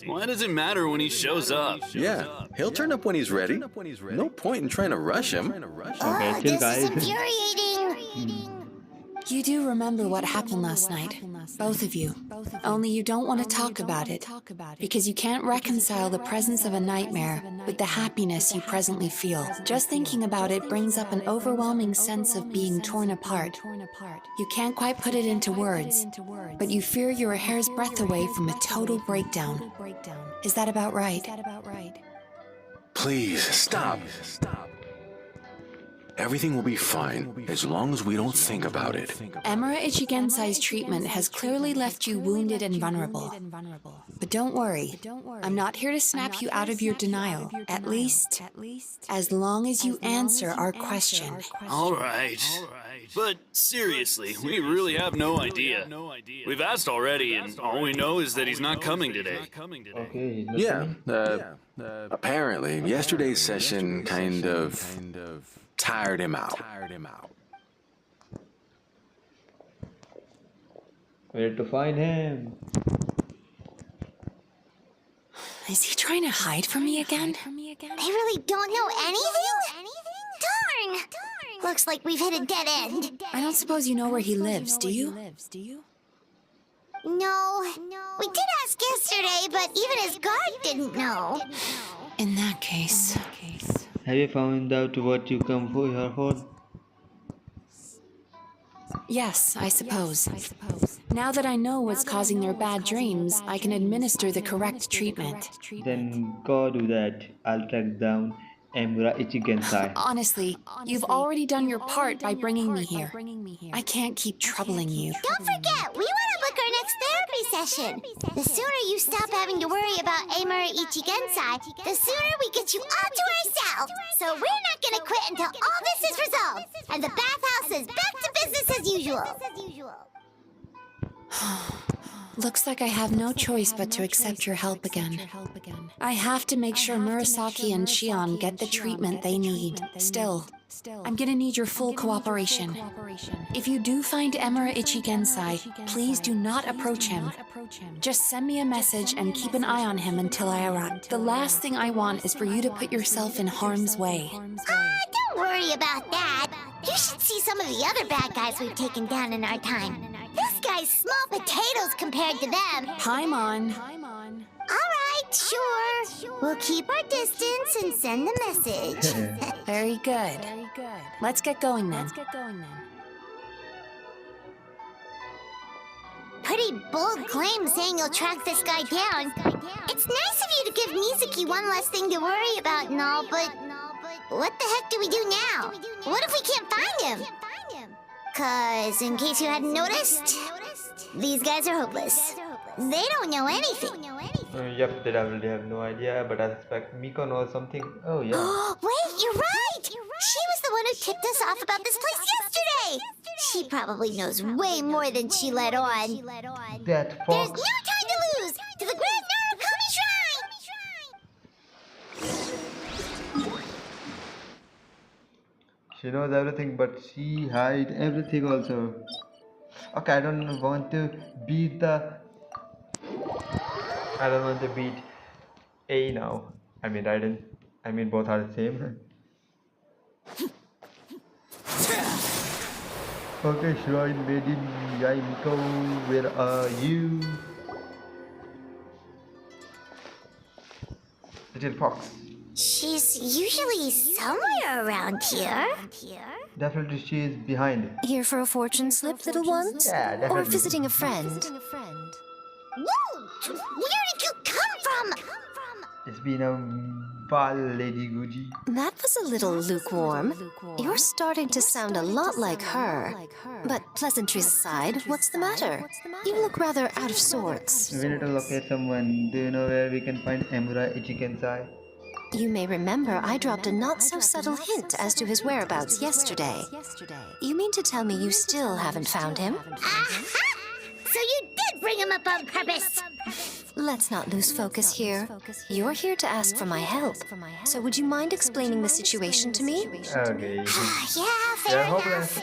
Speaker 10: Why does it matter when he shows up?
Speaker 11: Yeah, he'll turn up when he's ready. No point in trying to rush him.
Speaker 1: Okay, chill
Speaker 5: This is
Speaker 1: guys.
Speaker 5: infuriating.
Speaker 6: You do remember what happened last night, both of you. Only you don't want to talk about it, because you can't reconcile the presence of a nightmare with the happiness you presently feel. Just thinking about it brings up an overwhelming sense of being torn apart. You can't quite put it into words, but you fear you're a hair's breadth away from a total breakdown. Is that about right?
Speaker 11: Please, stop. Everything will be fine as long as we don't think about it.
Speaker 6: Emura Ichigensai's treatment has clearly left you wounded and vulnerable. But don't worry, I'm not here to snap you out of your denial, at least as long as you answer our question.
Speaker 10: All right. But seriously, we really have no idea. We've asked already, and all we know is that he's not coming today.
Speaker 1: Okay, he's not
Speaker 11: Yeah,
Speaker 1: coming?
Speaker 11: apparently, yesterday's session kind of tired him out.
Speaker 1: We need to find him.
Speaker 6: Is he trying to hide from me again?
Speaker 5: They really don't know anything? Darn! Looks like we've hit a dead end.
Speaker 6: I don't suppose you know where he lives, do you?
Speaker 5: No. We did ask yesterday, but even his guard didn't know.
Speaker 6: In that case...
Speaker 1: Have you found out what you come for here for?
Speaker 6: Yes, I suppose. Now that I know what's causing their bad dreams, I can administer the correct treatment.
Speaker 1: Then go do that. I'll track down Emura Ichigensai.
Speaker 6: Honestly, you've already done your part by bringing me here. I can't keep troubling you.
Speaker 5: Don't forget, we want to book our next therapy session. The sooner you stop having to worry about Emura Ichigensai, the sooner we get you all to ourselves. So we're not going to quit until all this is resolved, and the bathhouse is back to business as usual.
Speaker 6: Looks like I have no choice but to accept your help again. I have to make sure Murasaki and Shion get the treatment they need. Still, I'm gonna need your full cooperation. If you do find Emura Ichigensai, please do not approach him. Just send me a message and keep an eye on him until I arrive. The last thing I want is for you to put yourself in harm's way.
Speaker 5: Don't worry about that. You should see some of the other bad guys we've taken down in our time. This guy's small potatoes compared to them.
Speaker 6: Paimon.
Speaker 5: All right, sure. We'll keep our distance and send the message.
Speaker 6: Very good. Let's get going then.
Speaker 5: Pretty bold claim saying you'll track this guy down. It's nice of you to give Mizuki one less thing to worry about and all, but what the heck do we do now? What if we can't find him? 'Cause in case you hadn't noticed, these guys are hopeless. They don't know anything.
Speaker 1: Yep, they really have no idea, but I suspect Miko knows something. Oh, yeah.
Speaker 5: Wait, you're right! She was the one who tipped us off about this place yesterday! She probably knows way more than she let on.
Speaker 1: That
Speaker 5: There's
Speaker 1: fox.
Speaker 5: no time to lose! To the Grand Narukami Shrine!
Speaker 1: She knows everything, but she hides everything also. Okay, I don't want to beat A now. I mean Raiden. I mean both are the same. Okay, Shrine Maiden Yaimiko, where are you? Little fox.
Speaker 5: She's usually somewhere around here.
Speaker 1: Definitely she is behind.
Speaker 8: Here for a fortune slip, little ones?
Speaker 1: Yeah,
Speaker 8: Or
Speaker 1: definitely.
Speaker 8: visiting a friend?
Speaker 5: Whoa! Where did you come from?
Speaker 1: It's been a while, Lady Gucci.
Speaker 8: That was a little lukewarm. You're starting to sound a lot like her. But pleasantries aside, what's the matter? You look rather out of sorts.
Speaker 1: We need to locate someone. Do you know where we can find Emura Ichigensai?
Speaker 8: You may remember I dropped a not-so-subtle hint as to his whereabouts yesterday. You mean to tell me you still haven't found him?
Speaker 5: Aha! So you did bring him up on purpose!
Speaker 8: Let's not lose focus here. You're here to ask for my help. So would you mind explaining the situation to me?
Speaker 1: Okay.
Speaker 5: Yeah, fair
Speaker 1: They're
Speaker 5: enough.
Speaker 1: hopeless.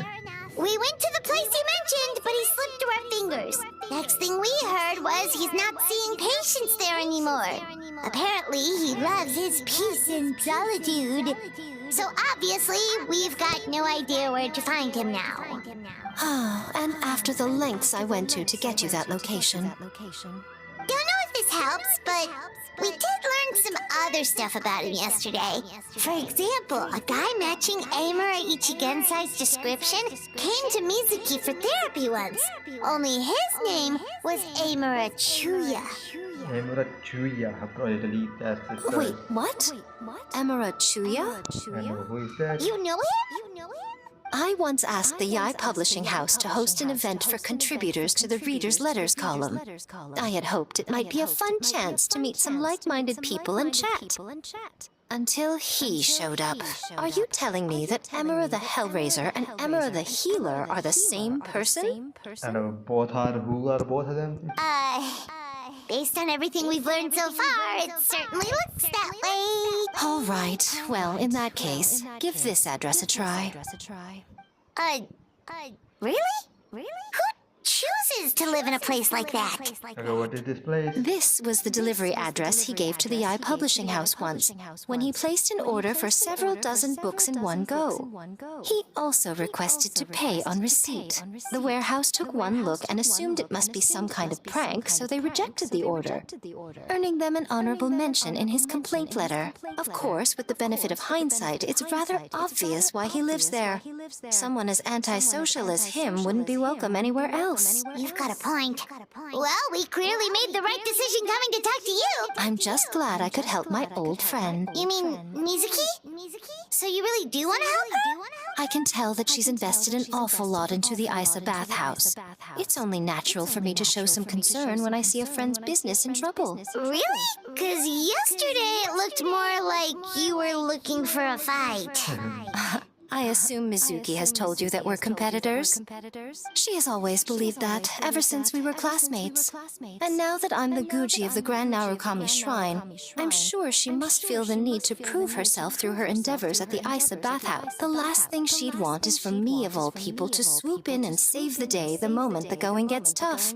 Speaker 5: We went to the place you mentioned, but he slipped through our fingers. Next thing we heard was he's not seeing patients there anymore. Apparently, he loves his peace and solitude. So obviously, we've got no idea where to find him now.
Speaker 8: And after the lengths I went to get you that location.
Speaker 5: Don't know if this helps, but we did learn some other stuff about him yesterday. For example, a guy matching Emura Ichigensai's description came to Mizuki for therapy once. Only his name was Emura Chuya.
Speaker 1: Emura Chuya, probably that's his
Speaker 8: Wait,
Speaker 1: search.
Speaker 8: what? Emera Chuya?
Speaker 1: And who is that?
Speaker 5: You know him?
Speaker 8: I once asked the Yai Publishing House to host an event for contributors to the Reader's Letters column. I had hoped it might be a fun chance to meet some like-minded people and chat. Until he showed up. Are you telling me that Emera the Hellraiser and Emera the Healer are the same person?
Speaker 1: And both are, who are both of them?
Speaker 5: Based on everything we've learned so far, it certainly looks that way.
Speaker 8: All right, well, in that case, give this address a try.
Speaker 5: Really? Who chooses to live in a place like that?
Speaker 1: Okay, what is this place?
Speaker 8: This was the delivery address he gave to the Yai Publishing House once, when he placed an order for several dozen books in one go. He also requested to pay on receipt. The warehouse took one look and assumed it must be some kind of prank, so they rejected the order, earning them an honorable mention in his complaint letter. Of course, with the benefit of hindsight, it's rather obvious why he lives there. Someone as antisocial as him wouldn't be welcome anywhere else.
Speaker 5: You've got a point. Well, we clearly made the right decision coming to talk to you.
Speaker 8: I'm just glad I could help my old friend.
Speaker 5: You mean Mizuki? So you really do want to help her?
Speaker 8: I can tell that she's invested an awful lot into the Isa bathhouse. It's only natural for me to show some concern when I see a friend's business in trouble.
Speaker 5: Really? Because yesterday it looked more like you were looking for a fight.
Speaker 8: I assume Mizuki has told you that we're competitors. She has always believed that, ever since we were classmates. And now that I'm the Guji of the Grand Narukami Shrine, I'm sure she must feel the need to prove herself through her endeavors at the Isa bathhouse. The last thing she'd want is for me, of all people, to swoop in and save the day the moment the going gets tough.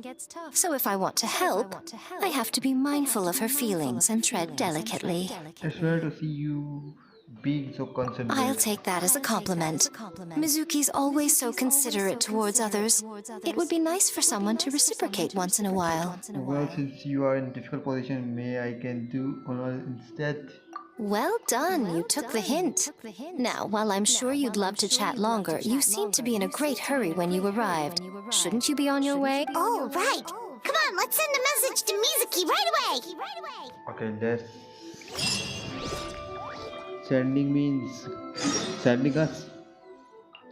Speaker 8: So if I want to help, I have to be mindful of her feelings and tread delicately.
Speaker 1: It's rare to see you being so considerate.
Speaker 8: I'll take that as a compliment. Mizuki's always so considerate towards others. It would be nice for someone to reciprocate once in a while.
Speaker 1: Well, since you are in difficult position, may I can do honor instead?
Speaker 8: Well done, you took the hint. Now, while I'm sure you'd love to chat longer, you seemed to be in a great hurry when you arrived. Shouldn't you be on your way?
Speaker 5: Oh, right. Come on, let's send a message to Mizuki right away.
Speaker 1: Okay, let's... Sending means sending us.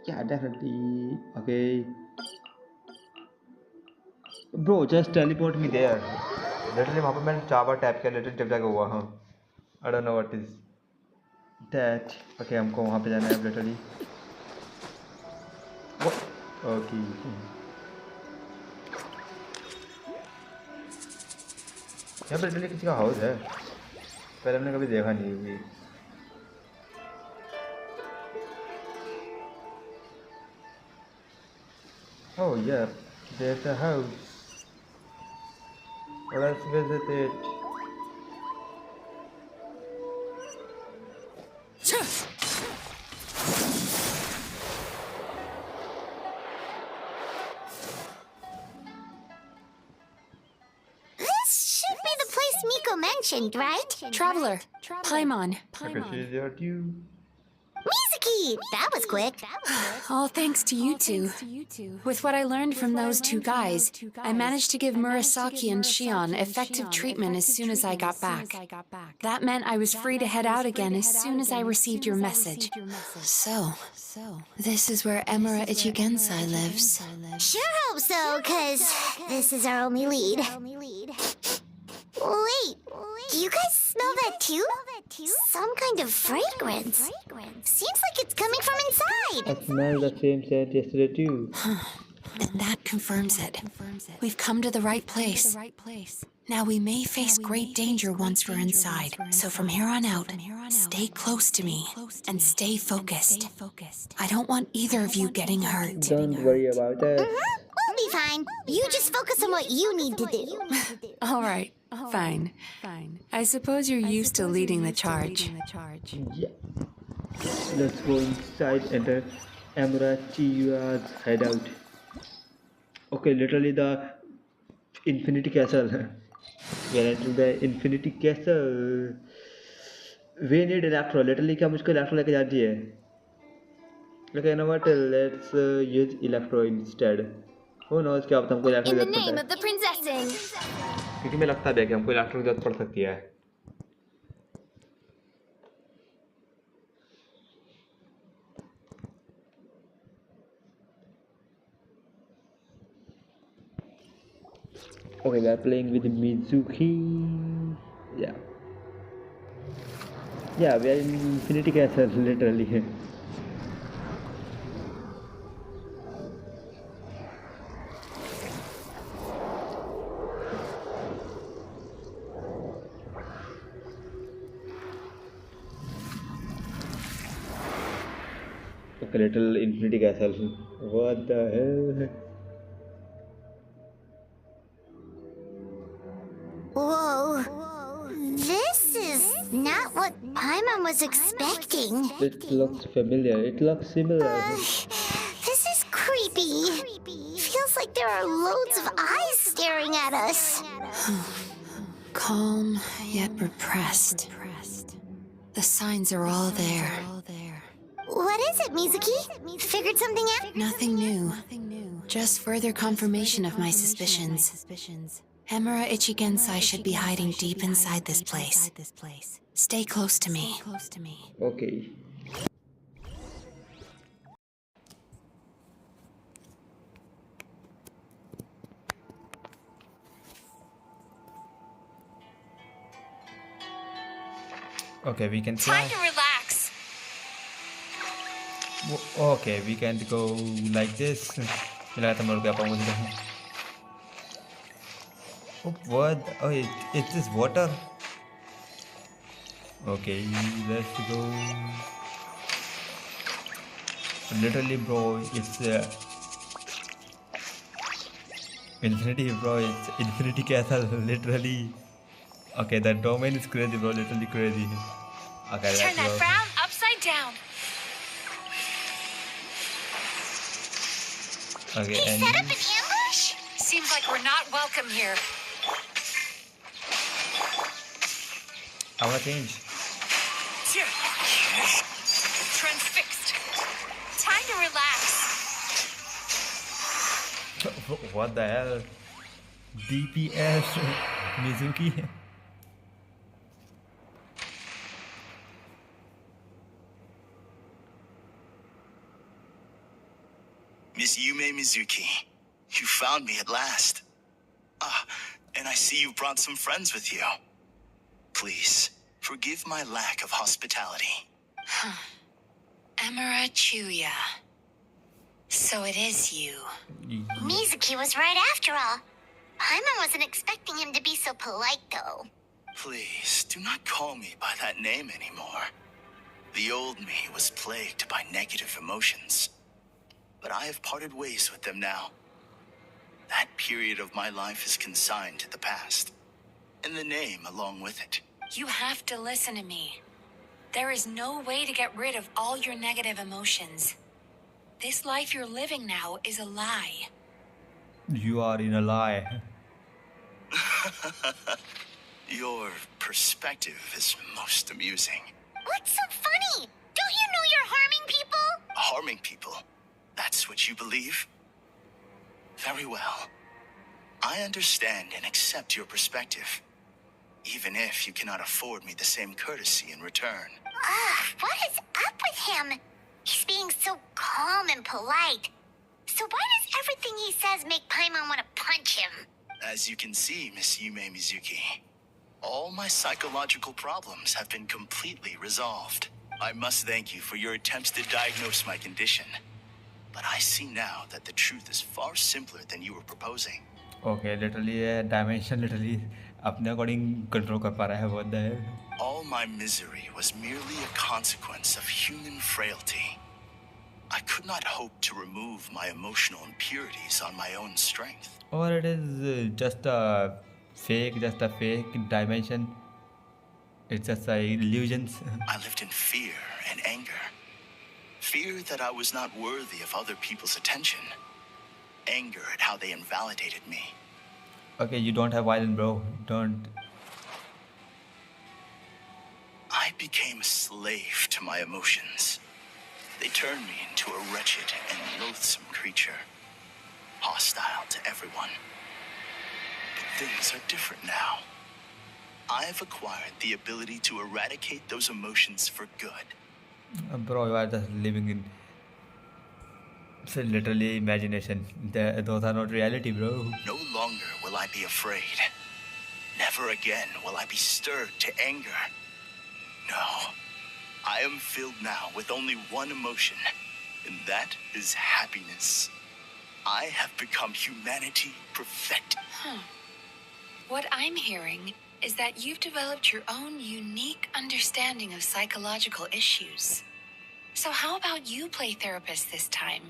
Speaker 1: Yeah, definitely. Okay. Bro, just teleport me there. Literally वहाँ पे मैंने 4 बार tap किया, literally जब जाके हुआ हाँ. I don't know what is that. Okay, हमको वहाँ पे जाना है literally. What? Okay. यहाँ पे literally किसी का हाउस है. पहले हमने कभी देखा नहीं हुई. Oh yeah, there's a house. Let's visit it.
Speaker 5: This should be the place Miko mentioned, right?
Speaker 6: Traveler, Paimon.
Speaker 1: Okay, she's there too.
Speaker 5: Mizuki! That was quick.
Speaker 6: All thanks to you two. With what I learned from those two guys, I managed to give Murasaki and Shion effective treatment as soon as I got back. That meant I was free to head out again as soon as I received your message. So, this is where Emera Ichigensai lives.
Speaker 5: Sure hope so, cause this is our only lead. Wait, do you guys smell that too? Some kind of fragrance. Seems like it's coming from inside.
Speaker 1: I smelled the same scent yesterday too.
Speaker 6: And that confirms it. We've come to the right place. Now we may face great danger once we're inside. So from here on out, stay close to me and stay focused. I don't want either of you getting hurt.
Speaker 1: Don't worry about that.
Speaker 5: We'll be fine. You just focus on what you need to do.
Speaker 6: All right. Fine. I suppose you're used to leading the charge.
Speaker 1: Yeah. Let's go inside and Emera Chiyua's hideout. Okay, literally the Infinity Castle. We are entering the Infinity Castle. We need Electro. Literally क्या मुझको Electro लेके जाती है. Okay, you know what? Let's use Electro instead. हो no क्या पता हमको electric
Speaker 7: In the
Speaker 1: जरूरत
Speaker 7: name
Speaker 1: पड़ता
Speaker 7: of the princessing.
Speaker 1: है, क्योंकि मैं लगता है कि हमको इलेक्ट्रिक जरूरत पड़ सकती है. Okay, we are playing with Mizuki. Yeah. Yeah, we are in Infinity Castle, literally. Okay, little Infinity Castle. What the hell?
Speaker 5: Whoa. This is not what Paimon was expecting.
Speaker 1: It looks familiar. It looks similar.
Speaker 5: This is creepy. Feels like there are loads of eyes staring at us.
Speaker 6: Calm, yet repressed. The signs are all there.
Speaker 5: What is it, Mizuki? Figured something out?
Speaker 6: Nothing new. Just further confirmation of my suspicions. Emura Ichigensai should be hiding deep inside this place. Stay close to me.
Speaker 1: Okay. Okay, we can fly.
Speaker 6: Time to relax.
Speaker 1: Okay, we can go like this. Oh, what? Oh, it's this water. Okay, let's go. Literally, bro, it's infinity, bro. It's Infinity Castle, literally. Okay, that domain is crazy, bro. Literally crazy. Okay, let's
Speaker 6: Turn that
Speaker 1: go.
Speaker 6: frown upside down.
Speaker 1: Okay,
Speaker 5: He
Speaker 1: and
Speaker 5: set up an ambush?
Speaker 6: Seems like we're not welcome here.
Speaker 1: I wanna change.
Speaker 6: Transfixed. Time to relax.
Speaker 1: What the hell? DPS Mizuki.
Speaker 12: Miss Yume Mizuki, you found me at last. Ah, and I see you've brought some friends with you. Please, forgive my lack of hospitality.
Speaker 6: Emura Chuya. So it is you.
Speaker 5: Mizuki was right after all. Paimon wasn't expecting him to be so polite, though.
Speaker 12: Please, do not call me by that name anymore. The old me was plagued by negative emotions. But I have parted ways with them now. That period of my life is consigned to the past. And the name along with it.
Speaker 6: You have to listen to me. There is no way to get rid of all your negative emotions. This life you're living now is a lie.
Speaker 1: You are in a lie.
Speaker 12: Your perspective is most amusing.
Speaker 5: What's so funny? Don't you know you're harming people?
Speaker 12: Harming people? That's what you believe? Very well. I understand and accept your perspective. Even if you cannot afford me the same courtesy in return.
Speaker 5: What is up with him? He's being so calm and polite. So why does everything he says make Paimon want to punch him?
Speaker 12: As you can see, Miss Yume Mizuki, all my psychological problems have been completely resolved. I must thank you for your attempts to diagnose my condition. But I see now that the truth is far simpler than you were proposing.
Speaker 1: Okay, literally dimension literally अपने according control कर पा रहा है. What the hell?
Speaker 12: All my misery was merely a consequence of human frailty. I could not hope to remove my emotional impurities on my own strength.
Speaker 1: Or it is just a fake dimension. It's just illusions.
Speaker 12: I lived in fear and anger. Fear that I was not worthy of other people's attention. Anger at how they invalidated me.
Speaker 1: Okay, you don't have violence, bro. Don't.
Speaker 12: I became a slave to my emotions. They turned me into a wretched and loathsome creature. hostile to everyone. But things are different now. I've acquired the ability to eradicate those emotions for good.
Speaker 1: Bro, you are just living in literally imagination. Those are not reality, bro.
Speaker 12: No longer will I be afraid. Never again will I be stirred to anger. No. I am filled now with only one emotion, and that is happiness. I have become humanity perfected.
Speaker 6: What I'm hearing is that you've developed your own unique understanding of psychological issues. So how about you play therapist this time?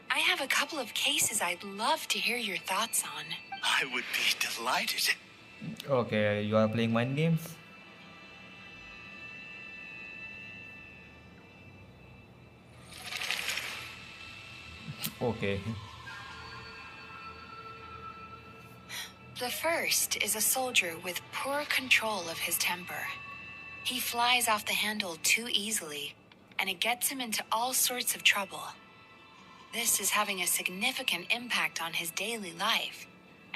Speaker 6: I have a couple of cases I'd love to hear your thoughts on.
Speaker 12: I would be delighted.
Speaker 1: Okay, you are playing mind games? Okay.
Speaker 6: The first is a soldier with poor control of his temper. He flies off the handle too easily, and it gets him into all sorts of trouble. This is having a significant impact on his daily life,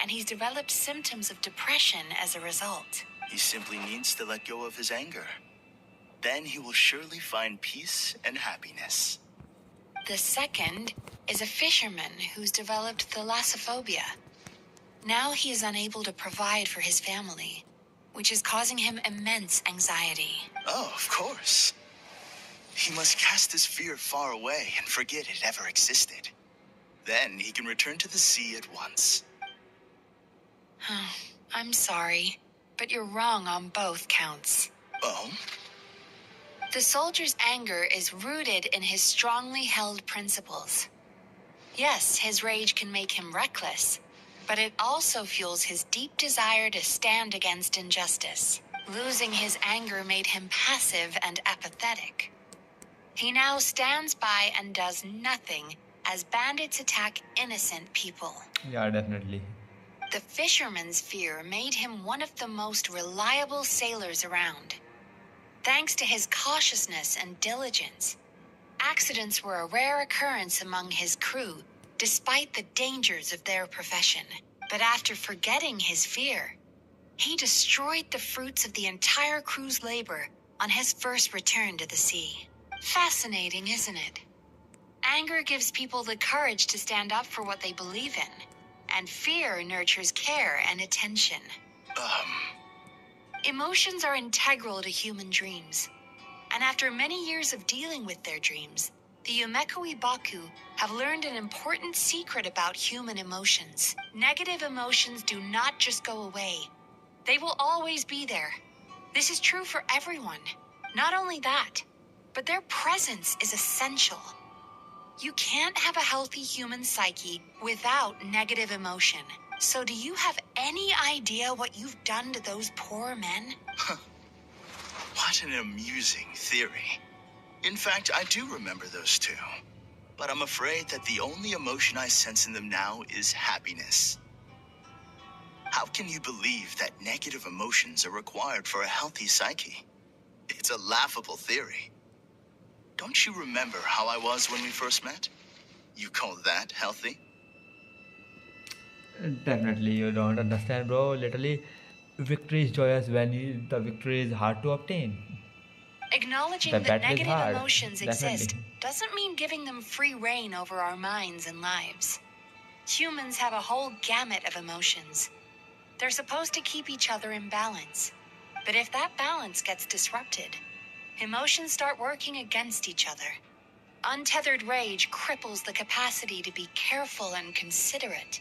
Speaker 6: and he's developed symptoms of depression as a result.
Speaker 12: He simply needs to let go of his anger. Then he will surely find peace and happiness.
Speaker 6: The second is a fisherman who's developed thalassophobia. Now he is unable to provide for his family, which is causing him immense anxiety.
Speaker 12: Oh, of course. He must cast his fear far away and forget it ever existed. Then he can return to the sea at once.
Speaker 6: I'm sorry, but you're wrong on both counts.
Speaker 12: Oh?
Speaker 6: The soldier's anger is rooted in his strongly held principles. Yes, his rage can make him reckless, but it also fuels his deep desire to stand against injustice. Losing his anger made him passive and apathetic. He now stands by and does nothing as bandits attack innocent people.
Speaker 1: Yeah, definitely.
Speaker 6: The fisherman's fear made him one of the most reliable sailors around. Thanks to his cautiousness and diligence, accidents were a rare occurrence among his crew, despite the dangers of their profession. But after forgetting his fear, he destroyed the fruits of the entire crew's labor on his first return to the sea. Fascinating, isn't it? Anger gives people the courage to stand up for what they believe in, and fear nurtures care and attention. Emotions are integral to human dreams, and after many years of dealing with their dreams, the Yumekoi Baku have learned an important secret about human emotions. Negative emotions do not just go away. They will always be there. This is true for everyone. Not only that, but their presence is essential. You can't have a healthy human psyche without negative emotion. So do you have any idea what you've done to those poor men?
Speaker 12: What an amusing theory. In fact, I do remember those two. But I'm afraid that the only emotion I sense in them now is happiness. How can you believe that negative emotions are required for a healthy psyche? It's a laughable theory. Don't you remember how I was when we first met? You call that healthy?
Speaker 1: Definitely, you don't understand, bro. Literally, victory is joyous when the victory is hard to obtain.
Speaker 6: Acknowledging
Speaker 1: The
Speaker 6: that
Speaker 1: battle is
Speaker 6: negative
Speaker 1: hard,
Speaker 6: emotions exist
Speaker 1: definitely.
Speaker 6: doesn't mean giving them free reign over our minds and lives. Humans have a whole gamut of emotions. They're supposed to keep each other in balance. But if that balance gets disrupted, emotions start working against each other. Untethered rage cripples the capacity to be careful and considerate.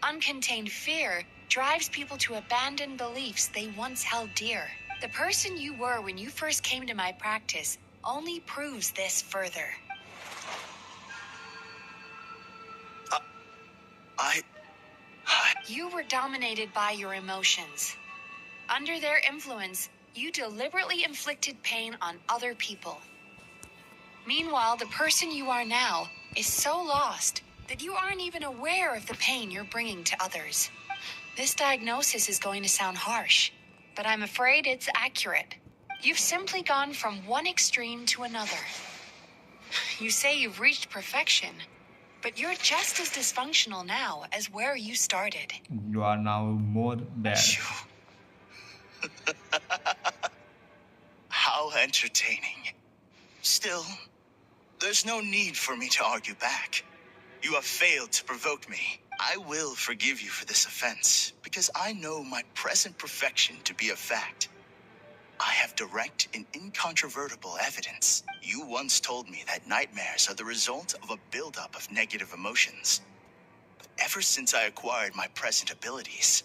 Speaker 6: Uncontained fear drives people to abandon beliefs they once held dear. The person you were when you first came to my practice only proves this further. You were dominated by your emotions. Under their influence, you deliberately inflicted pain on other people. Meanwhile, the person you are now is so lost that you aren't even aware of the pain you're bringing to others. This diagnosis is going to sound harsh, but I'm afraid it's accurate. You've simply gone from one extreme to another. You say you've reached perfection, But you're just as dysfunctional now as where you started.
Speaker 1: You are now more bad.
Speaker 12: How entertaining. Still, there's no need for me to argue back. You have failed to provoke me. I will forgive you for this offense, because I know my present perfection to be a fact. I have direct and incontrovertible evidence. You once told me that nightmares are the result of a buildup of negative emotions. But ever since I acquired my present abilities,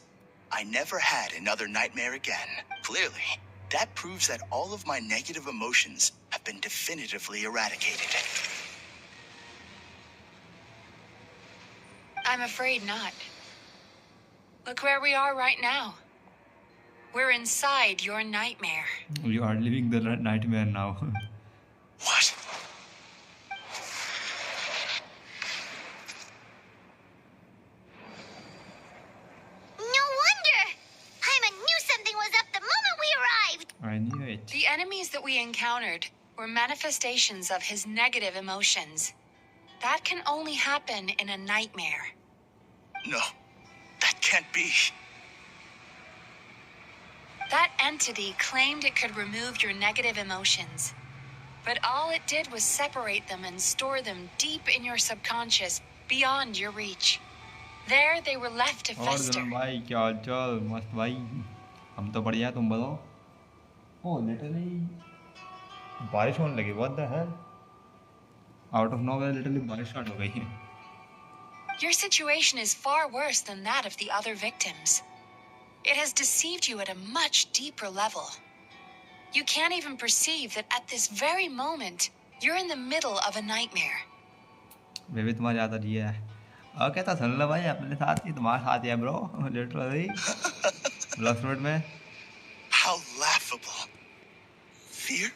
Speaker 12: I never had another nightmare again. Clearly, that proves that all of my negative emotions have been definitively eradicated.
Speaker 6: I'm afraid not. Look where we are right now. We're inside your nightmare.
Speaker 1: You are living the nightmare now.
Speaker 12: What?
Speaker 5: No wonder! Paimon knew something was up the moment we arrived!
Speaker 1: I knew it.
Speaker 6: The enemies that we encountered were manifestations of his negative emotions. That can only happen in a nightmare.
Speaker 12: No, that can't be.
Speaker 6: That entity claimed it could remove your negative emotions. But all it did was separate them and store them deep in your subconscious, beyond your reach. There they were left to
Speaker 1: और
Speaker 6: fester.
Speaker 1: जनाब भाई क्या हाल चाल मस्त भाई हम तो बढ़िया तुम बताओ ओह लिटरली बारिश होने लगी what the hell out of nowhere literally बारिश स्टार्ट हो गई है
Speaker 6: Your situation is far worse than that of the other victims. It has deceived you at a much deeper level. You can't even perceive that at this very moment, you're in the middle of a nightmare.
Speaker 1: वे भी तुम्हारे याद आ रही है okay तो सुन लो भाई अपने साथ ही तुम्हारे साथ ही है ब्रो लिटरली ब्लॉक रोड में
Speaker 12: How laughable. Fear?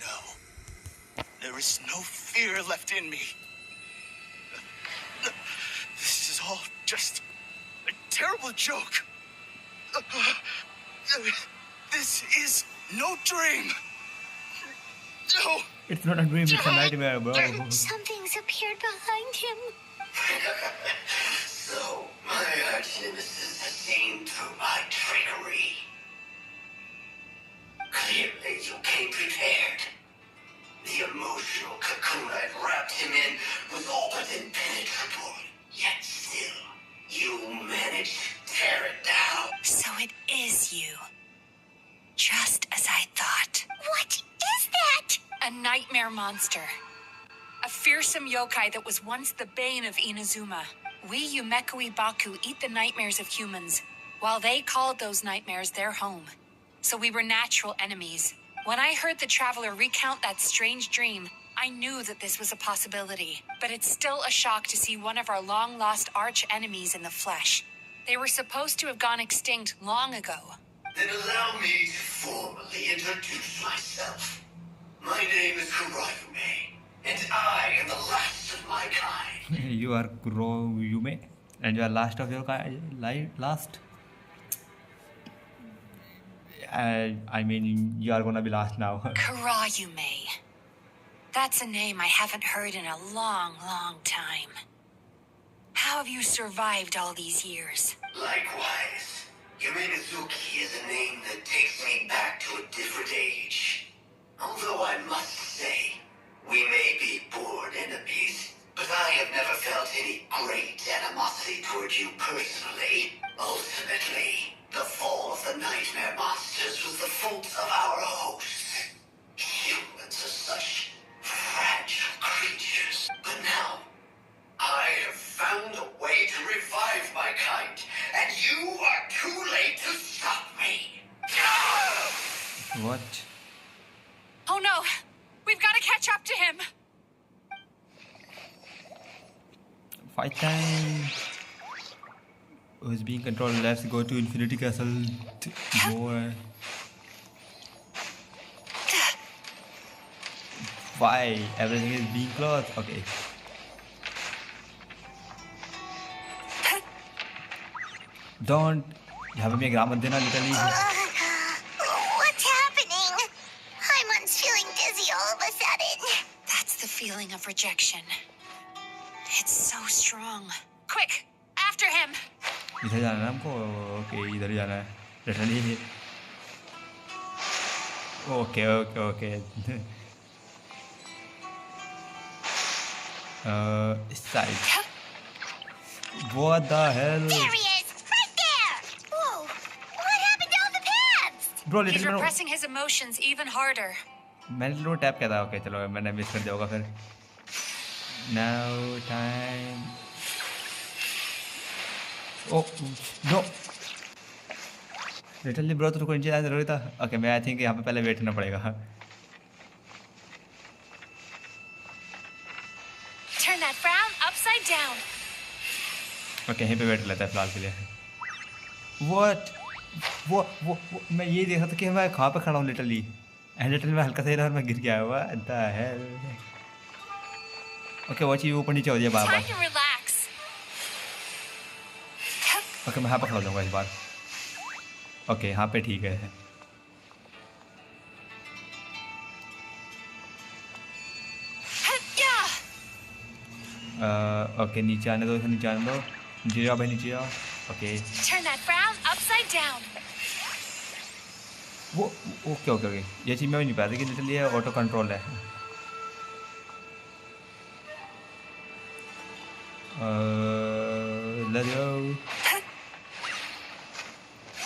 Speaker 12: No. There is no fear left in me. This is all just a terrible joke. This is no dream. No.
Speaker 1: It's not a dream it's a nightmare bro
Speaker 5: Something's appeared behind him.
Speaker 13: So, my arch nemesis has seen through my trickery. Clearly, you came prepared. The emotional cocoon I'd wrapped him in was all but impenetrable. Yet still, you managed to tear it down.
Speaker 6: So it is you. Just as I thought.
Speaker 5: What is that?
Speaker 6: A nightmare monster. A fearsome yokai that was once the bane of Inazuma. We Yumekoi Baku eat the nightmares of humans, while they called those nightmares their home. So we were natural enemies. When I heard the traveler recount that strange dream, I knew that this was a possibility. But it's still a shock to see one of our long-lost arch-enemies in the flesh. They were supposed to have gone extinct long ago.
Speaker 13: Then allow me to formally introduce myself. My name is Kurayume, and I am the last of my kind.
Speaker 1: you are Kuroyume and you are last of your kind last I mean you are gonna be last now
Speaker 6: Kurayume. That's a name I haven't heard in a long, long time. How have you survived all these years?
Speaker 13: Likewise, Yumenazuki is a name that takes me back to a different age. Although I must say, we may be born enemies, but I have never felt any great animosity toward you personally. Ultimately, the fall of the nightmare monsters was the fault of our hosts. Humans are such fragile creatures. But now, I have found a way to revive my kind, and you are too late to stop me.
Speaker 1: what
Speaker 6: Oh no! We've got to catch up to him!
Speaker 1: fight time who's being controlled let's go to Infinity Castle more why everything is being closed okay don't यहाँ पे मैं ग्राम मत देना literally
Speaker 5: What's happening? Paimon's feeling dizzy all of a sudden.
Speaker 6: That's the feeling of rejection. It's so strong. Quick, after him.
Speaker 1: इधर जाना है हमको. Okay इधर ही जाना है. Literally. Okay. This side. What the hell?
Speaker 5: There he is! Right there! Whoa! What happened to all the paths?
Speaker 1: Bro,
Speaker 6: He's
Speaker 1: literally
Speaker 6: repressing his emotions even harder.
Speaker 1: मैंने लो tap किया था. ओके चलो मैंने मिस कर दिया होगा फिर. Now time. Oh no. Literally bro तो नीचे जाना जरूरी था. ओके मैं आई थिंक यहाँ पे पहले वेट करना पड़ेगा.
Speaker 6: Turn that frown upside down.
Speaker 1: Okay यहीं पे वेट कर लेता है फिलहाल के लिए. What? वो मैं ये देखा था कि मैं कहाँ पे खड़ा हूँ लिटरली. एंड लिटरली मैं हल्का सा हिला और मैं गिर गया. What the hell? ओके वो चीज़ ऊपर नीचे हो जाए बार बार.
Speaker 6: Time to relax.
Speaker 1: ओके मैं यहाँ पे खड़ा हो जाऊँगा इस बार. ओके यहाँ पे ठीक है. ओके नीचे आने दो. नीचे जाओ भाई नीचे जाओ. Okay
Speaker 6: Turn that frown upside down.
Speaker 1: वो ओके ये चीज़ मैं भी नहीं पता कि लिटरली ये ऑटो कंट्रोल है. Let's go.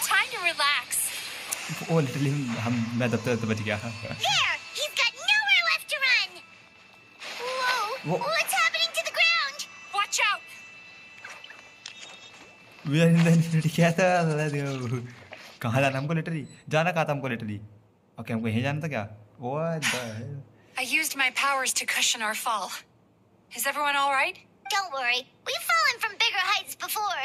Speaker 6: Time to relax.
Speaker 1: Oh literally मैं दबते बच गया.
Speaker 5: There! He's got nowhere left to run! Whoa! What's happening to the ground?
Speaker 6: Watch out!
Speaker 1: We are in the infinity. क्या था? Let's go. कहाँ जाना हमको लिटरली? जाना कहाँ था हमको लिटरली? ओके हमको यहीं जाना था क्या? What the hell?
Speaker 6: I used my powers to cushion our fall. Is everyone all right?
Speaker 5: Don't worry, we've fallen from bigger heights before.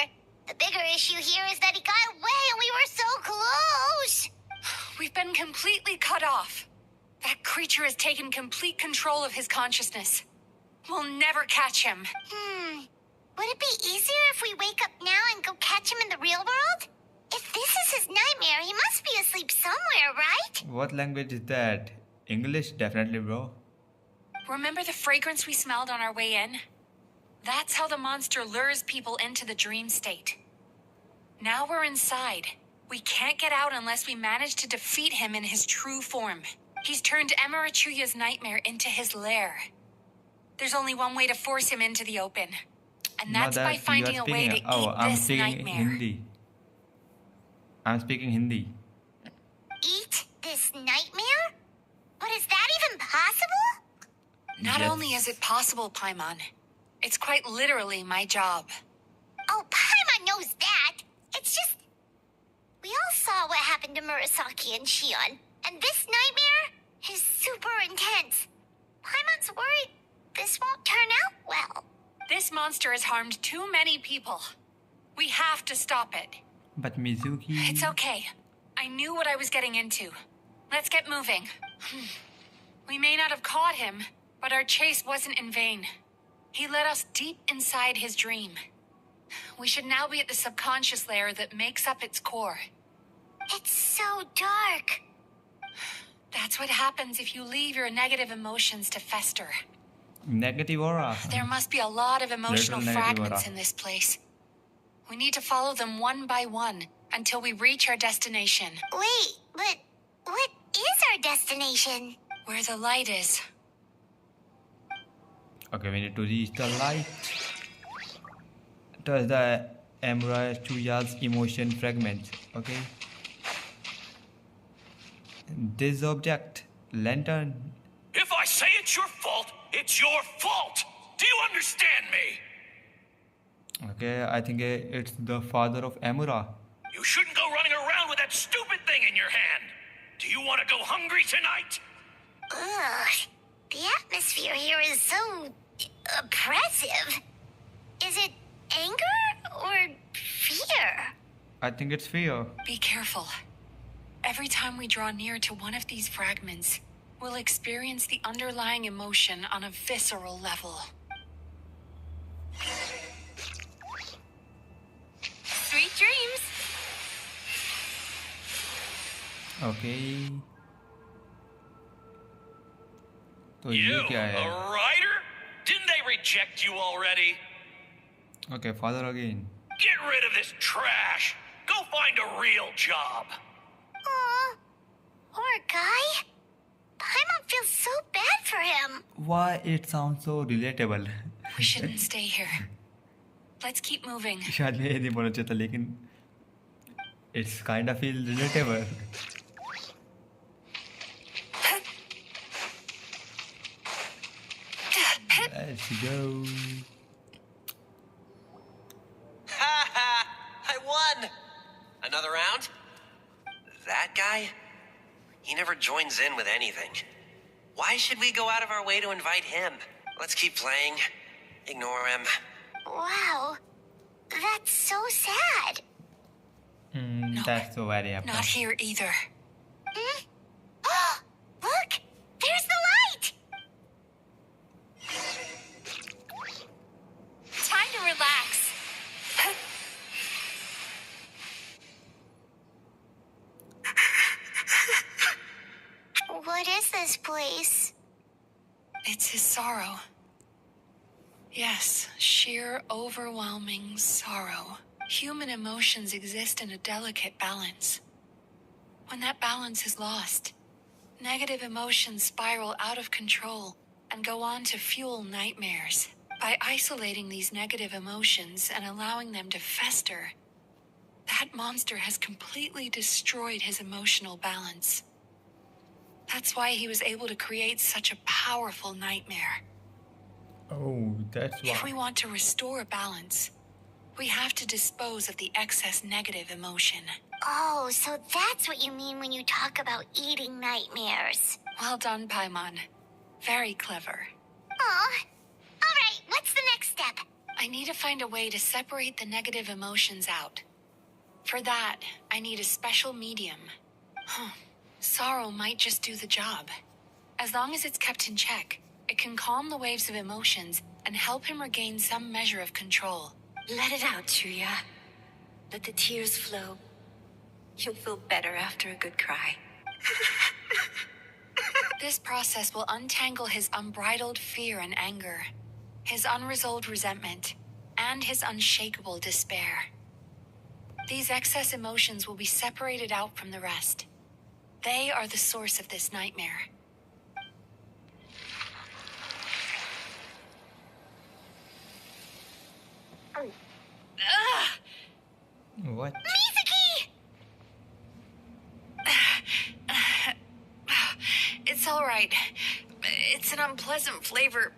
Speaker 5: The bigger issue here is that he got away and we were so close!
Speaker 6: We've been completely cut off. That creature has taken complete control of his consciousness. We'll never catch him.
Speaker 5: Would it be easier if we wake up now and go catch him in the real world? If this is his nightmare, he must be asleep somewhere, right?
Speaker 1: What language is that? English, definitely, bro.
Speaker 6: Remember the fragrance we smelled on our way in? That's how the monster lures people into the dream state. Now we're inside. We can't get out unless we manage to defeat him in his true form. He's turned Emirachuya's nightmare into his lair. There's only one way to force him into the open. And that's by finding a way to eat this nightmare.
Speaker 1: I'm speaking Hindi.
Speaker 5: Eat this nightmare? But is that even possible?
Speaker 6: Not only is it possible, Paimon, it's quite literally my job.
Speaker 5: Oh, Paimon knows that. It's just... We all saw what happened to Murasaki and Shion. And this nightmare is super intense. Paimon's worried this won't turn out well.
Speaker 6: This monster has harmed too many people. We have to stop it.
Speaker 1: But Mizuki...
Speaker 6: It's okay. I knew what I was getting into. Let's get moving. We may not have caught him, but our chase wasn't in vain. He led us deep inside his dream. We should now be at the subconscious layer that makes up its core.
Speaker 5: It's so dark.
Speaker 6: That's what happens if you leave your negative emotions to fester.
Speaker 1: Negative aura.
Speaker 6: There must be a lot of emotional fragments in this place. We need to follow them one by one until we reach our destination.
Speaker 5: Wait, but what is our destination?
Speaker 6: Where the light is.
Speaker 1: Okay, we need to reach the light. Touch the Emirachuya's emotion fragments. Okay. This object, lantern.
Speaker 10: If I say it's your fault, it's your fault. Do you understand me?
Speaker 1: Okay, I think it's the father of Amura.
Speaker 10: You shouldn't go running around with that stupid thing in your hand. Do you want to go hungry tonight?
Speaker 5: Ugh, the atmosphere here is so oppressive. Is it anger or fear?
Speaker 1: I think it's fear.
Speaker 6: Be careful. Every time we draw near to one of these fragments, we'll experience the underlying emotion on a visceral level.
Speaker 5: Sweet dreams.
Speaker 1: Okay. तो
Speaker 10: You,
Speaker 1: ये क्या है?
Speaker 10: a writer? Didn't they read
Speaker 13: eject you already?
Speaker 1: Okay, father again.
Speaker 13: Get rid of this trash. Go find a real job.
Speaker 5: Aw, poor guy. Paimon feels so bad for him.
Speaker 1: Why it sounds so relatable?
Speaker 6: We shouldn't stay here. Let's keep moving.
Speaker 1: शायद मैं ये नहीं बोलना चाहता लेकिन it's kind of feel relatable. Let's go.
Speaker 3: Ha ha! I won! Another round? That guy? He never joins in with anything. Why should we go out of our way to invite him? Let's keep playing. Ignore him.
Speaker 5: Wow, that's so sad.
Speaker 1: That's so very happy.
Speaker 6: Not here either.
Speaker 5: Hmm? Look, there's the light.
Speaker 6: Time to relax.
Speaker 5: What is this place?
Speaker 6: It's his sorrow. Yes, sheer, overwhelming sorrow. Human emotions exist in a delicate balance. When that balance is lost, negative emotions spiral out of control and go on to fuel nightmares. By isolating these negative emotions and allowing them to fester, that monster has completely destroyed his emotional balance. That's why he was able to create such a powerful nightmare.
Speaker 1: Oh, that's why.
Speaker 6: If we want to restore balance, we have to dispose of the excess negative emotion.
Speaker 5: Oh, so that's what you mean when you talk about eating nightmares.
Speaker 6: Well done, Paimon. Very clever.
Speaker 5: Aw. All right, what's the next step?
Speaker 6: I need to find a way to separate the negative emotions out. For that, I need a special medium. Sorrow might just do the job. As long as it's kept in check, it can calm the waves of emotions and help him regain some measure of control.
Speaker 14: Let it out, Chuya. Let the tears flow. You'll feel better after a good cry.
Speaker 6: This process will untangle his unbridled fear and anger, his unresolved resentment, and his unshakable despair. These excess emotions will be separated out from the rest. They are the source of this nightmare.
Speaker 1: What?
Speaker 5: Mizuki!
Speaker 6: It's all right. It's an unpleasant flavor,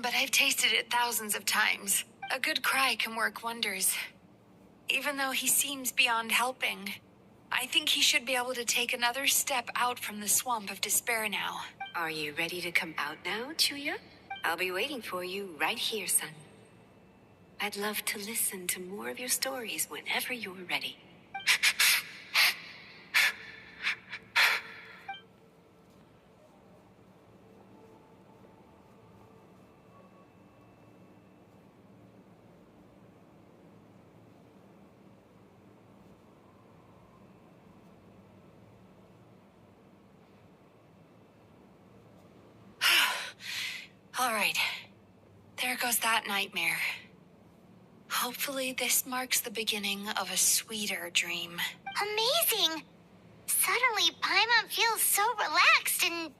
Speaker 6: but I've tasted it thousands of times. A good cry can work wonders. Even though he seems beyond helping, I think he should be able to take another step out from the swamp of despair now.
Speaker 14: Are you ready to come out now, Chuya? I'll be waiting for you right here, son. I'd love to listen to more of your stories whenever you're ready.
Speaker 6: All right. There goes that nightmare. Hopefully this marks the beginning of a sweeter dream.
Speaker 5: Amazing! Suddenly, Paimon feels so relaxed and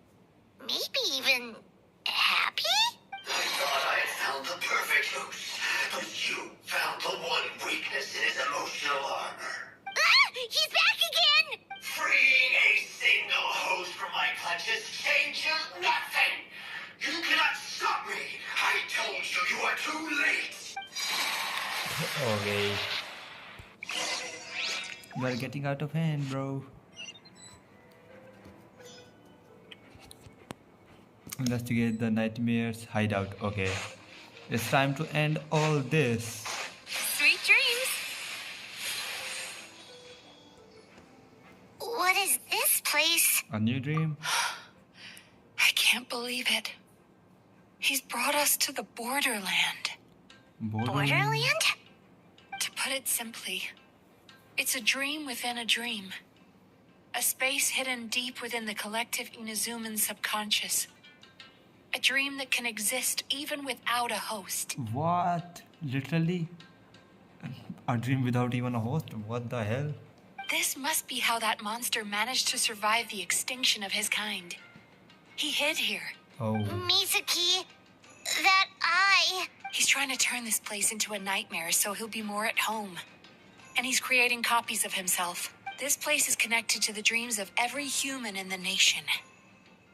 Speaker 5: maybe even happy?
Speaker 13: I thought I had found the perfect host, but you found the one weakness in his emotional armor.
Speaker 5: Ah! He's back again!
Speaker 13: Freeing a single host from my clutches changes nothing! You cannot stop me! I told you you are too late!
Speaker 1: Okay. You are getting out of hand, bro. Investigate the nightmare's hideout. Okay. It's time to end all this.
Speaker 4: Sweet dreams!
Speaker 5: What is this place?
Speaker 1: A new dream?
Speaker 6: I can't believe it. He's brought us to the borderland.
Speaker 5: Borderland?
Speaker 6: To put it simply, it's a dream within a dream. A space hidden deep within the collective Inazuman subconscious. A dream that can exist even without a host.
Speaker 1: What? Literally? A dream without even a host? What the hell?
Speaker 6: This must be how that monster managed to survive the extinction of his kind. He hid here.
Speaker 1: Oh.
Speaker 5: Mizuki, that eye.
Speaker 6: He's trying to turn this place into a nightmare so he'll be more at home. And he's creating copies of himself. This place is connected to the dreams of every human in the nation.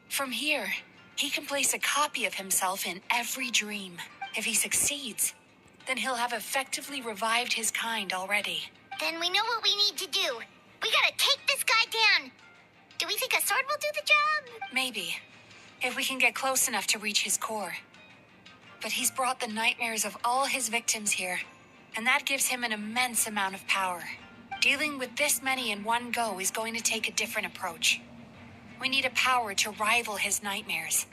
Speaker 6: From here, he can place a copy of himself in every dream. If he succeeds, then he'll have effectively revived his kind already.
Speaker 5: Then we know what we need to do. We gotta take this guy down. Do we think a sword will do the job?
Speaker 6: Maybe, if we can get close enough to reach his core. But he's brought the nightmares of all his victims here, and that gives him an immense amount of power. Dealing with this many in one go is going to take a different approach. We need a power to rival his nightmares.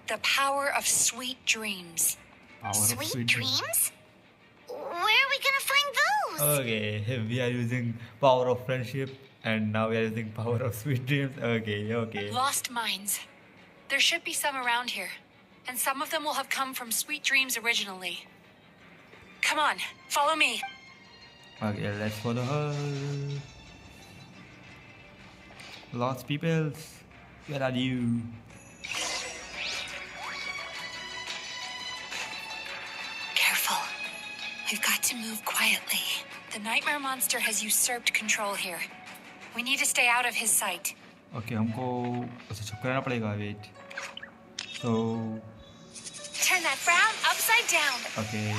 Speaker 6: The power of sweet dreams.
Speaker 5: Sweet dreams? Where are we gonna find those?
Speaker 1: Okay, we are using power of friendship and now we are using power of sweet dreams. Okay.
Speaker 6: Lost minds. There should be some around here, and some of them will have come from sweet dreams originally. Come on, follow me.
Speaker 1: Okay, let's follow her. Lost peoples, where are you?
Speaker 6: Careful. We've got to move quietly. The nightmare monster has usurped control here. We need to stay out of his sight.
Speaker 1: Okay, हमको उसे छुप कराना पड़ेगा. Wait. So.
Speaker 6: Turn that frown upside down.
Speaker 1: Okay.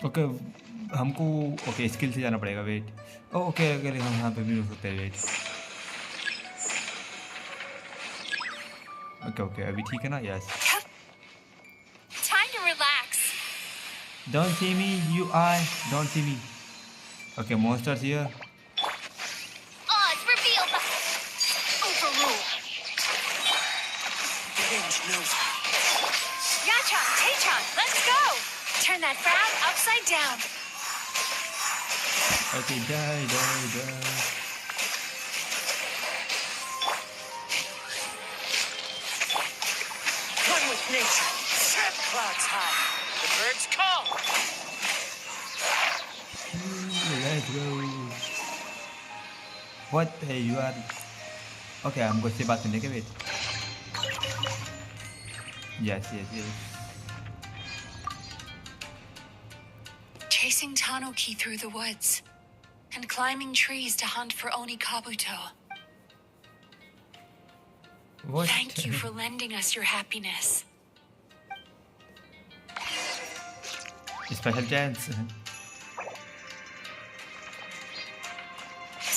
Speaker 1: Okay, हमको okay skill से जाना पड़ेगा. Wait. Oh, okay, हम यहाँ पे भी हो सकते हैं. Wait. Okay, अभी ठीक है ना? Yes.
Speaker 6: Time to relax.
Speaker 1: Don't see me, don't see me. Okay, monsters here.
Speaker 5: Odds revealed. Overruled.
Speaker 6: Yachan, Taechan, let's go. Turn that frown upside down.
Speaker 1: Okay, die.
Speaker 3: One with nature. Set clouds high. The birds call.
Speaker 1: Let's go. What? Hey, you are. Okay, I'm going to say baat करने के wait. Yes.
Speaker 6: Chasing Tanuki through the woods and climbing trees to hunt for Oni Kabuto.
Speaker 1: What?
Speaker 6: Thank you for lending us your happiness.
Speaker 1: Special chance.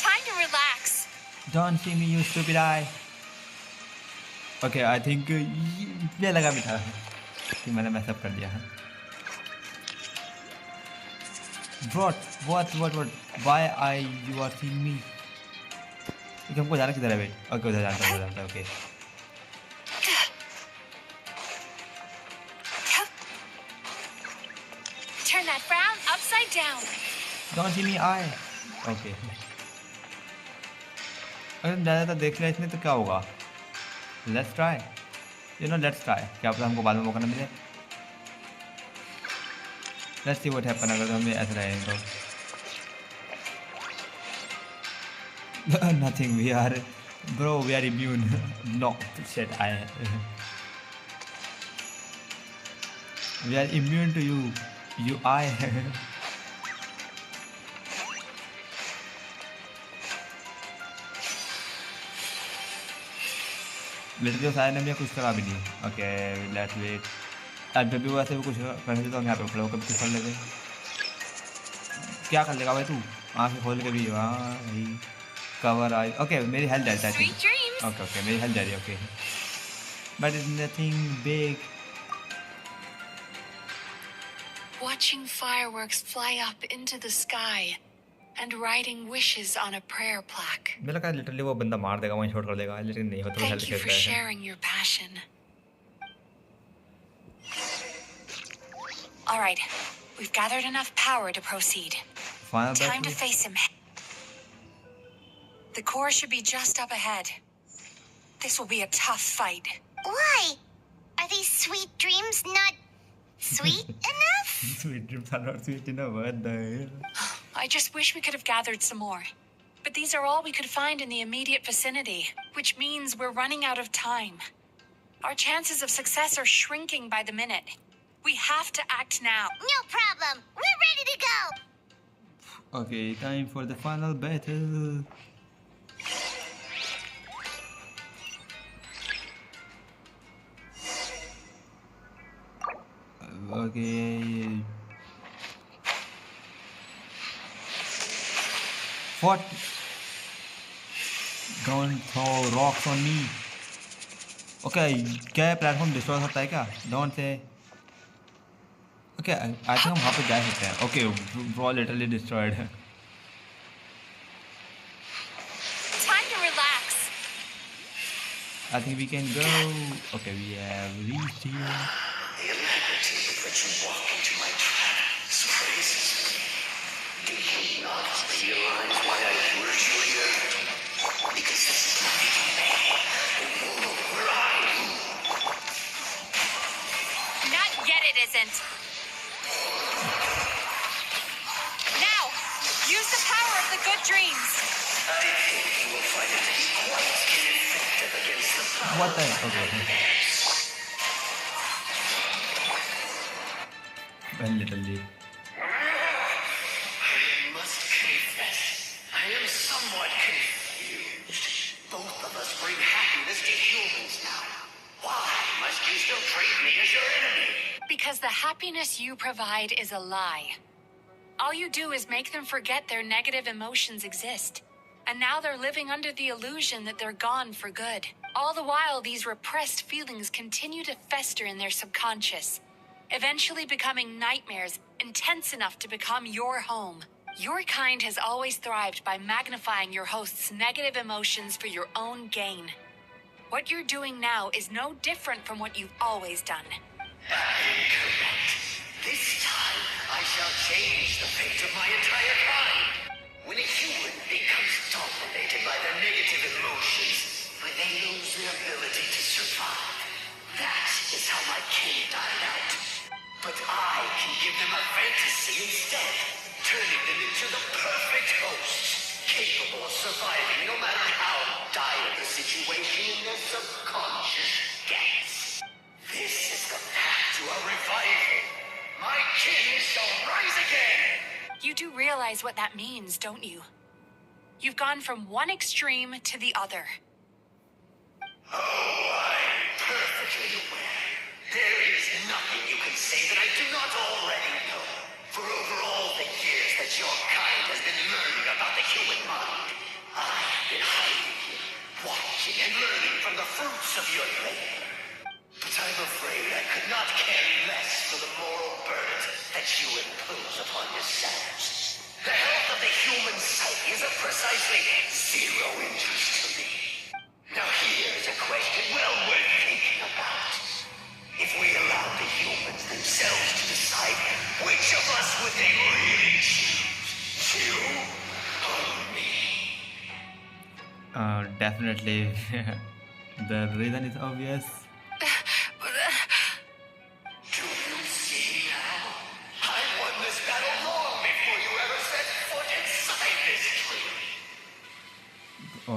Speaker 6: Time to relax.
Speaker 1: Don't see me, you stupid eye. Okay, I think ये लगा भी था कि मैंने mess up कर दिया. What? Why you are seeing me? Okay, हमको जाना किधर है? Wait. Okay, उधर जानता हूँ. Okay.
Speaker 6: Turn that frown upside down.
Speaker 1: Don't see me, eye. Okay. अगर ज़्यादातर देख लिया इसने तो क्या होगा? Let's try. Let's try. क्या पता हमको बाद में मौका न मिले. Let's see what happen अगर हमें ऐसा रहेगा. Nothing. We are immune. No shit. We are immune to you. You I. लेट सारे ने कुछ करा भी नहीं. Okay let's wait. अब जब भी वैसे भी कुछ करने तो हम यहाँ पे खड़े होकर कुछ कर लेते. क्या कर लेगा भाई तू? आँखें खोल के भी. हाँ भाई कवर आई. ओके मेरी हेल्थ है. ओके मेरी हेल्थ है. Okay but it's nothing big.
Speaker 6: Watching fireworks fly up into the sky and writing wishes on a prayer plaque.
Speaker 1: मेरा क्या लिटरली वो बंदा मार देगा, वहीं शॉट कर देगा. लेकिन नहीं होता.
Speaker 6: Thank you for sharing your passion. All right, we've gathered enough power to proceed. Time to face him. The core should be just up ahead.
Speaker 14: This will be a tough fight.
Speaker 5: Why? Are these sweet dreams not sweet enough?
Speaker 1: Sweet dreams are not sweet enough. What the hell?
Speaker 14: I just wish we could have gathered some more. But these are all we could find in the immediate vicinity, which means we're running out of time. Our chances of success are shrinking by the minute. We have to act now.
Speaker 5: No problem. We're ready to go.
Speaker 1: Okay, time for the final battle. Okay. What? Don't throw rocks on me. Okay, क्या ये platform destroy होता है क्या? Don't say. Okay, I think हम वहाँ पे जा सकते हैं. Okay, bro, literally destroyed.
Speaker 14: Time to relax.
Speaker 1: I think we can go. Okay, we have reached here.
Speaker 13: The alacrity with which you walk into my trap surprises me. Do you not realize why I lured you here? Because this is not a world where I rule.
Speaker 14: Not yet it isn't. Now, use the power of the good dreams.
Speaker 13: I think you will find it to be quite ineffective against the power.
Speaker 1: What the? Okay. A little late.
Speaker 13: I must confess, I am somewhat confused. Both of us bring happiness to humans now. Why must you still treat me as your enemy?
Speaker 14: Because the happiness you provide is a lie. All you do is make them forget their negative emotions exist. And now they're living under the illusion that they're gone for good. All the while, these repressed feelings continue to fester in their subconscious, eventually becoming nightmares intense enough to become your home. Your kind has always thrived by magnifying your host's negative emotions for your own gain. What you're doing now is no different from what you've always done.
Speaker 13: Incorrect. This time, I shall change the fate of my entire kind. When a human becomes dominated by their negative emotions, when they lose their ability to survive, that is how my kin died out. But I can give them a fantasy instead, turning them into the perfect hosts, capable of surviving no matter how dire the situation in their subconscious gets. This is the path to a revival. My kin shall rise again!
Speaker 14: You do realize what that means, don't you? You've gone from one extreme to the other.
Speaker 13: Oh, I'm perfectly aware. There is nothing you can say that I do not already know. For over all the years that your kind has been learning about the human mind, I have been hiding here, watching and learning from the fruits of your labor. But I'm afraid I could not care less for the moral burden that you impose upon yourselves. The health of the human psyche is of precisely zero interest to me. Now here's a question well worth thinking about. If we allow the humans themselves to decide which of us would they really choose, you or me?
Speaker 1: Definitely. The reason is obvious.
Speaker 13: Do you see now? I won this battle long before you ever set foot inside this tree.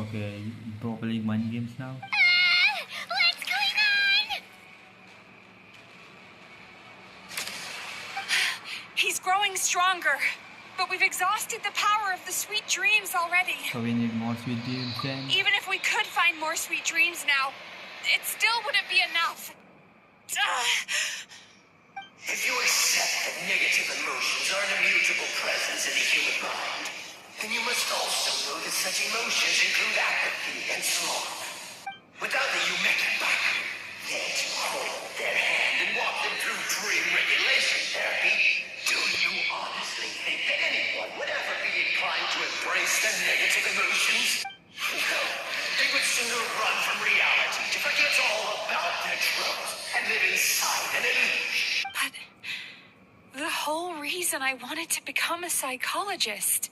Speaker 1: Okay, bro, playing mind games now.
Speaker 5: What's going on?
Speaker 14: He's growing stronger, but we've exhausted the power of the sweet dreams already.
Speaker 1: So we need more sweet dreams then.
Speaker 14: Even if we could find more sweet dreams now, it still wouldn't be enough.
Speaker 13: If you accept that negative emotions are an immutable presence in the human mind, then you must also know that such emotions include apathy and sloth. Without the Yumeki Baku, there to hold their hand and walk them through dream regulation therapy, do you honestly think that anyone would ever be inclined to embrace their negative emotions? No, they would sooner run from reality to forget all about their troubles and live inside an illusion.
Speaker 14: But the whole reason I wanted to become a psychologist.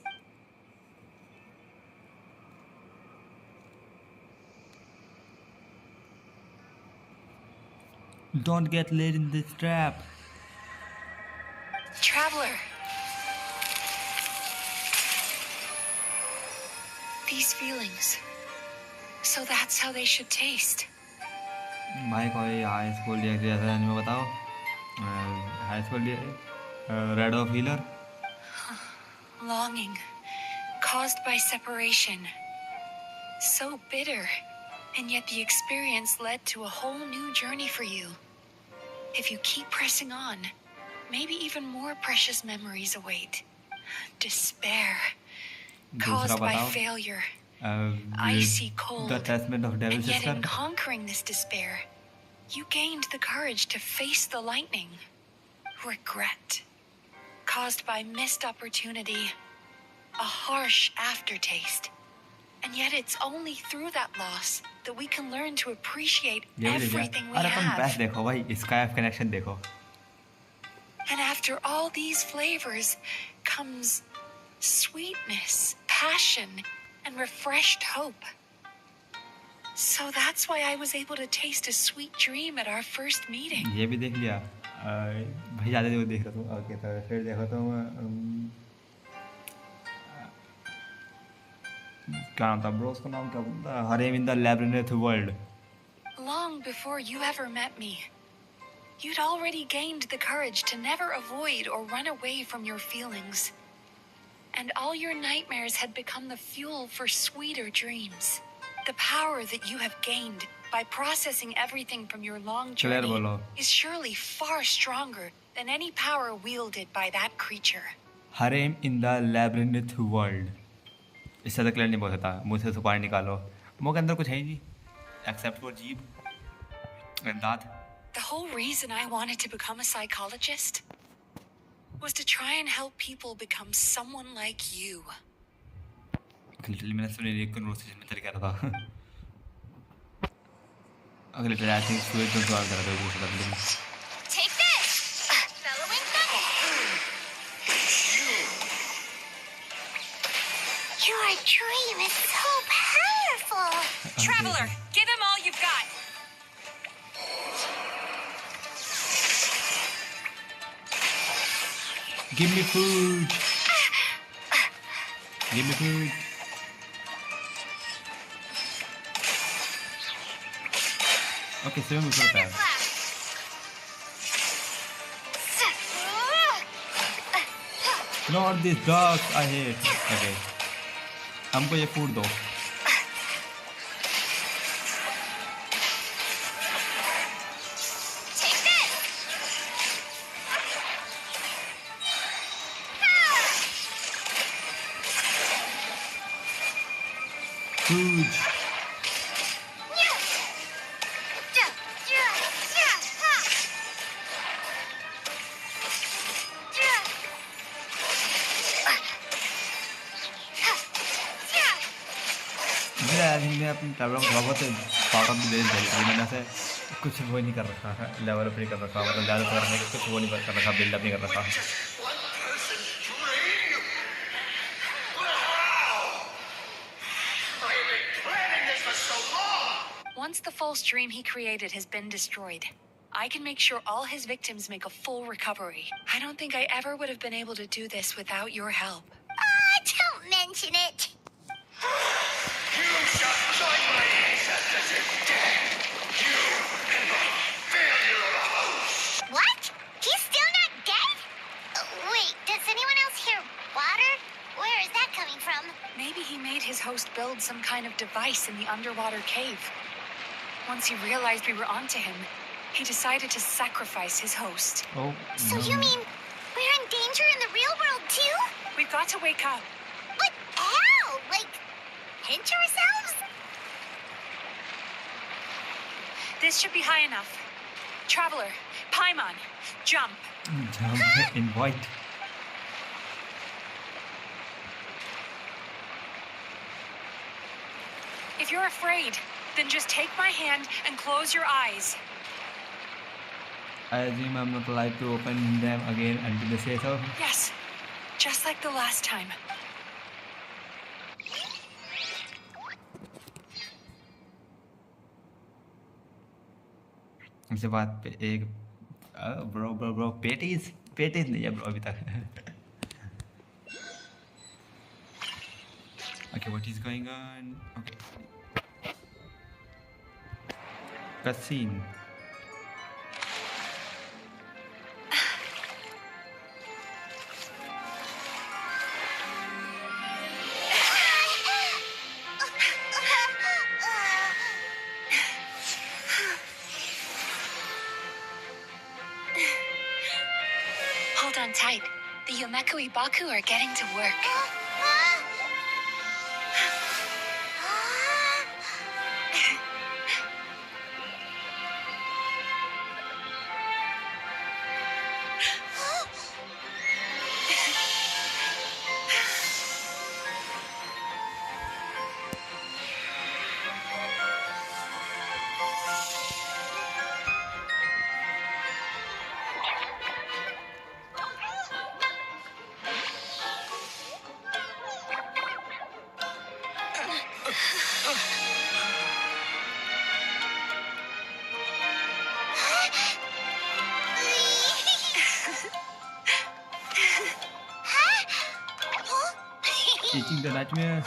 Speaker 1: Don't get led in this trap.
Speaker 14: Traveler. These feelings. So that's how they should taste.
Speaker 1: भाई कोई high school लिया जैसा anime बताओ high school लिया rid of healer
Speaker 14: Longing. Caused by separation. So bitter. And yet the experience led to a whole new journey for you. If you keep pressing on, maybe even more precious memories await. Despair. Caused by failure. Icy cold.
Speaker 1: The Testament of Devil
Speaker 14: And yet
Speaker 1: Sister.
Speaker 14: in conquering this despair, you gained the courage to face the lightning. Regret. Caused by missed opportunity. A harsh aftertaste. And yet it's only through that loss that we can learn to appreciate everything we
Speaker 1: अरे तुम
Speaker 14: have.
Speaker 1: Batch देखो भाई Sky of Connection देखो
Speaker 14: And after all these flavors comes sweetness, passion, and refreshed hope. So that's why I was able to taste a sweet dream at our first meeting.
Speaker 1: ये भी देख लिया भाई ज़्यादा जो देख रहा हूँ ओके तो फिर देखो तो क्या नाम था ब्रो उसका नाम क्या बोलता harem in the labyrinth world
Speaker 14: Long before you ever met me, you'd already gained the courage to never avoid or run away from your feelings. And all your nightmares had become the fuel for sweeter dreams. The power that you have gained by processing everything from your long journey is surely far stronger than any power wielded by that creature.
Speaker 1: Harem in the labyrinth world इससे तो clear नहीं बोल सकता मुझसे सुपारी निकालो मुँह के अंदर कुछ है ही नहीं एक्सेप्ट फॉर जीभ एंड दांत
Speaker 14: The whole reason I wanted to become a psychologist was to try and help people become someone like you.
Speaker 1: Literally मैंने सुनी एक कन्वर्सेशन में चल क्या रहा था अगर लिटरली आई थिंक स्टूडेंट को सवाल कर रहा था वो पूछ रहा था
Speaker 5: Take this! Bellowing thunder! Your dream is so powerful!
Speaker 14: Traveler, give him all you've got.
Speaker 1: Give me food. Give me food. Okay, so we got that. Not these dogs I hate. Okay. हमको ये food दो food मैंने अपनी travel को बहुत part of the day मैंने ऐसे कुछ वो नहीं कर रखा है लेवल अप नहीं कर रखा मतलब ज़्यादा करने के कुछ वो नहीं कर रखा बिल्डअप नहीं कर रखा
Speaker 14: Once the false dream he created has been destroyed, I can make sure all his victims make a full recovery. I don't think I ever would have been able to do this without your help.
Speaker 5: Don't mention it!
Speaker 13: You shall join my ancestors in death. You and my failure of a host.
Speaker 5: What? He's still not dead? Wait, does anyone else hear water? Where is that coming from?
Speaker 14: Maybe he made his host build some kind of device in the underwater cave. Once he realized we were onto him, he decided to sacrifice his host.
Speaker 1: Oh,
Speaker 5: so you mean we're in danger in the real world too?
Speaker 14: We've got to wake up.
Speaker 5: But how? Like, pinch ourselves?
Speaker 14: This should be high enough. Traveler, Paimon, jump.
Speaker 1: Jump in white.
Speaker 14: If you're afraid, then just take my hand and close your eyes.
Speaker 1: I assume I'm not allowed to open them again until they say so.
Speaker 14: Yes, just like the last time.
Speaker 1: इसके बाद एक bro patties नहीं है bro अभी तक. Okay, what is going on? Okay. Cutscene.
Speaker 14: Hold on tight. The Yomekui Baku are getting to work.
Speaker 1: Teaching the nightmares.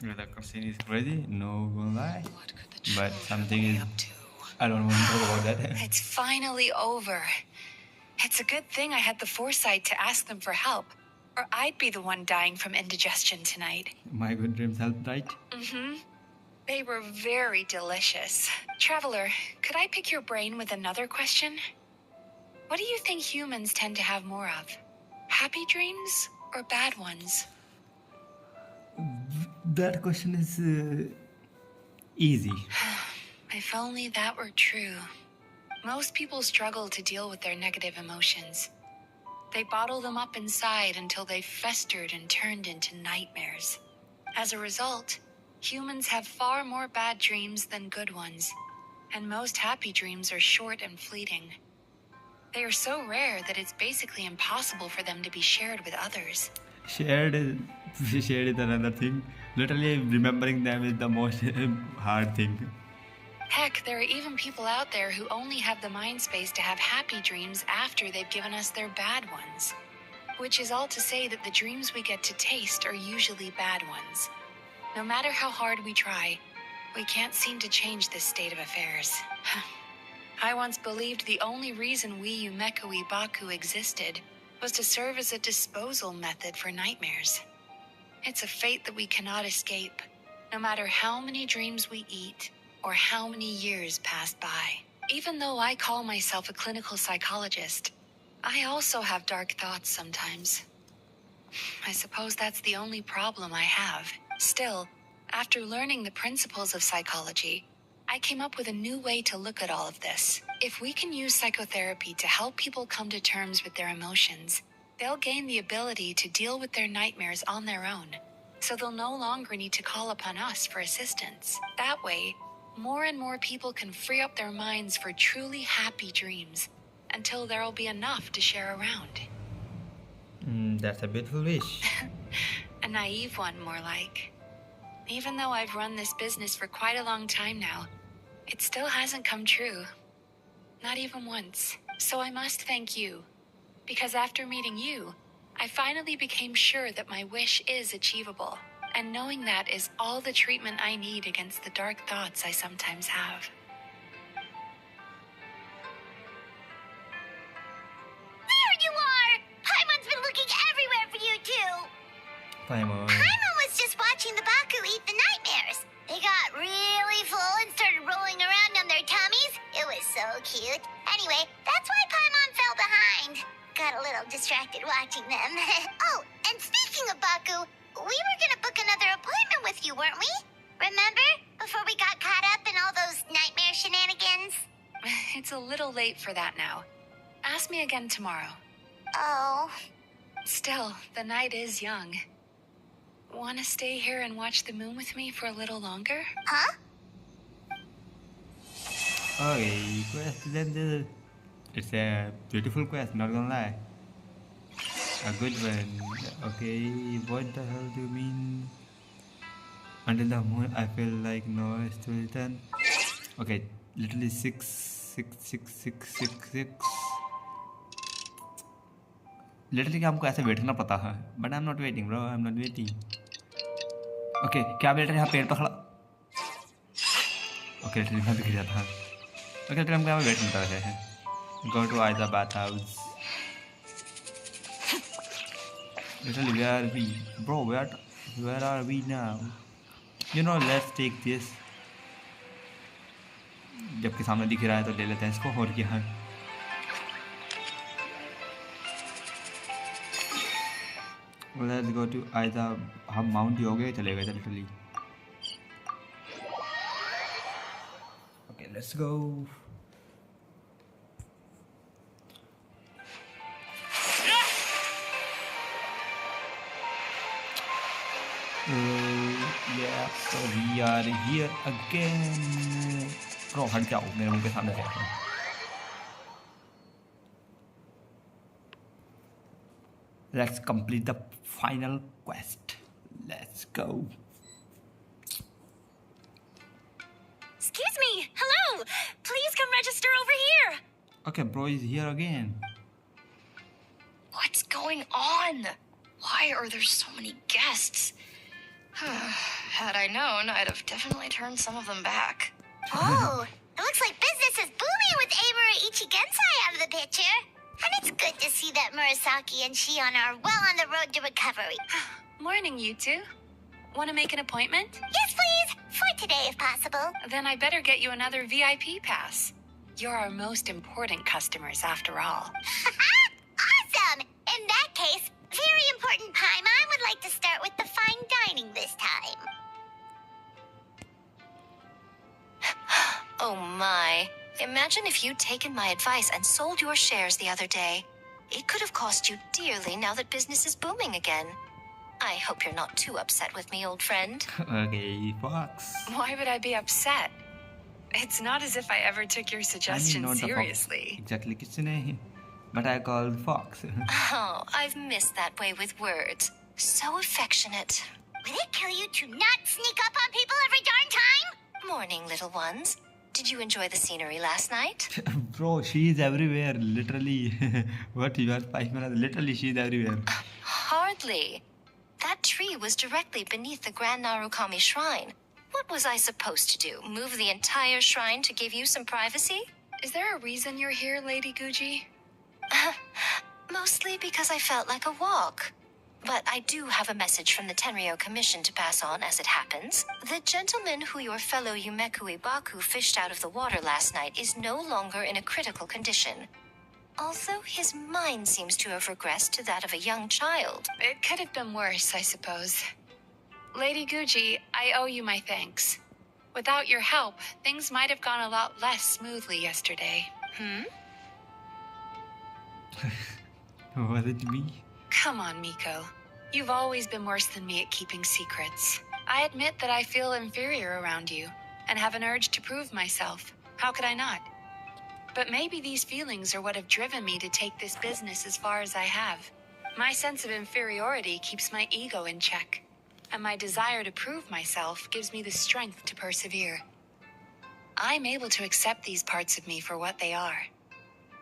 Speaker 1: The cutscene is crazy, no gonna lie. But something is. I don't want to talk about that.
Speaker 14: It's finally over. It's a good thing I had the foresight to ask them for help, or I'd be the one dying from indigestion tonight.
Speaker 1: My good dreams helped, right?
Speaker 14: Mm-hmm. They were very delicious. Traveler, could I pick your brain with another question? What do you think humans tend to have more of? Happy dreams or bad ones?
Speaker 1: That question is easy.
Speaker 14: If only that were true. Most people struggle to deal with their negative emotions. They bottle them up inside until they've festered and turned into nightmares. As a result, humans have far more bad dreams than good ones, and most happy dreams are short and fleeting. They are so rare that it's basically impossible for them to be shared with others.
Speaker 1: Shared is another thing. Literally remembering them is the most hard thing.
Speaker 14: Heck, there are even people out there who only have the mind space to have happy dreams after they've given us their bad ones. Which is all to say that the dreams we get to taste are usually bad ones. No matter how hard we try, we can't seem to change this state of affairs. I once believed the only reason we Yumekui Baku existed was to serve as a disposal method for nightmares. It's a fate that we cannot escape, no matter how many dreams we eat or how many years pass by. Even though I call myself a clinical psychologist, I also have dark thoughts sometimes. I suppose that's the only problem I have. Still, after learning the principles of psychology, I came up with a new way to look at all of this. If we can use psychotherapy to help people come to terms with their emotions, they'll gain the ability to deal with their nightmares on their own, so they'll no longer need to call upon us for assistance. That way, more and more people can free up their minds for truly happy dreams until there'll be enough to share around.
Speaker 1: That's a beautiful wish.
Speaker 14: A naive one, more like. Even though I've run this business for quite a long time now, it still hasn't come true. Not even once. So I must thank you. Because after meeting you, I finally became sure that my wish is achievable. And knowing that is all the treatment I need against the dark thoughts I sometimes have.
Speaker 5: There you are!
Speaker 1: Paimon.
Speaker 5: Paimon was just watching the Baku eat the nightmares. They got really full and started rolling around on their tummies. It was so cute. Anyway, that's why Paimon fell behind. Got a little distracted watching them. Oh, and speaking of Baku, we were gonna book another appointment with you, weren't we? Remember? Before we got caught up in all those nightmare shenanigans?
Speaker 14: It's a little late for that now. Ask me again tomorrow.
Speaker 5: Oh.
Speaker 14: Still, the night is young. Want to stay here and watch the moon with me for a little longer?
Speaker 5: Huh?
Speaker 1: Okay, quest then. It's a beautiful quest, not gonna lie. A good one. Okay, what the hell do you mean? Until the moon, I feel like no is to return. Okay, literally 6. Literally हमको ऐसे wait करना पता है, but I'm not waiting, bro. I'm not waiting. Okay, क्या literally यहाँ पेड़ पर खड़ा? Okay, literally मैं दिख जाता है. Okay, literally हमको यहाँ वेट करता है. Go to either bathhouse. Literally, where are we, bro? Where are we now? You know, let's take this. जबकि सामने दिख रहा है तो ले लेते हैं इसको और क्या है. Let's go to either हम माउंट ही हो गए चलेगा literally. Okay, let's go. Yeah, so we are here again. Bro, हट जाओ मेरे मुंह के सामने से. Let's complete the final quest. Let's go.
Speaker 4: Excuse me! Hello! Please come register over here!
Speaker 1: Okay, bro is here again.
Speaker 7: What's going on? Why are there so many guests? Had I known, I'd have definitely turned some of them back.
Speaker 5: Oh, it looks like business is booming with Amura Ichigensai out of the picture. And it's good to see that Murasaki and Shion are well on the road to recovery.
Speaker 14: Morning, you two. Want to make an appointment?
Speaker 5: Yes, please. For today, if possible.
Speaker 14: Then I better get you another VIP pass. You're our most important customers, after all.
Speaker 5: Awesome! In that case, very important Paimon would like to start with the fine dining this time.
Speaker 8: Oh my. Imagine if you'd taken my advice and sold your shares the other day. It could have cost you dearly now that business is booming again. I hope you're not too upset with me, old friend.
Speaker 1: Okay, Fox.
Speaker 14: Why would I be upset? It's not as if I ever took your suggestion seriously.
Speaker 1: Exactly, kissne. But I called Fox.
Speaker 8: Oh, I've missed that way with words. So affectionate.
Speaker 5: Would it kill you to not sneak up on people every darn time?
Speaker 8: Morning, little ones. Did you enjoy the scenery last night?
Speaker 1: Bro, she's everywhere, literally. What, you are 5 minutes? Literally, she's everywhere.
Speaker 8: Hardly. That tree was directly beneath the Grand Narukami Shrine. What was I supposed to do? Move the entire shrine to give you some privacy?
Speaker 14: Is there a reason you're here, Lady Guji?
Speaker 8: Mostly because I felt like a walk. But I do have a message from the Tenryo Commission to pass on as it happens. The gentleman who your fellow Yumeku Ibaku fished out of the water last night is no longer in a critical condition. Although his mind seems to have regressed to that of a young child.
Speaker 14: It could have been worse, I suppose. Lady Guji, I owe you my thanks. Without your help, things might have gone a lot less smoothly yesterday.
Speaker 1: Was it me?
Speaker 14: Come on, Miko. You've always been worse than me at keeping secrets. I admit that I feel inferior around you, and have an urge to prove myself. How could I not? But maybe these feelings are what have driven me to take this business as far as I have. My sense of inferiority keeps my ego in check, and my desire to prove myself gives me the strength to persevere. I'm able to accept these parts of me for what they are.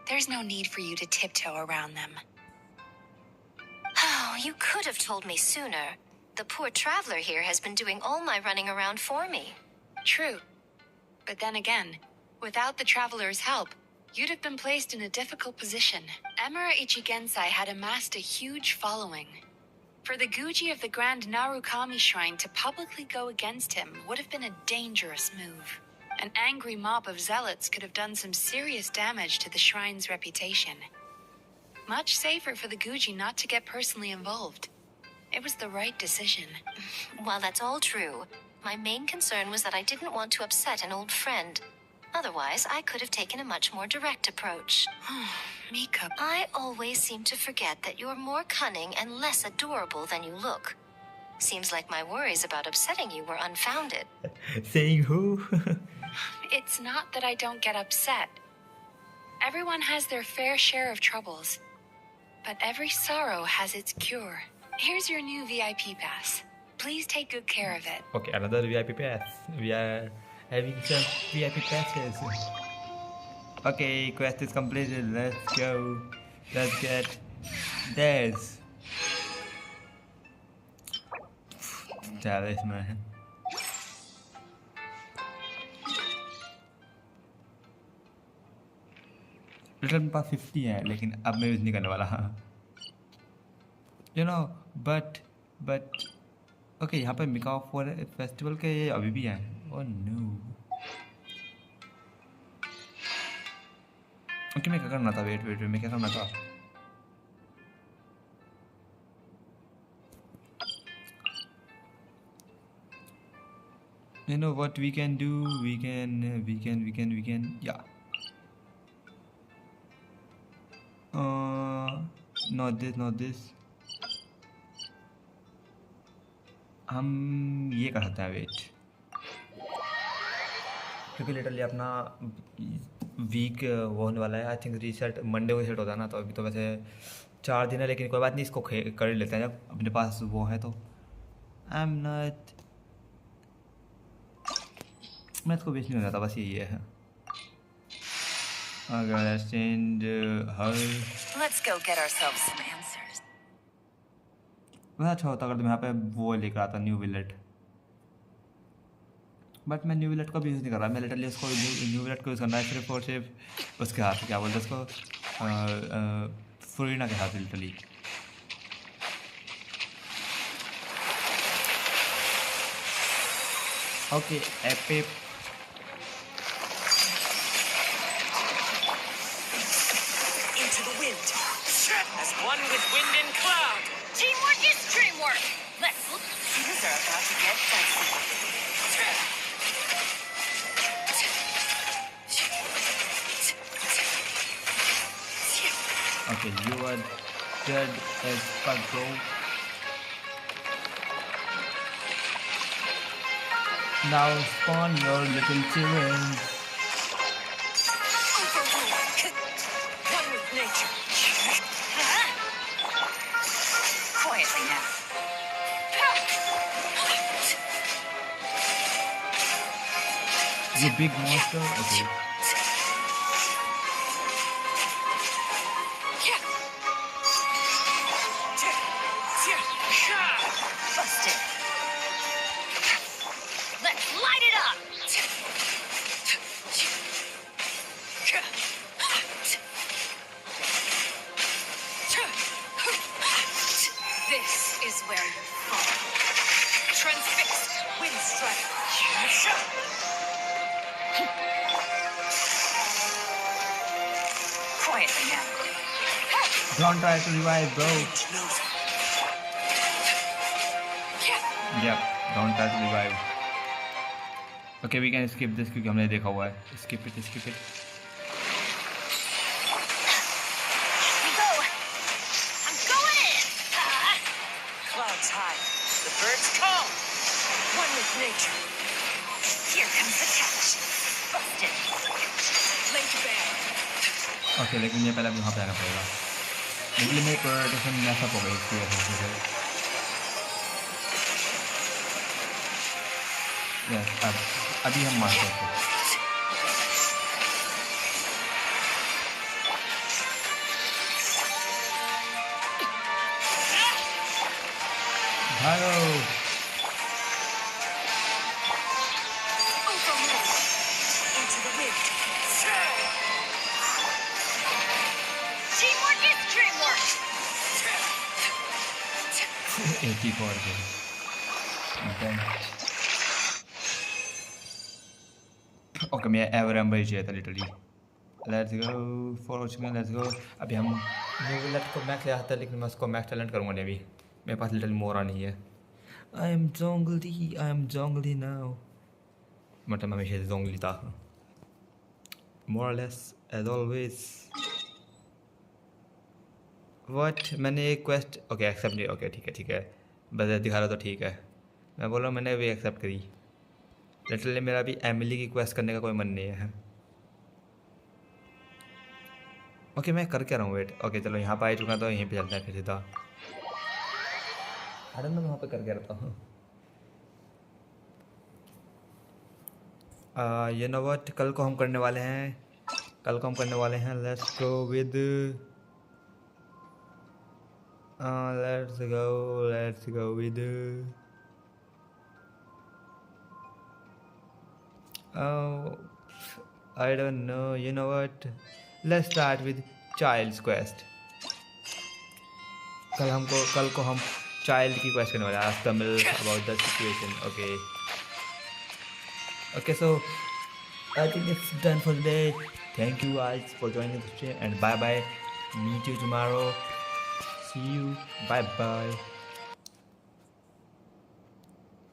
Speaker 14: There's no need for you to tiptoe around them.
Speaker 8: Oh, you could have told me sooner. The poor traveler here has been doing all my running around for me.
Speaker 14: True. But then again, without the traveler's help, you'd have been placed in a difficult position. Emura Ichigensai had amassed a huge following. For the Guji of the Grand Narukami Shrine to publicly go against him would have been a dangerous move. An angry mob of zealots could have done some serious damage to the shrine's reputation. Much safer for the Guji not to get personally involved. It was the right decision.
Speaker 8: While that's all true, my main concern was that I didn't want to upset an old friend. Otherwise, I could have taken a much more direct approach.
Speaker 14: Mika.
Speaker 8: I always seem to forget that you're more cunning and less adorable than you look. Seems like my worries about upsetting you were unfounded.
Speaker 1: Saying who?
Speaker 14: It's not that I don't get upset. Everyone has their fair share of troubles. But every sorrow has its cure. Here's your new VIP pass. Please take good care of it.
Speaker 1: Okay, another VIP pass. We are having some VIP passes. Okay, quest is completed. Let's go. Let's get this. Talisman. Return pass 50 है लेकिन अब मैं use नहीं करने वाला हाँ you know but okay यहाँ पे मिकाओ फॉर फेस्टिवल के ये अभी भी हैं ओह नो ओके मैं क्या करना था वेट मैं क्या करना था you know what we can do we can yeah not this हम ये कर सकते हैं वेट क्योंकि लिटरली अपना वीक वो होने वाला है आई थिंक रीसेट मंडे को सेट होता है ना तो अभी तो वैसे 4 दिन है लेकिन कोई बात नहीं इसको कर लेते हैं जब अपने पास वो है तो आई एम नॉट मैं इसको बेच नहीं होता बस यही है Okay, let's change her.
Speaker 15: Let's go get ourselves some answers.
Speaker 1: वह अच्छा होता अगर तुम यहाँ पे वो लेकर आता न्यू विलेट बट मैं न्यू विलेट को भी यूज़ नहीं कर रहा मैं लिटरली उसको न्यू विलेट को यूज़ करना है सिर्फ और सिर्फ उसके हाथ क्या बोलते उसको फुरीना के हाथ लिटरली ओके एपिप
Speaker 15: As one with wind and cloud. Teamwork is dreamwork. Let's look. These are about to get fancy.
Speaker 1: Okay, you are dead as fuck, bro. Now spawn your little children.
Speaker 15: One with nature. Quietly now.
Speaker 1: The big monster? Okay.
Speaker 15: Busted. Let's light it up. This is where you fall. Transfixed wind strike. Quietly now.
Speaker 1: Don't try to revive, bro. Yep, don't try to revive. Okay, we can skip this क्योंकि हमने देखा हुआ है. Skip it.
Speaker 15: Clouds high, the birds call. One with nature. Here comes the catch. Busted. Late band.
Speaker 1: Okay, लेकिन ये पहले वहाँ पे आना पड़ेगा. लेकिन मेरी प्रोटेक्शन मैसअप हो गई इसकी वजह से. Yes, अभी हम मार सकते हैं. भागो.
Speaker 15: Into the wind. Teamwork is dreamwork.
Speaker 1: 84 okay मैं एवरेम्बर चाहिए था literally. Let's go for watching, let's go. अभी हम न्यूलेट को मैक्स आता है, लेकिन मैं उसको मैक्स टैलेंट करूँगा नहीं अभी, मेरे पास लिटरली मोरा नहीं है। आई एम जोंगली नाउ, मतलब हमेशा जोंगली था, more less as always. What, मैंने एक क्वेस्ट ओके एक्सेप्ट नहीं, ओके ठीक है बस दिखा रहा तो ठीक है। मैं बोल रहा हूँ मैंने भी एक्सेप्ट करी। लिटरली मेरा भी एमिली की क्वेस्ट करने का कोई मन नहीं है। ओके मैं कर क्या रहा हूँ, वेट ओके चलो यहाँ पर आ चुका तो यहीं पे चलता है फिर सीधा। अरे मैं वहाँ पे कर क्या रहता हूँ। ये नो व्हाट, कल को हम करने वाले हैं let's go with let's go with I don't know, you know what, let's start with child's quest। कल को हम चाइल्ड की क्वेश्चन वाले ask the milk about the situation। okay so I think it's done for today। thank you guys for joining the stream and bye bye, meet you tomorrow, see you, bye bye।